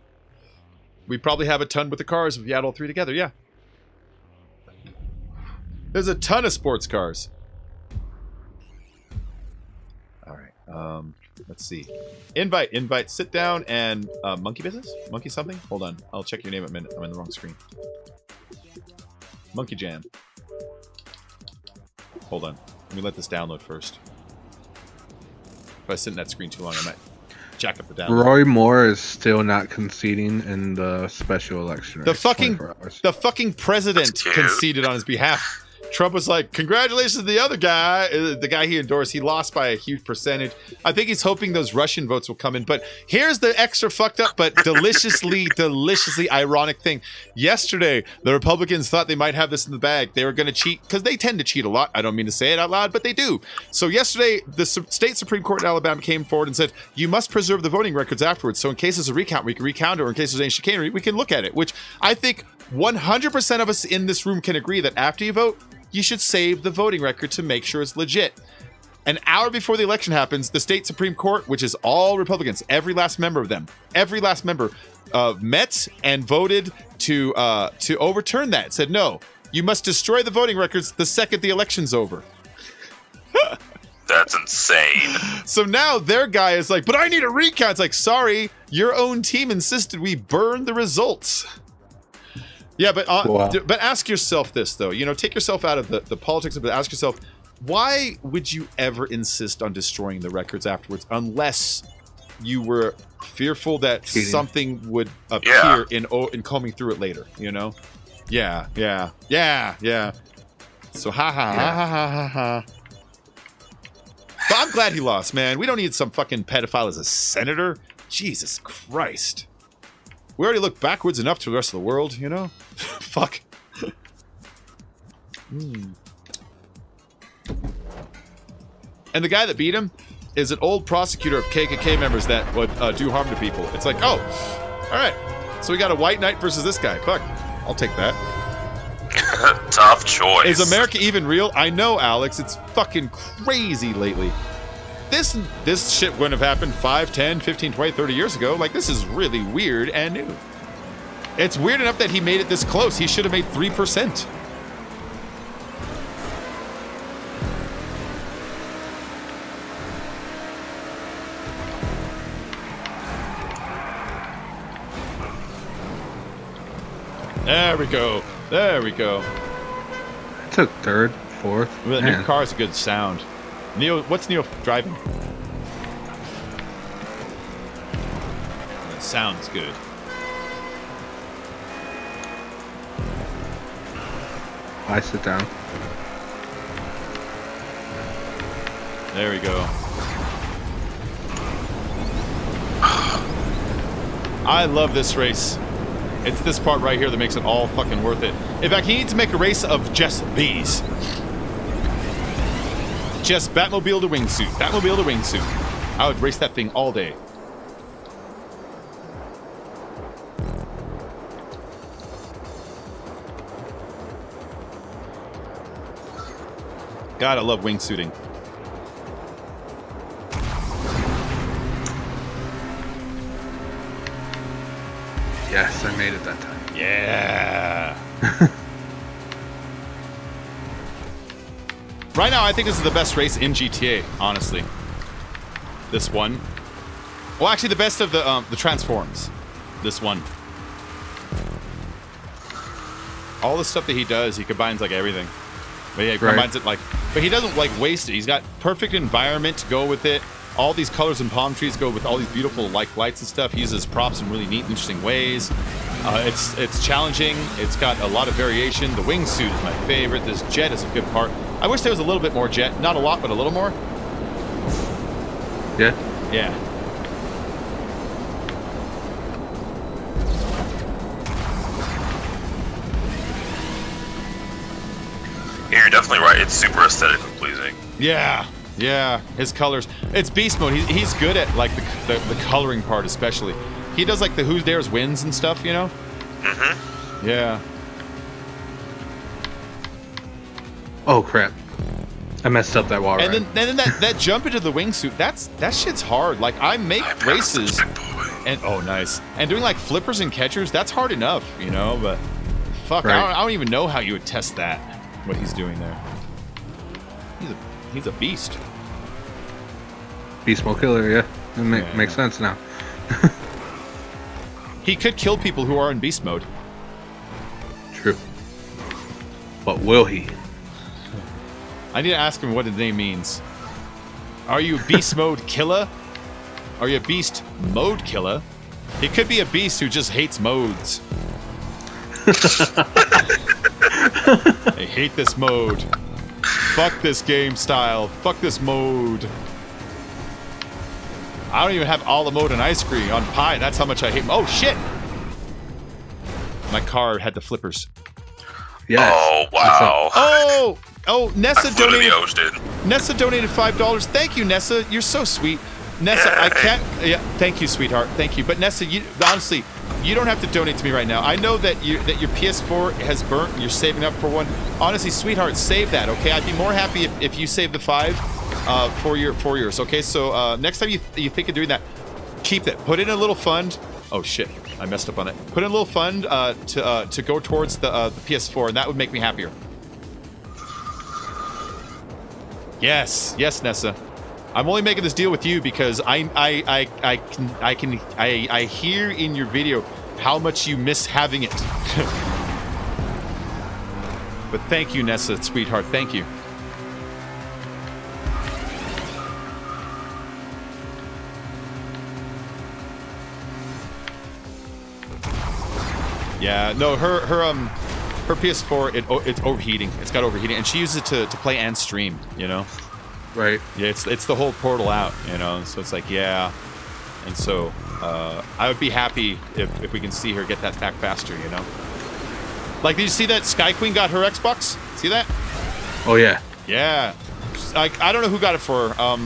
we probably have a ton with the cars if you add all 3 together, yeah. There's a ton of sports cars. Alright, let's see. Invite, sit down, and monkey business? Monkey something? Hold on, I'll check your name in a minute. I'm in the wrong screen. Monkey Jam. Hold on, let me let this download first. If I sit in that screen too long, I might jack up the download. Roy Moore is still not conceding in the special election. The fucking president conceded on his behalf. Trump was like, congratulations to the other guy, the guy he endorsed. He lost by a huge percentage. I think he's hoping those Russian votes will come in. But here's the extra fucked up but deliciously ironic thing. Yesterday, the Republicans thought they might have this in the bag. They were going to cheat, because they tend to cheat a lot. I don't mean to say it out loud, but they do. So yesterday, the state Supreme Court in Alabama came forward and said, you must preserve the voting records afterwards. So in case there's a recount, we can recount it, or in case there's any chicanery, we can look at it, which I think 100% of us in this room can agree that after you vote, you should save the voting record to make sure it's legit. An hour before the election happens, the state Supreme Court, which is all Republicans, every last member of them, met and voted to overturn that. Said, no, you must destroy the voting records the second the election's over. That's insane. So now their guy is like, but I need a recount. It's like, sorry, your own team insisted we burn the results. Yeah, but ask yourself this, though. You know, take yourself out of the politics, but ask yourself, why would you ever insist on destroying the records afterwards unless you were fearful that something would appear in combing through it later, you know? Yeah. So ha. But I'm glad he lost, man. We don't need some fucking pedophile as a senator. Jesus Christ. We already look backwards enough to the rest of the world, you know? Fuck. And the guy that beat him is an old prosecutor of KKK members that would do harm to people. It's like, oh, all right. So we got a white knight versus this guy. Fuck. I'll take that. Tough choice. Is America even real? I know, Alex. It's fucking crazy lately. This shit wouldn't have happened 5, 10, 15, 20, 30 years ago. Like, this is really weird and new. It's weird enough that he made it this close. He should have made 3%. There we go. There we go. I took 3rd, 4th. Well, the new car's a good sound. Neo, what's Neo driving? That sounds good. I sit down. There we go. I love this race. It's this part right here that makes it all fucking worth it. In fact, he needs to make a race of just these. Just Batmobile to wingsuit. Batmobile to wingsuit. I would race that thing all day. God, I love wingsuiting. Yes, I made it that time. Yeah. Right now, I think this is the best race in GTA, honestly. This one. Well, actually, the best of the transforms. This one. All the stuff that he does, he combines like everything. But yeah, he combines it like... But he doesn't like waste it. He's got perfect environment to go with it. All these colors and palm trees go with all these beautiful like lights and stuff. He uses props in really neat, interesting ways. It's challenging. It's got a lot of variation. The wingsuit is my favorite. This jet is a good part. I wish there was a little bit more jet. Not a lot, but a little more. Yeah? Yeah. Yeah, you're definitely right. It's super aesthetically pleasing. Yeah. Yeah. His colors. It's beast mode. He's good at like the coloring part especially. He does like the who dares wins and stuff, you know? Mm-hmm. Yeah. Oh crap. I messed up that wall. And then that jump into the wingsuit, that shit's hard. Like I make races and oh nice. And doing like flippers and catchers, that's hard enough, you know, but fuck, right. I don't even know how you would test that, what he's doing there. He's a beast. Beast mode killer, yeah. It makes sense now. He could kill people who are in beast mode. True. But will he? I need to ask him what his name means. Are you beast mode killer? Are you a beast mode killer? He could be a beast who just hates modes. I hate this mode. Fuck this game style. Fuck this mode. I don't even have all the mode on ice cream on pie. That's how much I hate. Oh shit! My car had the flippers. Yeah. Oh wow. Oh, Nessa donated. Nessa donated $5. Thank you, Nessa. You're so sweet. Nessa, I can't. Yeah, thank you, sweetheart. Thank you. But Nessa, honestly, you don't have to donate to me right now. I know that your PS4 has burnt and you're saving up for one. Honestly, sweetheart, save that, okay? I'd be more happy if you save the $5 for yours, okay? So next time you think of doing that, keep that. Put in a little fund. Oh shit, I messed up on it. Put in a little fund to go towards the PS4, and that would make me happier. Yes, Nessa. I'm only making this deal with you because I hear in your video how much you miss having it. But thank you, Nessa, sweetheart. Thank you. Yeah, no, her PS4 it's overheating. It's got overheating, and she uses it to play and stream. You know. Right. Yeah, it's the whole Portal out, you know. So it's like, yeah, and so I would be happy if we can see her get that back faster, you know. Like, did you see that Sky Queen got her Xbox? See that? Oh yeah. Yeah. I don't know who got it for her.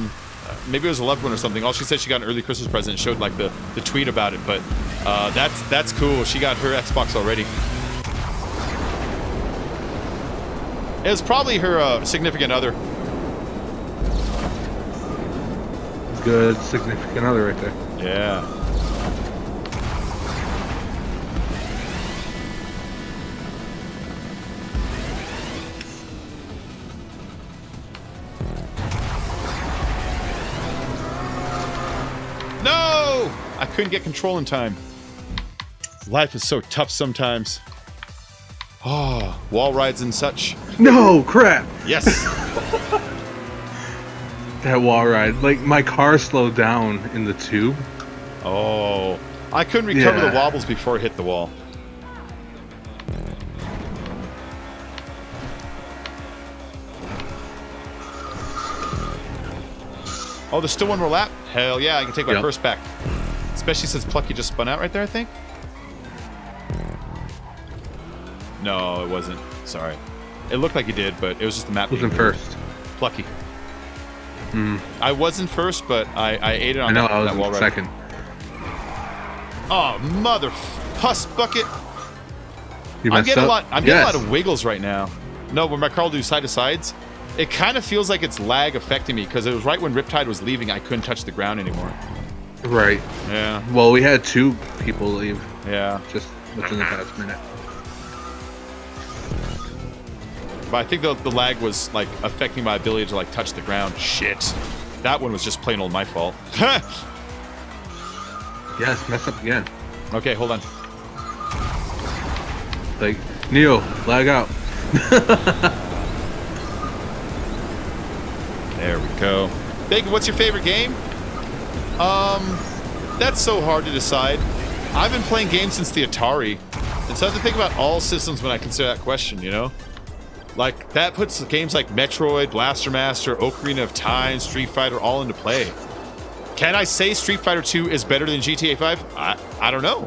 Maybe it was a loved one or something. All she said she got an early Christmas present and showed like the tweet about it. But that's cool. She got her Xbox already. It was probably her significant other. Good significant other right there. Yeah. No! I couldn't get control in time. Life is so tough sometimes. Oh, wall rides and such. No, crap! Yes! That wall ride. Like, my car slowed down in the tube. Oh. I couldn't recover the wobbles before it hit the wall. Oh, there's still one more lap? Hell yeah, I can take my first back. Especially since Plucky just spun out right there, I think. No, it wasn't. Sorry. It looked like he did, but it was just the map. Who's in first? Plucky. I wasn't first, but I ate it on that wall. I was in second. Oh, mother puss bucket! I'm getting a lot of wiggles right now. No, when my car will do side to sides, it kind of feels like it's lag affecting me because it was right when Riptide was leaving. I couldn't touch the ground anymore. Right. Yeah. Well, we had 2 people leave. Yeah. Just within the past minute. But I think the lag was like affecting my ability to like touch the ground. Shit. That one was just plain old my fault. Yes, mess up again. Okay, hold on. Like, Neo, lag out. There we go. Big, what's your favorite game? That's so hard to decide. I've been playing games since the Atari. And so I have to think about all systems when I consider that question, you know? Like, that puts games like Metroid, Blaster Master, Ocarina of Time, Street Fighter all into play. Can I say Street Fighter 2 is better than GTA 5? I don't know.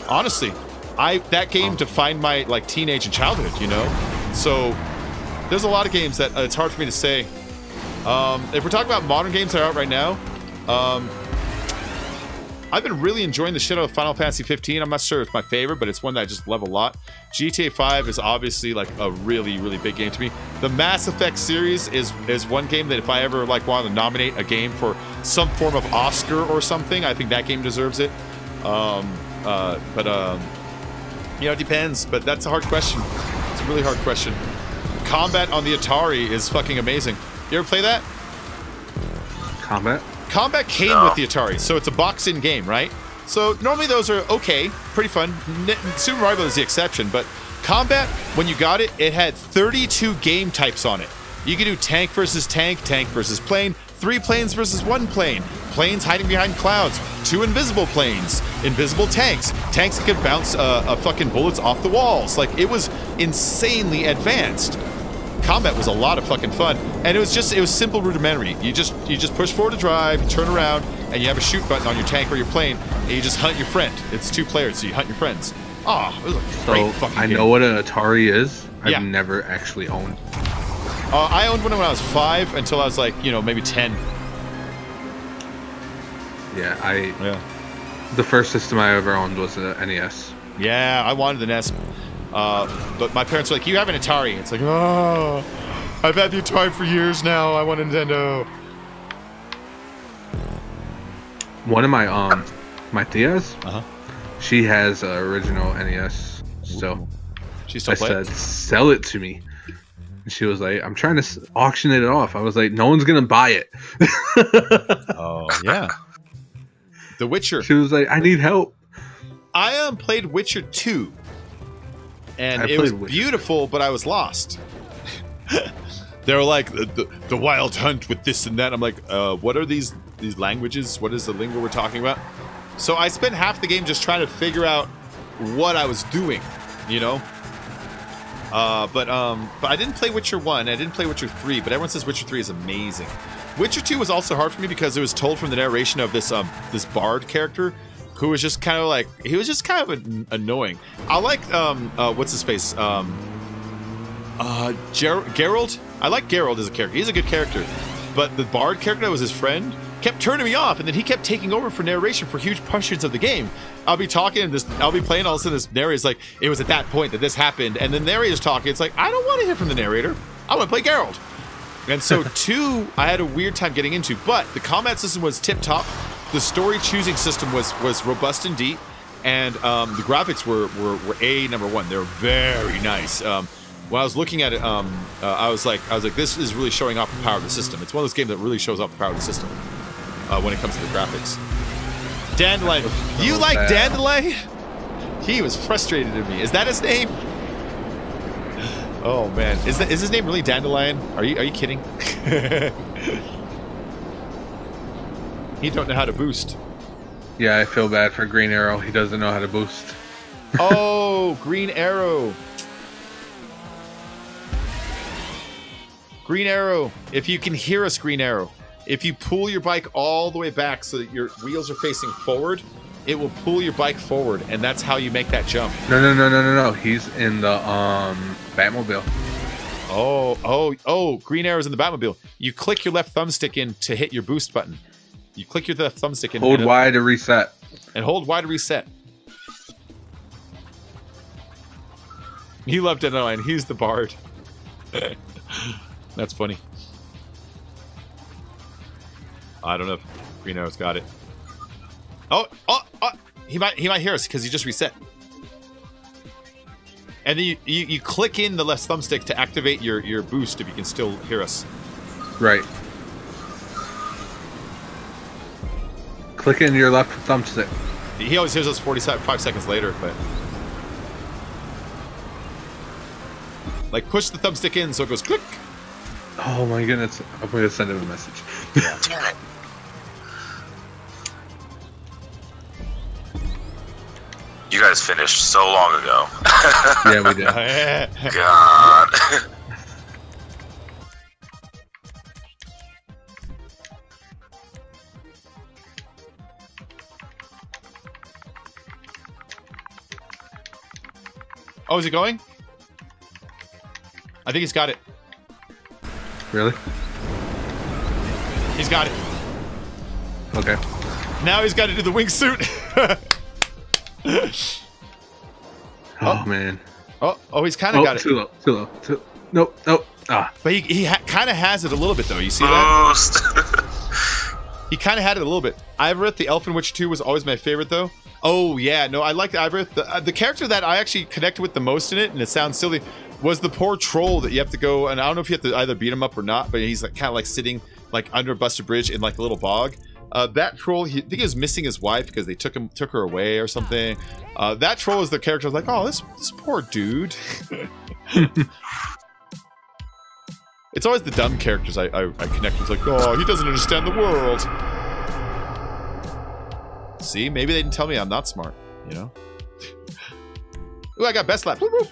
Honestly, that game defined my like teenage and childhood, you know? So, there's a lot of games that it's hard for me to say. If we're talking about modern games that are out right now, I've been really enjoying the shit out of Final Fantasy 15. I'm not sure it's my favorite, but it's one that I just love a lot. GTA 5 is obviously like a really, really big game to me. The Mass Effect series is one game that if I ever like wanted to nominate a game for some form of Oscar or something, I think that game deserves it. You know, it depends, but that's a hard question. It's a really hard question. Combat on the Atari is fucking amazing. You ever play that? Combat? Combat came with the Atari, so it's a box-in game, right? So normally those are okay, pretty fun. Super Mario is the exception, but Combat, when you got it, it had 32 game types on it. You could do tank versus tank, tank versus plane, 3 planes versus 1 plane, planes hiding behind clouds, 2 invisible planes, invisible tanks, tanks that could bounce fucking bullets off the walls. Like, it was insanely advanced. Combat was a lot of fucking fun, and it was simple, rudimentary. You just push forward to drive, you turn around, and you have a shoot button on your tank or your plane, and you just hunt your friend. It's 2 players, so you hunt your friends. Oh, it was a great fucking game. I know what an Atari is. I've never actually owned. I owned one when I was 5 until I was like, you know, maybe 10. Yeah, the first system I ever owned was a NES. Yeah, I wanted the NES. But my parents were like, you have an Atari. It's like, oh, I've had the Atari for years now. I want a Nintendo. One of my my tias, she has an original NES still. She still plays? I said, sell it to me. And she was like, I'm trying to auction it off. I was like, no one's gonna buy it. Oh yeah. The Witcher. She was like, I need help. I played Witcher 2. And it was beautiful, but I was lost. They were like, the wild hunt with this and that. I'm like, what are these languages? What is the lingo we're talking about? So I spent half the game just trying to figure out what I was doing, you know? But I didn't play Witcher 1, I didn't play Witcher 3, but everyone says Witcher 3 is amazing. Witcher 2 was also hard for me because it was told from the narration of this bard character who was just kind of like, he was just kind of annoying. I like, what's his face? Geralt? I like Geralt as a character. He's a good character. But the bard character that was his friend kept turning me off, and then he kept taking over for narration for huge portions of the game. I'll be talking, and I'll be playing, all of a sudden this narrator's like, it was at that point that this happened, and the narrator's talking. It's like, I don't want to hear from the narrator. I want to play Geralt. And so 2, I had a weird time getting into, but the combat system was tip-top. The story choosing system was robust indeed, and the graphics were number 1. They were very nice. When I was looking at it, I was like, this is really showing off the power of the system. It's one of those games that really shows off the power of the system when it comes to the graphics. Dandelion, you like Dandelion? He was frustrated at me. Is that his name? Oh man, is his name really Dandelion? Are you kidding? He don't know how to boost. Yeah, I feel bad for Green Arrow. He doesn't know how to boost. Oh, Green Arrow. Green Arrow. If you can hear us, Green Arrow, if you pull your bike all the way back so that your wheels are facing forward, it will pull your bike forward, and that's how you make that jump. No. He's in the Batmobile. Oh, Green Arrow's in the Batmobile. You click your left thumbstick in to hit your boost button. You click your left thumbstick in. Hold Y to reset. And hold Y to reset. He loved Dandelion. He's the bard. That's funny. I don't know if Green Arrow's got it. Oh! He might hear us because he just reset. And then you click in the left thumbstick to activate your boost if you can still hear us. Right. Click in your left thumbstick. He always hears us 45 seconds later, but like push the thumbstick in so it goes click. Oh my goodness! I'm gonna send him a message. Yeah. Damn it. You guys finished so long ago. Yeah, we did. God. Oh, is he going? I think he's got it. Really? He's got it. Okay. Now he's got to do the wingsuit. Oh man. Oh, he's kind of got it. Too low. Nope. Ah. But he kind of has it a little bit though. You see that? He kind of had it a little bit. Avaris, the Elfin Witch 2 was always my favorite though. Oh yeah, no, I liked Avaris. The character that I actually connected with the most in it, and it sounds silly, was the poor troll that you have to go, and I don't know if you have to either beat him up or not, but he's like kind of like sitting like under a busted bridge in like a little bog. That troll, I think he was missing his wife because they took her away or something. That troll is the character. I was like, oh, this poor dude. It's always the dumb characters I connect with. Like, oh, he doesn't understand the world. See, maybe they didn't tell me I'm not smart. You know. Ooh, I got best lap. Woo -woo.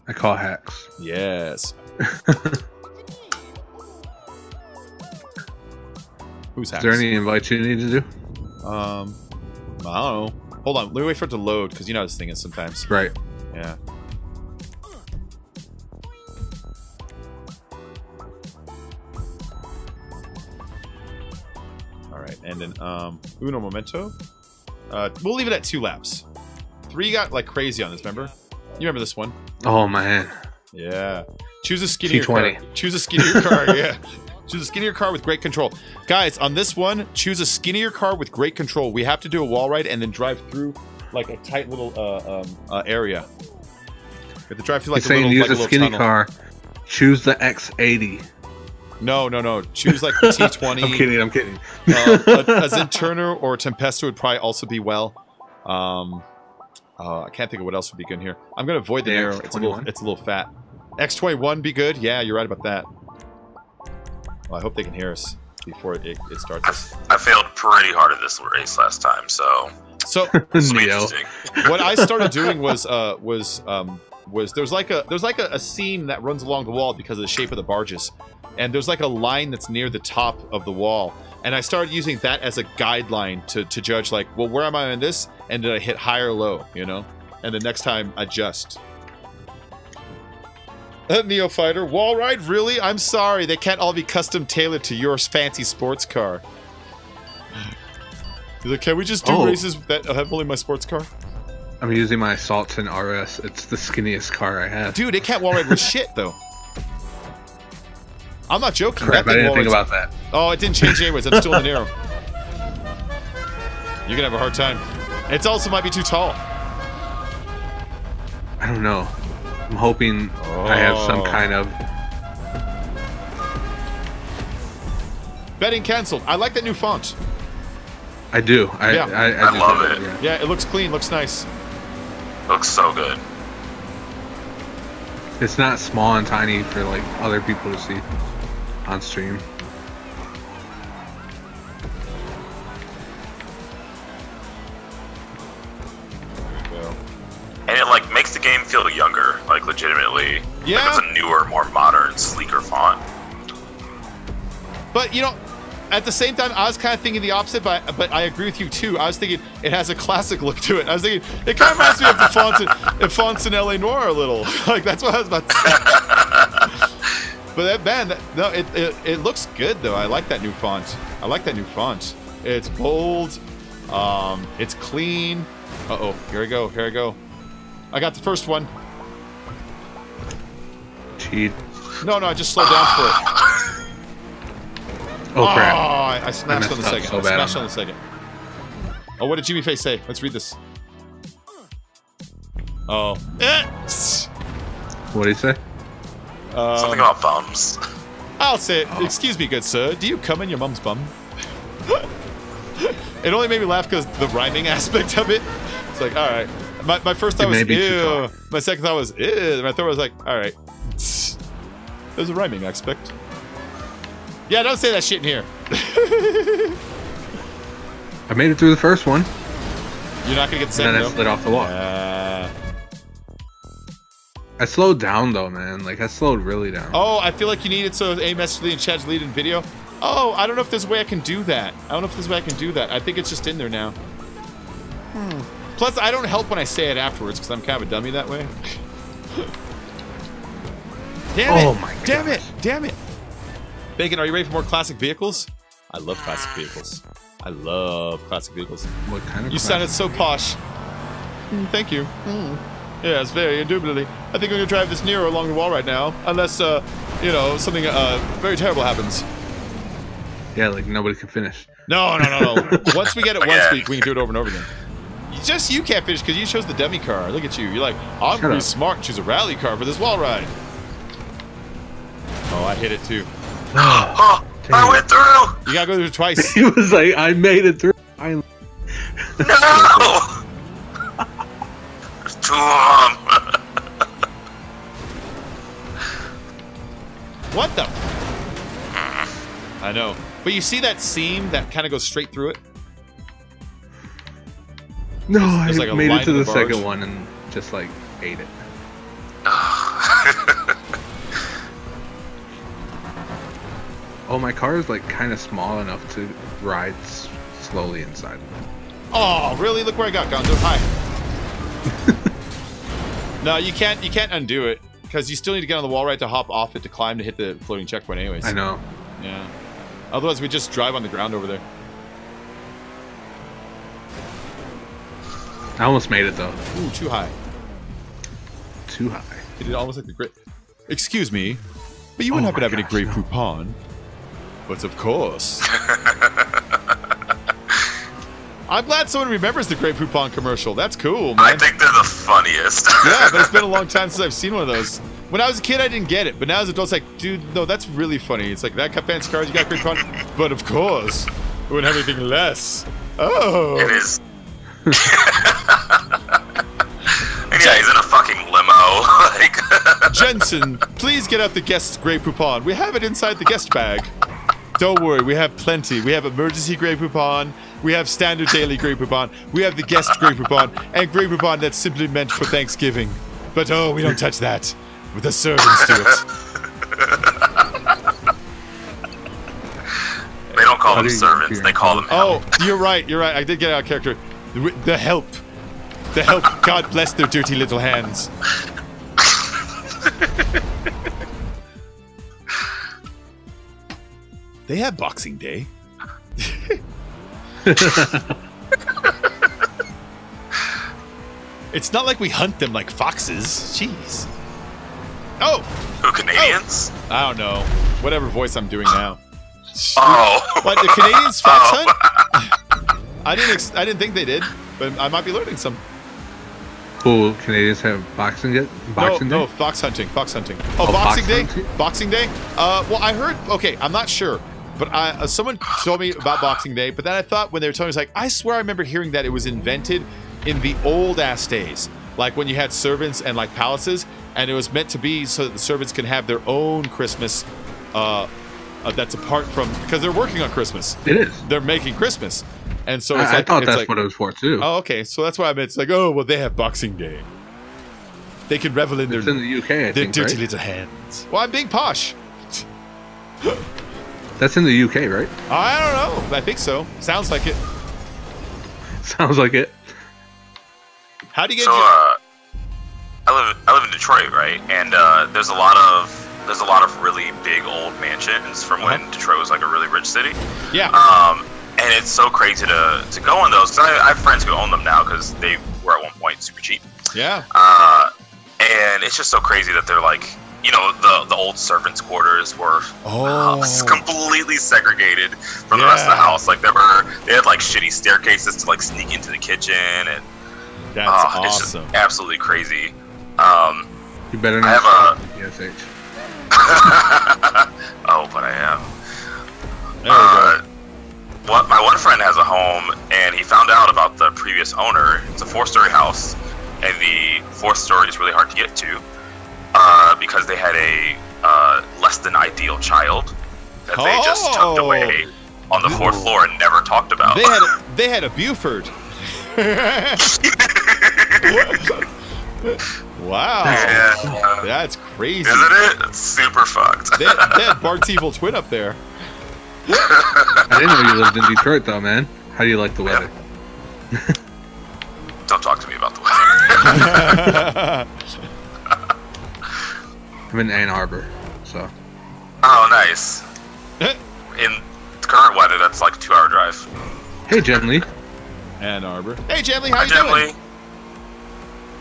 I call hacks. Yes. Who's hacks? Is there any invite you need to do? I don't know. Hold on. Let me wait for it to load because you know how this thing is sometimes. Right. Yeah. All right, and then uno momento. We'll leave it at 2 laps. 3 got like crazy on this. Remember? You remember this one? Oh man. Yeah. Choose a skinnier T20. car. Choose a skinnier car. Yeah. Choose a skinnier car with great control. Guys, on this one, choose a skinnier car with great control. We have to do a wall ride and then drive through like a tight little area. We have to drive through like He's saying use like a skinny tunnel. car. Choose the X80. No. Choose like the T20. I'm kidding. A Zenturner or a Tempesta would probably also be well. I can't think of what else would be good here. I'm gonna avoid the narrow. It's a little fat. X21 be good. Yeah, you're right about that. Well, I hope they can hear us before it starts. I failed pretty hard at this race last time, so this will be interesting. What I started doing was there's like a seam that runs along the wall because of the shape of the barges, and there's like a line that's near the top of the wall, and I started using that as a guideline to judge like, well, where am I on this, and did I hit high or low, you know, and the next time adjust. Neo Fighter, wall ride? Really? I'm sorry, they can't all be custom tailored to your fancy sports car. He's like, can we just do races that have only my sports car? I'm using my Salton RS. It's the skinniest car I have. Dude, it can't wall ride with shit though. I'm not joking. Crap, I didn't think about that. Oh, it didn't change anyways. I'm still in the narrow. You're gonna have a hard time. It also might be too tall. I don't know. I'm hoping I have some kind of... Betting canceled. I like that new font. I do. I love it. Yeah, it looks clean. Looks nice. Looks so good. It's not small and tiny for like other people to see on stream. And it like makes the game feel younger, like legitimately. Yeah. Like it's a newer, more modern, sleeker font. But you know, at the same time, I was kind of thinking the opposite. But I agree with you too. I was thinking it has a classic look to it. I was thinking it kind of reminds me of the fonts in LA Noire a little. Like that's what I was about to say. But it looks good though. I like that new font. It's bold. It's clean. Here I go. I got the first one. cheat. No, I just slowed down for it. Oh crap! I smashed on the second. So I smashed on the second. Oh, what did Jimmy Face say? Let's read this. Oh. What did he say? Something about bums. I'll say it. Excuse me, good sir. Do you come in your mom's bum? It only made me laugh because the rhyming aspect of it. It's like, all right. My first thought was, ew. My second thought was, ew. My third was like, all right. There's a rhyming aspect. Yeah, don't say that shit in here. I made it through the first one. You're not going to get the second, and then I slid off the wall. I slowed down, though, man. Like, I slowed really down. Oh, I feel like you need it so a message and chat lead in video. Oh, I don't know if there's a way I can do that. I think it's just in there now. Plus, I don't help when I say it afterwards because I'm kind of a dummy that way. Damn it! Damn it! Bacon, are you ready for more classic vehicles? I love classic vehicles. What kind of You sounded so posh. Thank you. Yes, very indubitably. I think I'm gonna drive this Nero along the wall right now, unless, you know, something very terrible happens. Yeah, like nobody can finish. No. Once we get it once, we can do it over and over again. Just you can't finish because you chose the dummy car. Look at you. You're like, I'm pretty smart and choose a rally car for this wall ride. Oh, I hit it too. I went through! You gotta go through twice. He was like, I made it through. No! There's two of them. What the? I know. But you see that seam that kind of goes straight through it? No, I like made it to the second one and just like ate it. Oh, my car is like kind of small enough to ride slowly inside. Oh, really? Look where I got Gonzo. Hi. No, you can't undo it because you still need to get on the wall right to hop off it to climb to hit the floating checkpoint anyways. I know. Yeah. Otherwise, we just drive on the ground over there. I almost made it though. Ooh, too high. Too high. It did almost like the great. Excuse me, but you wouldn't happen to have any Grey Poupon? But of course. I'm glad someone remembers the Grey Poupon commercial. That's cool, man. I think they're the funniest. Yeah, but it's been a long time since I've seen one of those. When I was a kid, I didn't get it, but now as an adult, it's like, dude, no, that's really funny. It's like, that got fancy cars, you got Grey Poupon, but of course, we wouldn't have anything less. Oh. It is. Yeah, he's in a fucking limo. Like. Jensen, please get out the guest Grey Poupon. We have it inside the guest bag. Don't worry, we have plenty. We have emergency Grey Poupon. We have standard daily Grey Poupon. We have the guest Grey Poupon. And Grey Poupon that's simply meant for Thanksgiving. But oh, we don't touch that. With the servants do it. They don't call them servants, they call them help. Oh, you're right. I did get out of character. The help. The help. God bless their dirty little hands. They have Boxing Day. It's not like we hunt them like foxes. Jeez. Oh! Who, Canadians? Oh. I don't know. Whatever voice I'm doing now. Oh. What, the Canadians fox hunt? I didn't think they did, but I might be learning some. Oh, Canadians have Boxing Day? No, fox hunting. Oh, Boxing Day? Hunting? Boxing Day? Well, I heard, okay, I'm not sure, but someone told me about Boxing Day, but then I thought when they were telling me, I was like, I swear I remember hearing that it was invented in the old ass days, like when you had servants and like palaces, and it was meant to be so that the servants can have their own Christmas that's apart from, because they're working on Christmas. It is. They're making Christmas. And so it's I thought that's what it was for too. Oh, okay. So that's why I meant it's like, oh, well, they have Boxing Day. They can revel in it's in the UK, I think, dirty little hands. Well, I'm being posh. That's in the UK, right? I don't know. I think so. Sounds like it. Sounds like it. How do you get? So, I live in Detroit, right? And there's a lot of really big old mansions from when Detroit was like a really rich city. Yeah. And it's so crazy to go on those, because I have friends who own them now because they were at one point super cheap. Yeah. And it's just so crazy that they're like, you know, the old servants' quarters were completely segregated from the rest of the house. Like they had like shitty staircases to like sneak into the kitchen, and that's awesome. It's just absolutely crazy. You better not have a PSH. Oh, but I am. There we go. My one friend has a home, and he found out about the previous owner. It's a 4-story house, and the 4th story is really hard to get to because they had a less than ideal child that they just tucked away on the 4th floor and never talked about. They had a Buford. Wow, yeah. That's crazy, isn't it? It's super fucked. They had Bart's evil twin up there. I didn't know you lived in Detroit, though, man. How do you like the weather? Yeah. Don't talk to me about the weather. I'm in Ann Arbor, so. Oh, nice. In current weather, that's like a 2-hour drive. Hey, Jen Lee. Ann Arbor. Hey, Jen Lee, how you doing?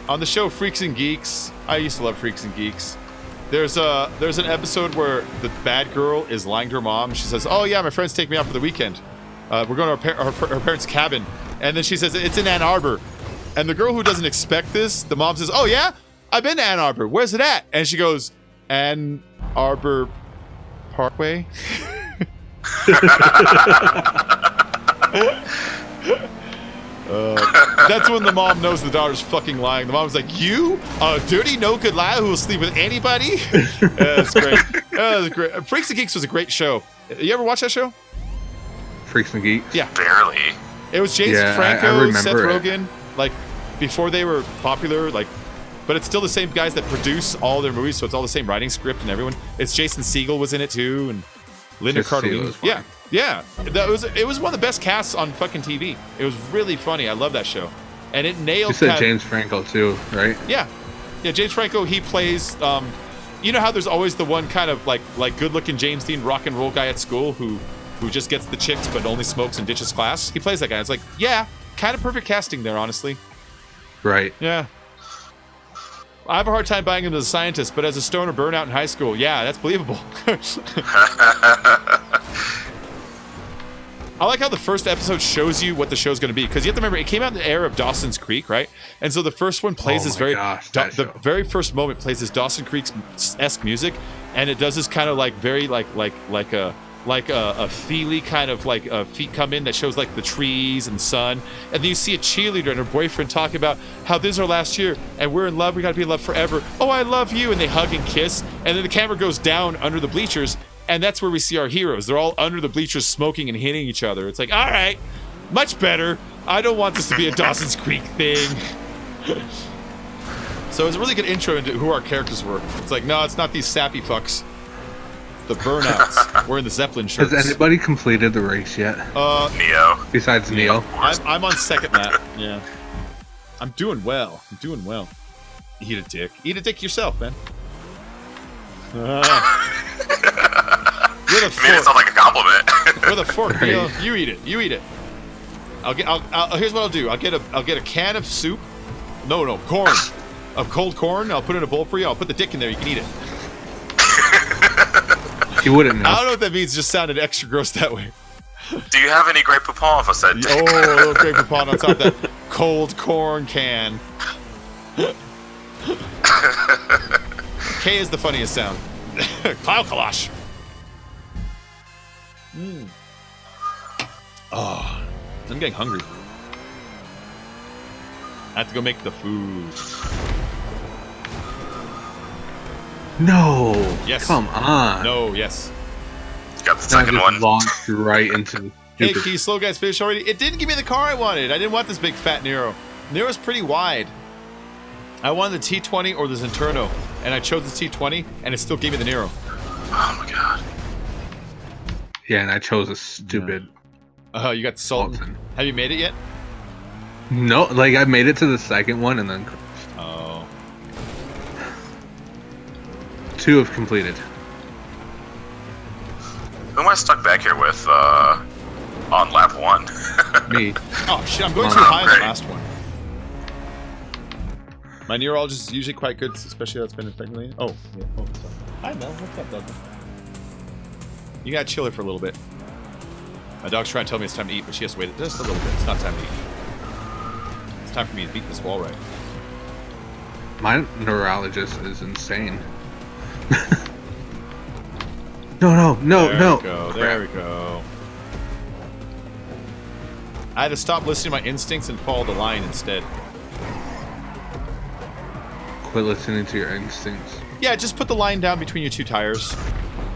On the show Freaks and Geeks, I used to love Freaks and Geeks. There's an episode where the bad girl is lying to her mom. She says, "Oh yeah, my friends take me out for the weekend. We're going to her parents' cabin." And then she says, "It's in Ann Arbor." And the girl who doesn't expect this, the mom says, "Oh yeah, I've been to Ann Arbor. Where's it at?" And she goes, "Ann Arbor Parkway." That's when the mom knows the daughter's fucking lying. The mom's like, "You, a dirty, no good liar who will sleep with anybody?" That's great. That was great. Freaks and Geeks was a great show. You ever watch that show? Freaks and Geeks? Yeah, barely. It was James Franco, Seth Rogen, like before they were popular, like. But it's still the same guys that produce all their movies, so it's all the same writing script and everyone. It's Jason Segel was in it too, and Linda Cardellini. Yeah. It was one of the best casts on fucking TV. It was really funny. I love that show, and it nailed. You said James Franco too, right? Yeah. James Franco. He plays. You know how there's always the one kind of like good-looking James Dean rock and roll guy at school who just gets the chicks but only smokes and ditches class. He plays that guy. It's like, yeah, kind of perfect casting there, honestly. Right. Yeah. I have a hard time buying him as a scientist, but as a stoner burnout in high school, yeah, that's believable. I like how the first episode shows you what the show's going to be, because you have to remember it came out in the era of Dawson's Creek, right? And so the first one plays this the very first moment plays this Dawson Creek-esque music, and it does this kind of like very like a feely kind of like feet come in that shows like the trees and sun, and then you see a cheerleader and her boyfriend talking about how this is our last year and we're in love, we gotta be in love forever. Oh, I love you, and they hug and kiss, and then the camera goes down under the bleachers, and that's where we see our heroes. They're all under the bleachers smoking and hitting each other. It's like, all right, much better. I don't want this to be a Dawson's Creek thing. So it was a really good intro into who our characters were. It's like, no, it's not these sappy fucks. The burnouts. We're in the Zeppelin shirts. Has anybody completed the race yet? Neo. Besides Neo. I'm on second lap. Yeah. I'm doing well. Eat a dick. Eat a dick yourself, man. With a fork. Made it sound like a compliment. With a fork. Right. You eat it. Here's what I'll do. I'll get a can of soup. No, corn. Of cold corn. I'll put it in a bowl for you. I'll put the dick in there. You can eat it. You wouldn't know. I don't know what that means. It just sounded extra gross that way. Do you have any Grey Poupon if I said dick? Oh, a little Grey Poupon on top of that cold corn can. K is the funniest sound. Cloud Kalash. Oh, I'm getting hungry. I have to go make the food. No. Yes. Come on. No. Yes. Got the second one. Launched right into. Hey, can you slow guys finish already? It didn't give me the car I wanted. I didn't want this big fat Nero. Nero's pretty wide. I wanted the T20 or the Zenturno, and I chose the T20, and it still gave me the Nero. Oh my god. Yeah, and I chose a stupid. You got the Sultan. Have you made it yet? No, like I made it to the second one and then. Oh. 2 have completed. Who am I stuck back here with on lap 1? Me. Oh shit! I'm going too high on the last one. My neurologist is usually quite good, especially that's been infecting me. Oh, yeah. Oh, sorry. Hi, Mel. What's up, Doug? You gotta chill her for a little bit. My dog's trying to tell me it's time to eat, but she has to wait just a little bit. It's not time to eat. It's time for me to beat this wall right. My neurologist is insane. No. There we go. There we go. I had to stop listening to my instincts and follow the line instead. Quit listening to your instincts. Yeah, just put the line down between your two tires.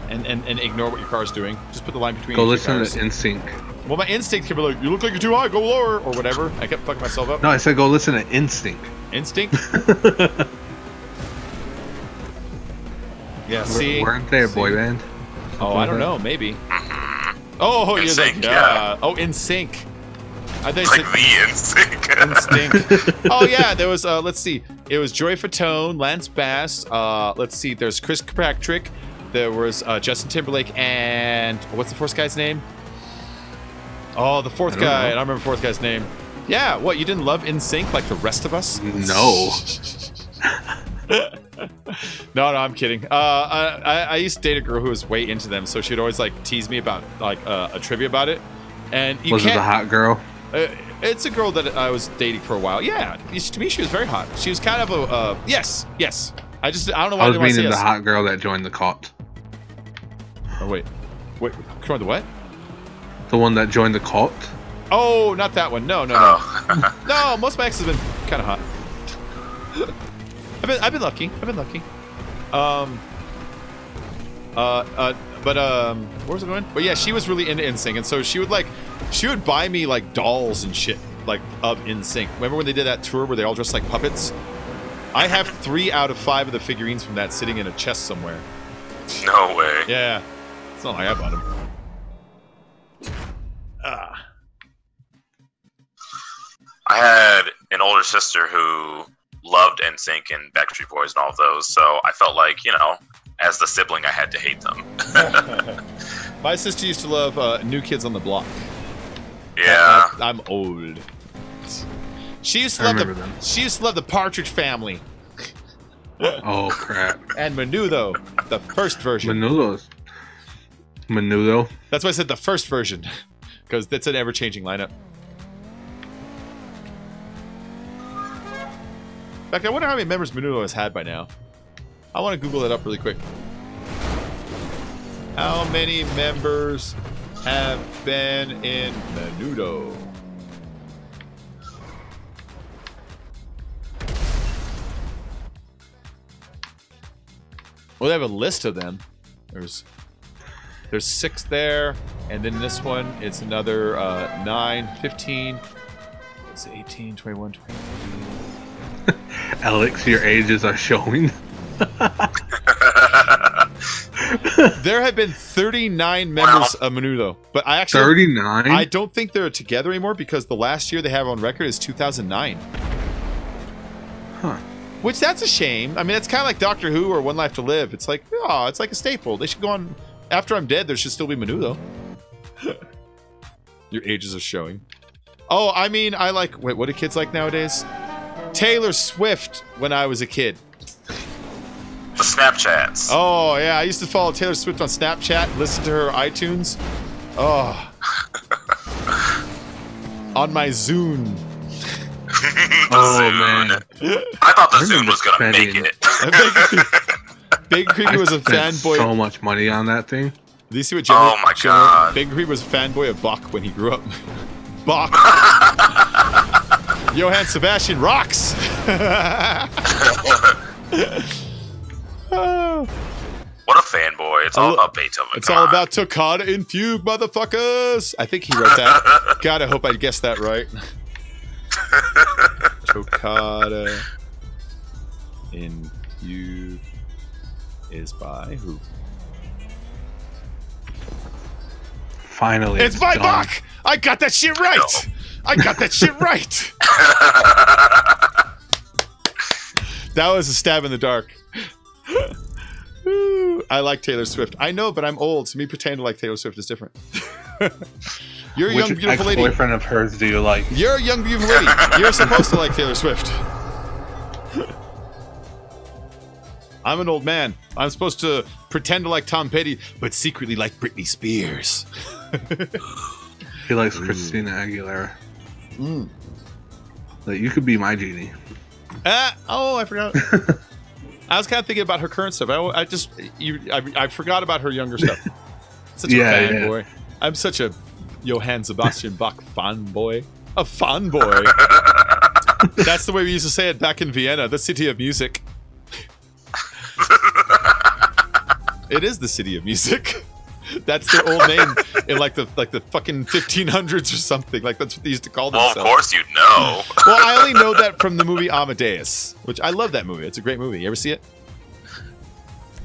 And ignore what your car's doing. Just put the line between Go your two tires. listen to Instinct. Well, my instinct can be like, you look like you're too high, go lower, or whatever. I kept fucking myself up. No, I said go listen to Instinct. Instinct? Yeah, see? Weren't they a boy band? Oh, I don't know, maybe. Oh, you're like, yeah. Oh, In Sync. I think like the Instinct. Instinct. Oh, yeah, there was, let's see. It was Joy Fatone, Lance Bass, let's see, there's Chris Kirkpatrick, there was Justin Timberlake, and what's the fourth guy's name? Oh, the fourth guy. I don't remember the fourth guy's name. Yeah, what, you didn't love In Sync like the rest of us? No. No, I'm kidding. I used to date a girl who was way into them, so she'd always like tease me about like a trivia about it. And you was it a hot girl? It's a girl that I was dating for a while. Yeah, to me she was very hot. She was kind of a yes. I don't know why I was they want to say meaning the yes. hot girl that joined the cult. Oh wait, joined the what? The one that joined the cult? Oh, not that one. No. Oh. No, most of my exes have been kind of hot. I've been lucky. But where was it going? But yeah, she was really into NSYNC, and so she would buy me like dolls and shit like of NSYNC. Remember when they did that tour where they all dressed like puppets? I have 3 out of 5 of the figurines from that sitting in a chest somewhere. No way. Yeah, it's not like I bought them. I had an older sister who loved NSYNC and Backstreet Boys and all of those, so I felt like, you know, as the sibling, I had to hate them. My sister used to love New Kids on the Block. Yeah. I'm old. She used to love the Partridge Family. Oh crap! And Menudo, the first version. Menudo. That's why I said the first version, because that's an ever-changing lineup. In fact, I wonder how many members Menudo has had by now. I want to Google it up really quick. How many members have been in Menudo? Well, they have a list of them. There's 6 there, and then this one, it's another 9, 15, it's 18, 21, 23. Alex, your ages are showing. There have been 39 members of Menudo, but I actually 39. I don't think they're together anymore because the last year they have on record is 2009. Huh. Which that's a shame. I mean, it's kind of like Doctor Who or One Life to Live. It's like, oh, it's like a staple. They should go on after I'm dead. There should still be Menudo. Your ages are showing. Oh, I mean, I like. Wait, what do kids like nowadays? Taylor Swift when I was a kid. The Snapchats. Oh, yeah. I used to follow Taylor Swift on Snapchat, listen to her iTunes. Oh. On my Zune. Zune. Man. I thought the Zune was going to make it. Big Creepy was a fanboy. So much money on that thing. Did you see what Oh my god. Big Creepy was a fanboy of Bach when he grew up. Bach. Johann Sebastian rocks. What a fanboy. It's all about Beethoven. It's all about Toccata in Fugue, motherfuckers. I think he wrote that. God, I hope I guessed that right. Toccata in Fugue is by who? Finally, it's by done. Bach! I got that shit right! No. I got that shit right! That was a stab in the dark. I like Taylor Swift. I know, but I'm old, so me pretending to like Taylor Swift is different. You're a young, beautiful lady. Which boyfriend of hers do you like? You're a young, beautiful lady. You're supposed to like Taylor Swift. I'm an old man. I'm supposed to pretend to like Tom Petty, but secretly like Britney Spears. He likes Christina Aguilera. Like, you could be my genie. Oh, I forgot. I was kind of thinking about her current stuff. I forgot about her younger stuff. Such a fanboy. I'm such a Johann Sebastian Bach fanboy. A fanboy. That's the way we used to say it back in Vienna, the city of music. It is the city of music. That's their old name in like the fucking 1500s or something. Like that's what they used to call themselves. Well, of course you'd know. Well, I only know that from the movie Amadeus, which I love that movie. It's a great movie. You ever see it?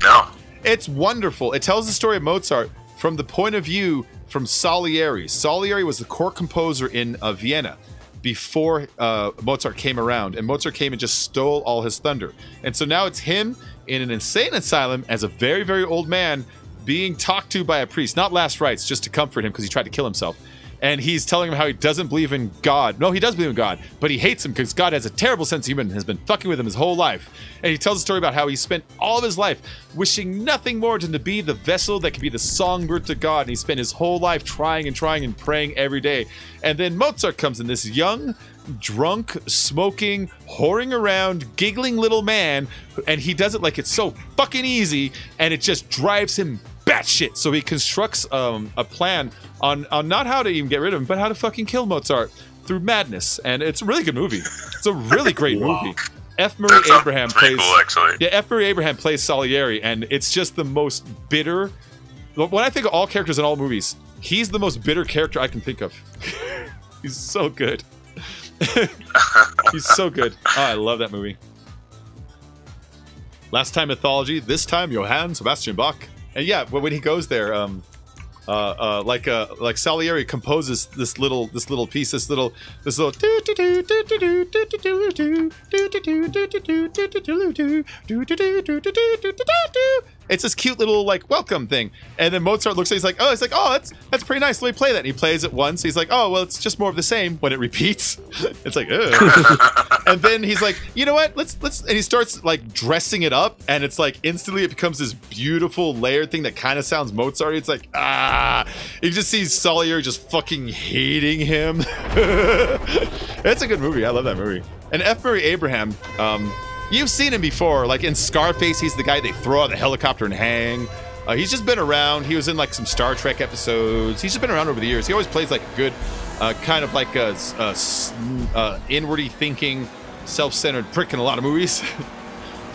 No. It's wonderful. It tells the story of Mozart from the point of view from Salieri. Salieri was the court composer in Vienna before Mozart came around, and Mozart came and just stole all his thunder. And so now it's him in an insane asylum as a very, very old man being talked to by a priest, not last rites, just to comfort him because he tried to kill himself. And he's telling him how he doesn't believe in God. No, he does believe in God, but he hates him because God has a terrible sense of humor and has been fucking with him his whole life. And he tells a story about how he spent all of his life wishing nothing more than to be the vessel that could be the songbird to God. And he spent his whole life trying and praying every day. And then Mozart comes in, this young, drunk, smoking, whoring around, giggling little man, and he does it like it's so fucking easy, and it just drives him batshit. So he constructs a plan on not how to even get rid of him, but how to fucking kill Mozart through madness. And it's a really good movie. It's a really great movie. F. Murray Abraham plays. Cool, actually. Yeah, F. Murray Abraham plays Salieri, and it's just the most bitter. When I think of all characters in all movies, he's the most bitter character I can think of. He's so good. He's so good. Oh, I love that movie. Last time mythology, this time Johann Sebastian Bach. And yeah, when he goes there, like Salieri composes this little piece, this little. It's this cute little like welcome thing, and then Mozart looks at it, he's like, oh, that's pretty nice. Let me play that. And he plays it once. He's like, oh, well, it's just more of the same. When it repeats, it's like, ugh. And then he's like, you know what? Let's. And he starts like dressing it up, and it's like instantly it becomes this beautiful layered thing that kind of sounds Mozart. It's like you just see Salieri just fucking hating him. It's a good movie. I love that movie. And F. Murray Abraham. You've seen him before, like in Scarface, he's the guy they throw out of the helicopter and hang. He's just been around. He was in like some Star Trek episodes. He's just been around over the years. He always plays like a good, kind of like a inwardly thinking, self-centered prick in a lot of movies.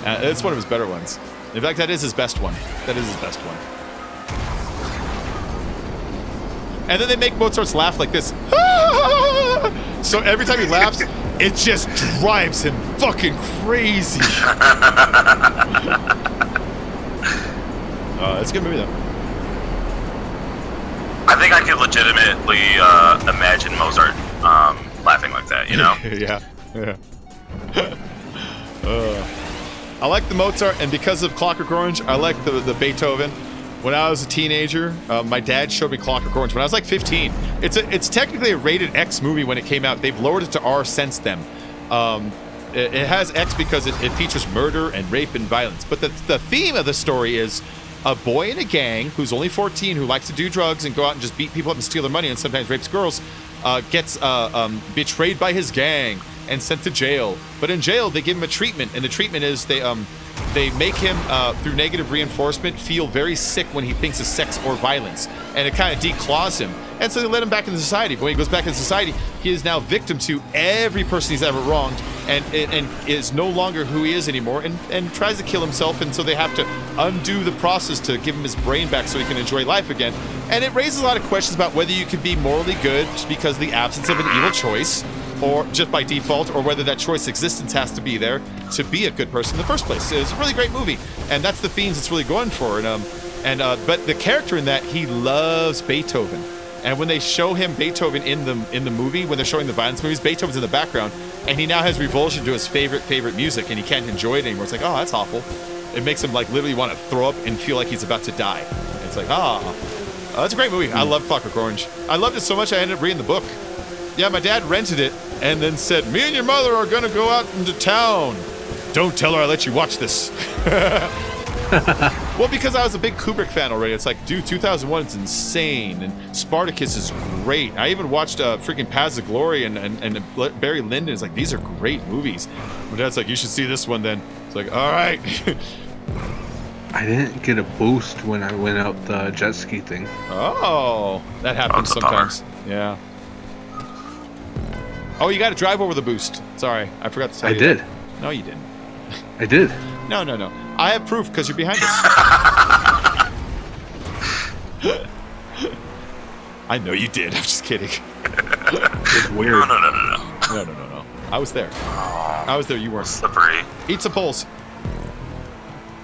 It's one of his better ones. In fact, that is his best one. That is his best one. And then they make Mozart's laugh like this. So every time he laughs, it just drives him fucking crazy. It's a good movie, though. I think I could legitimately imagine Mozart laughing like that, you know? Yeah. I like the Mozart, and because of Clockwork Orange, I like the Beethoven. When I was a teenager, my dad showed me Clockwork Orange when I was like 15. It's technically a rated X movie when it came out. They've lowered it to R since then. It has X because it features murder and rape and violence. But the theme of the story is a boy in a gang who's only 14 who likes to do drugs and go out and just beat people up and steal their money and sometimes rapes girls, gets betrayed by his gang and sent to jail. But in jail, they give him a treatment, and the treatment is they make him, through negative reinforcement, feel very sick when he thinks of sex or violence. And it kind of declaws him. And so they let him back into society. But when he goes back into society, he is now victim to every person he's ever wronged and is no longer who he is anymore and tries to kill himself. And so they have to undo the process to give him his brain back so he can enjoy life again. And it raises a lot of questions about whether you could be morally good just because of the absence of an evil choice, or just by default, or whether that choice existence has to be there to be a good person in the first place. It's a really great movie, and that's the themes it's really going for. But the character in that, he loves Beethoven, and when they show him Beethoven in the movie, when they're showing the violence movies, Beethoven's in the background, and he now has revulsion to his favorite music, and he can't enjoy it anymore. It's like, oh, that's awful. It makes him like literally want to throw up and feel like he's about to die. It's like, that's a great movie. I love Clockwork Orange. I loved it so much I ended up reading the book. Yeah, my dad rented it and then said, me and your mother are going to go out into town. Don't tell her I let you watch this. Well, because I was a big Kubrick fan already. It's like, dude, 2001 is insane, and Spartacus is great. I even watched freaking Paths of Glory and Barry Lyndon. It's like, these are great movies. My dad's like, you should see this one then. It's like, all right. I didn't get a boost when I went up the jet ski thing. Oh, that happens sometimes. Yeah. Oh, you got to drive over the boost. Sorry, I forgot to tell you. I did. No, you didn't. I did. No. I have proof because you're behind us. I know you did. I'm just kidding. It's weird. No. I was there. I was there. You weren't. Slippery. Eat some poles.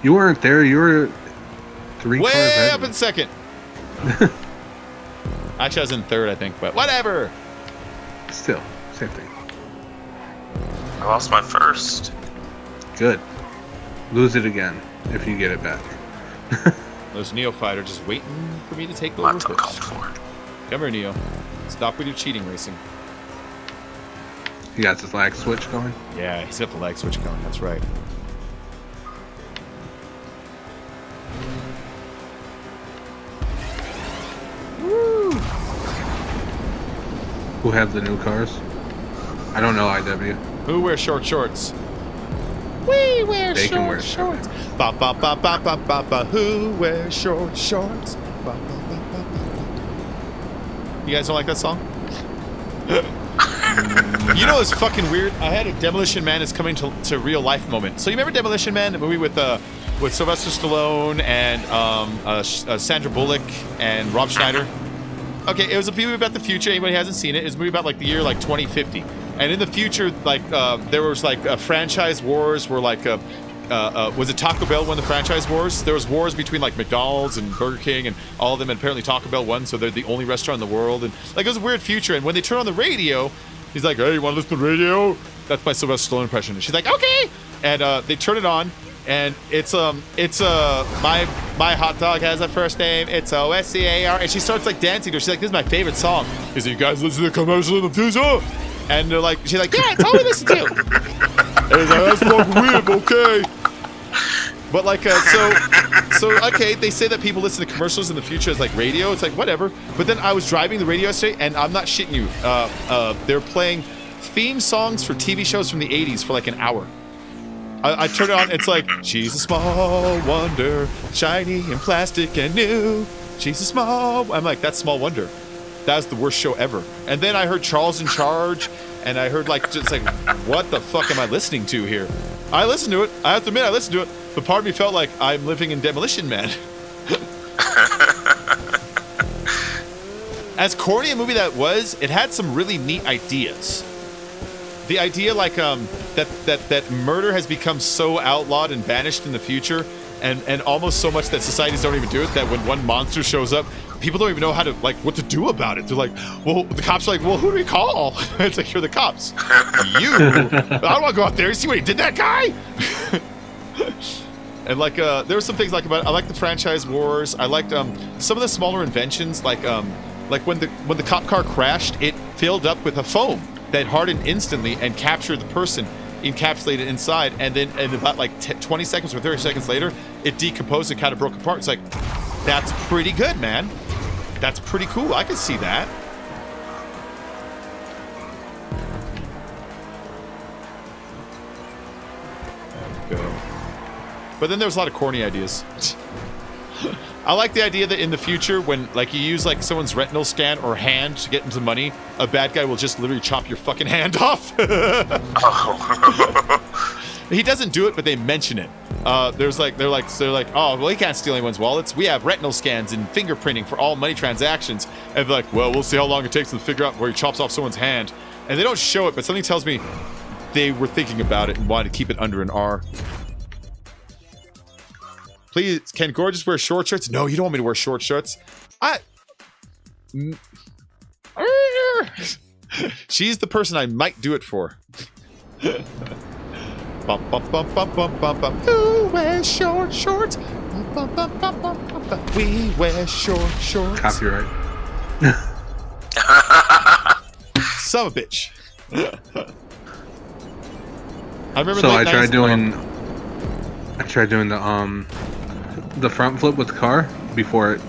You weren't there. You were 3 cars ahead. Way up in second. Actually, I was in third, I think, but whatever. Still, same thing. I lost my first. Good. Lose it again if you get it back. There's Neo Fighter just waiting for me to take over. Lots of called for. Come here, Neo. Stop with your cheating racing. He got his lag switch going? Yeah, he's got the lag switch going. That's right. Woo! Who have the new cars? I don't know, IW. Who wears short shorts? We wear They can short wear shorts. Ba ba ba ba ba ba ba. Who wears short shorts? Ba, ba, ba, ba, ba. You guys don't like that song? You know, it's fucking weird. I had a Demolition Man is coming to real life moment. So you remember Demolition Man, the movie with Sylvester Stallone and Sandra Bullock and Rob Schneider? Okay, it was a movie about the future. Anybody who hasn't seen it? It was a movie about like the year like 2050. And in the future, like there was like franchise wars where like was it Taco Bell won the franchise wars? There was wars between like McDonald's and Burger King and all of them, and apparently Taco Bell won, so they're the only restaurant in the world. And like it was a weird future. And when they turn on the radio, he's like, "Hey, you want to listen to the radio?" That's my Sylvester Stallone impression. And she's like, "Okay." And they turn it on, and it's my hot dog has a first name. It's OSCAR, and she starts like dancing. She's like, "This is my favorite song." He's like, "You guys listen to the commercial in the future?" And they're like, she's like, "Yeah, I totally listen to." And he's like, "That's fucking weird, okay." But like, so okay, they say that people listen to commercials in the future as like radio. It's like whatever. But then I was driving the radio yesterday, and I'm not shitting you. They're playing theme songs for TV shows from the 80s for like an hour. I turn it on. It's like, she's a small wonder, shiny and plastic and new. She's a small. I'm like, that's Small Wonder. That's the worst show ever. And then I heard Charles in Charge, and I heard like just like, what the fuck am I listening to here? I listened to it. I have to admit, I listened to it. But part of me felt like I'm living in Demolition Man. As corny a movie that was, it had some really neat ideas. The idea like that murder has become so outlawed and banished in the future, and almost so much that societies don't even do it, that when one monster shows up, people don't even know how to, like, what to do about it. They're like, well, the cops are like, well, who do we call? It's like, you're the cops. You. I don't want to go out there. You see what he did, that guy? And like, there were some things like about, I like the franchise wars. I liked some of the smaller inventions, like when the cop car crashed, it filled up with a foam that hardened instantly and captured the person encapsulated inside, and then in about like 20 seconds or 30 seconds later, it decomposed and kind of broke apart. It's like, that's pretty good, man. That's pretty cool. I can see that. There we go. But then there was a lot of corny ideas. I like the idea that in the future, when like you use like someone's retinal scan or hand to get into money, a bad guy will just literally chop your fucking hand off. He doesn't do it, but they mention it. They're like, oh, well, he can't steal anyone's wallets. We have retinal scans and fingerprinting for all money transactions. And they're like, well, we'll see how long it takes to figure out where he chops off someone's hand. And they don't show it, but something tells me they were thinking about it and wanted to keep it under an R. Please, can Gorgeous wear short shorts? No, you don't want me to wear short shorts. She's the person I might do it for. Bum, bum, bum, bum, bum, bum, bum. Who wears short shorts? Bum, bum, bum, bum, bum, bum, bum. We wear short shorts. Copyright. Son of a bitch. I remember. So I tried doing the front flip with the car before it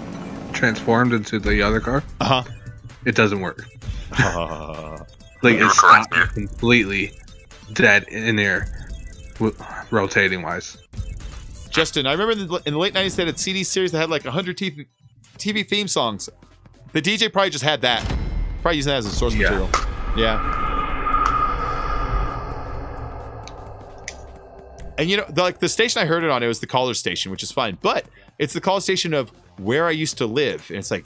transformed into the other car. It doesn't work. Like it's stopped completely dead in air, rotating wise. Justin, I remember in the late 90s they had a CD series that had like 100 TV theme songs. The DJ probably just had that. Probably using that as a source material. Yeah. And you know, the station I heard it on, it was the caller station, which is fine. But it's the caller station of where I used to live. And it's like,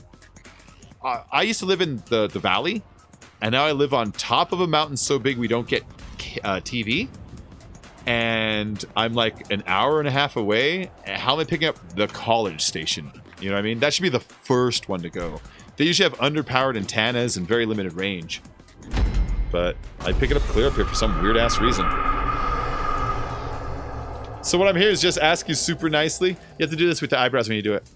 I used to live in the valley. And now I live on top of a mountain so big we don't get TV. And I'm like an hour and a half away. How am I picking up the college station? You know what I mean? That should be the first one to go. They usually have underpowered antennas and very limited range. But I pick it up clear up here for some weird ass reason. So what I'm here is just ask you super nicely. You have to do this with the eyebrows when you do it.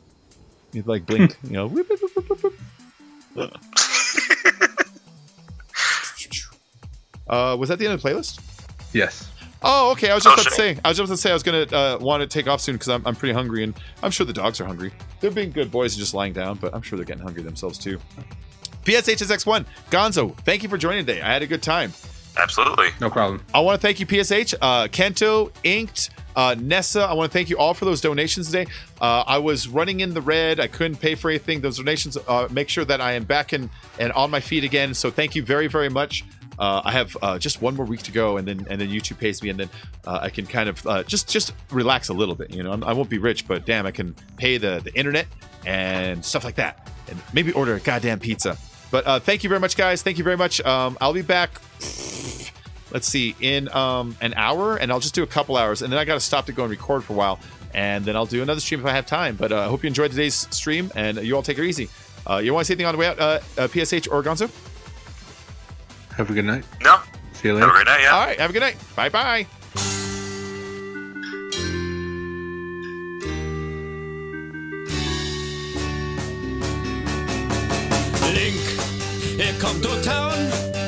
You like blink, you know. Whoop, whoop, whoop, whoop, whoop. Was that the end of the playlist? Yes. Oh, okay. I was just about to say. I was gonna want to take off soon because I'm pretty hungry, and I'm sure the dogs are hungry. They're being good boys and just lying down, but I'm sure they're getting hungry themselves too. PSHSX1, Gonzo, thank you for joining today. I had a good time. Absolutely. No problem. I want to thank you, PSH, Kento, Inked, Nessa. I want to thank you all for those donations today. I was running in the red. I couldn't pay for anything. Those donations make sure that I am back and on my feet again. So thank you very, very much. I have just one more week to go, and then YouTube pays me, and then I can kind of just relax a little bit. You know, I won't be rich, but damn, I can pay the internet and stuff like that, and maybe order a goddamn pizza. But thank you very much, guys. Thank you very much. I'll be back. Let's see, in an hour, and I'll just do a couple hours, and then I got to stop to go and record for a while, and then I'll do another stream if I have time. But I hope you enjoyed today's stream, and you all take it easy. You want to say anything on the way out, PSH or Gonzo? Have a good night. No. See you later. Have a great night, yeah. All right, have a good night. Bye-bye. Link, here come to town.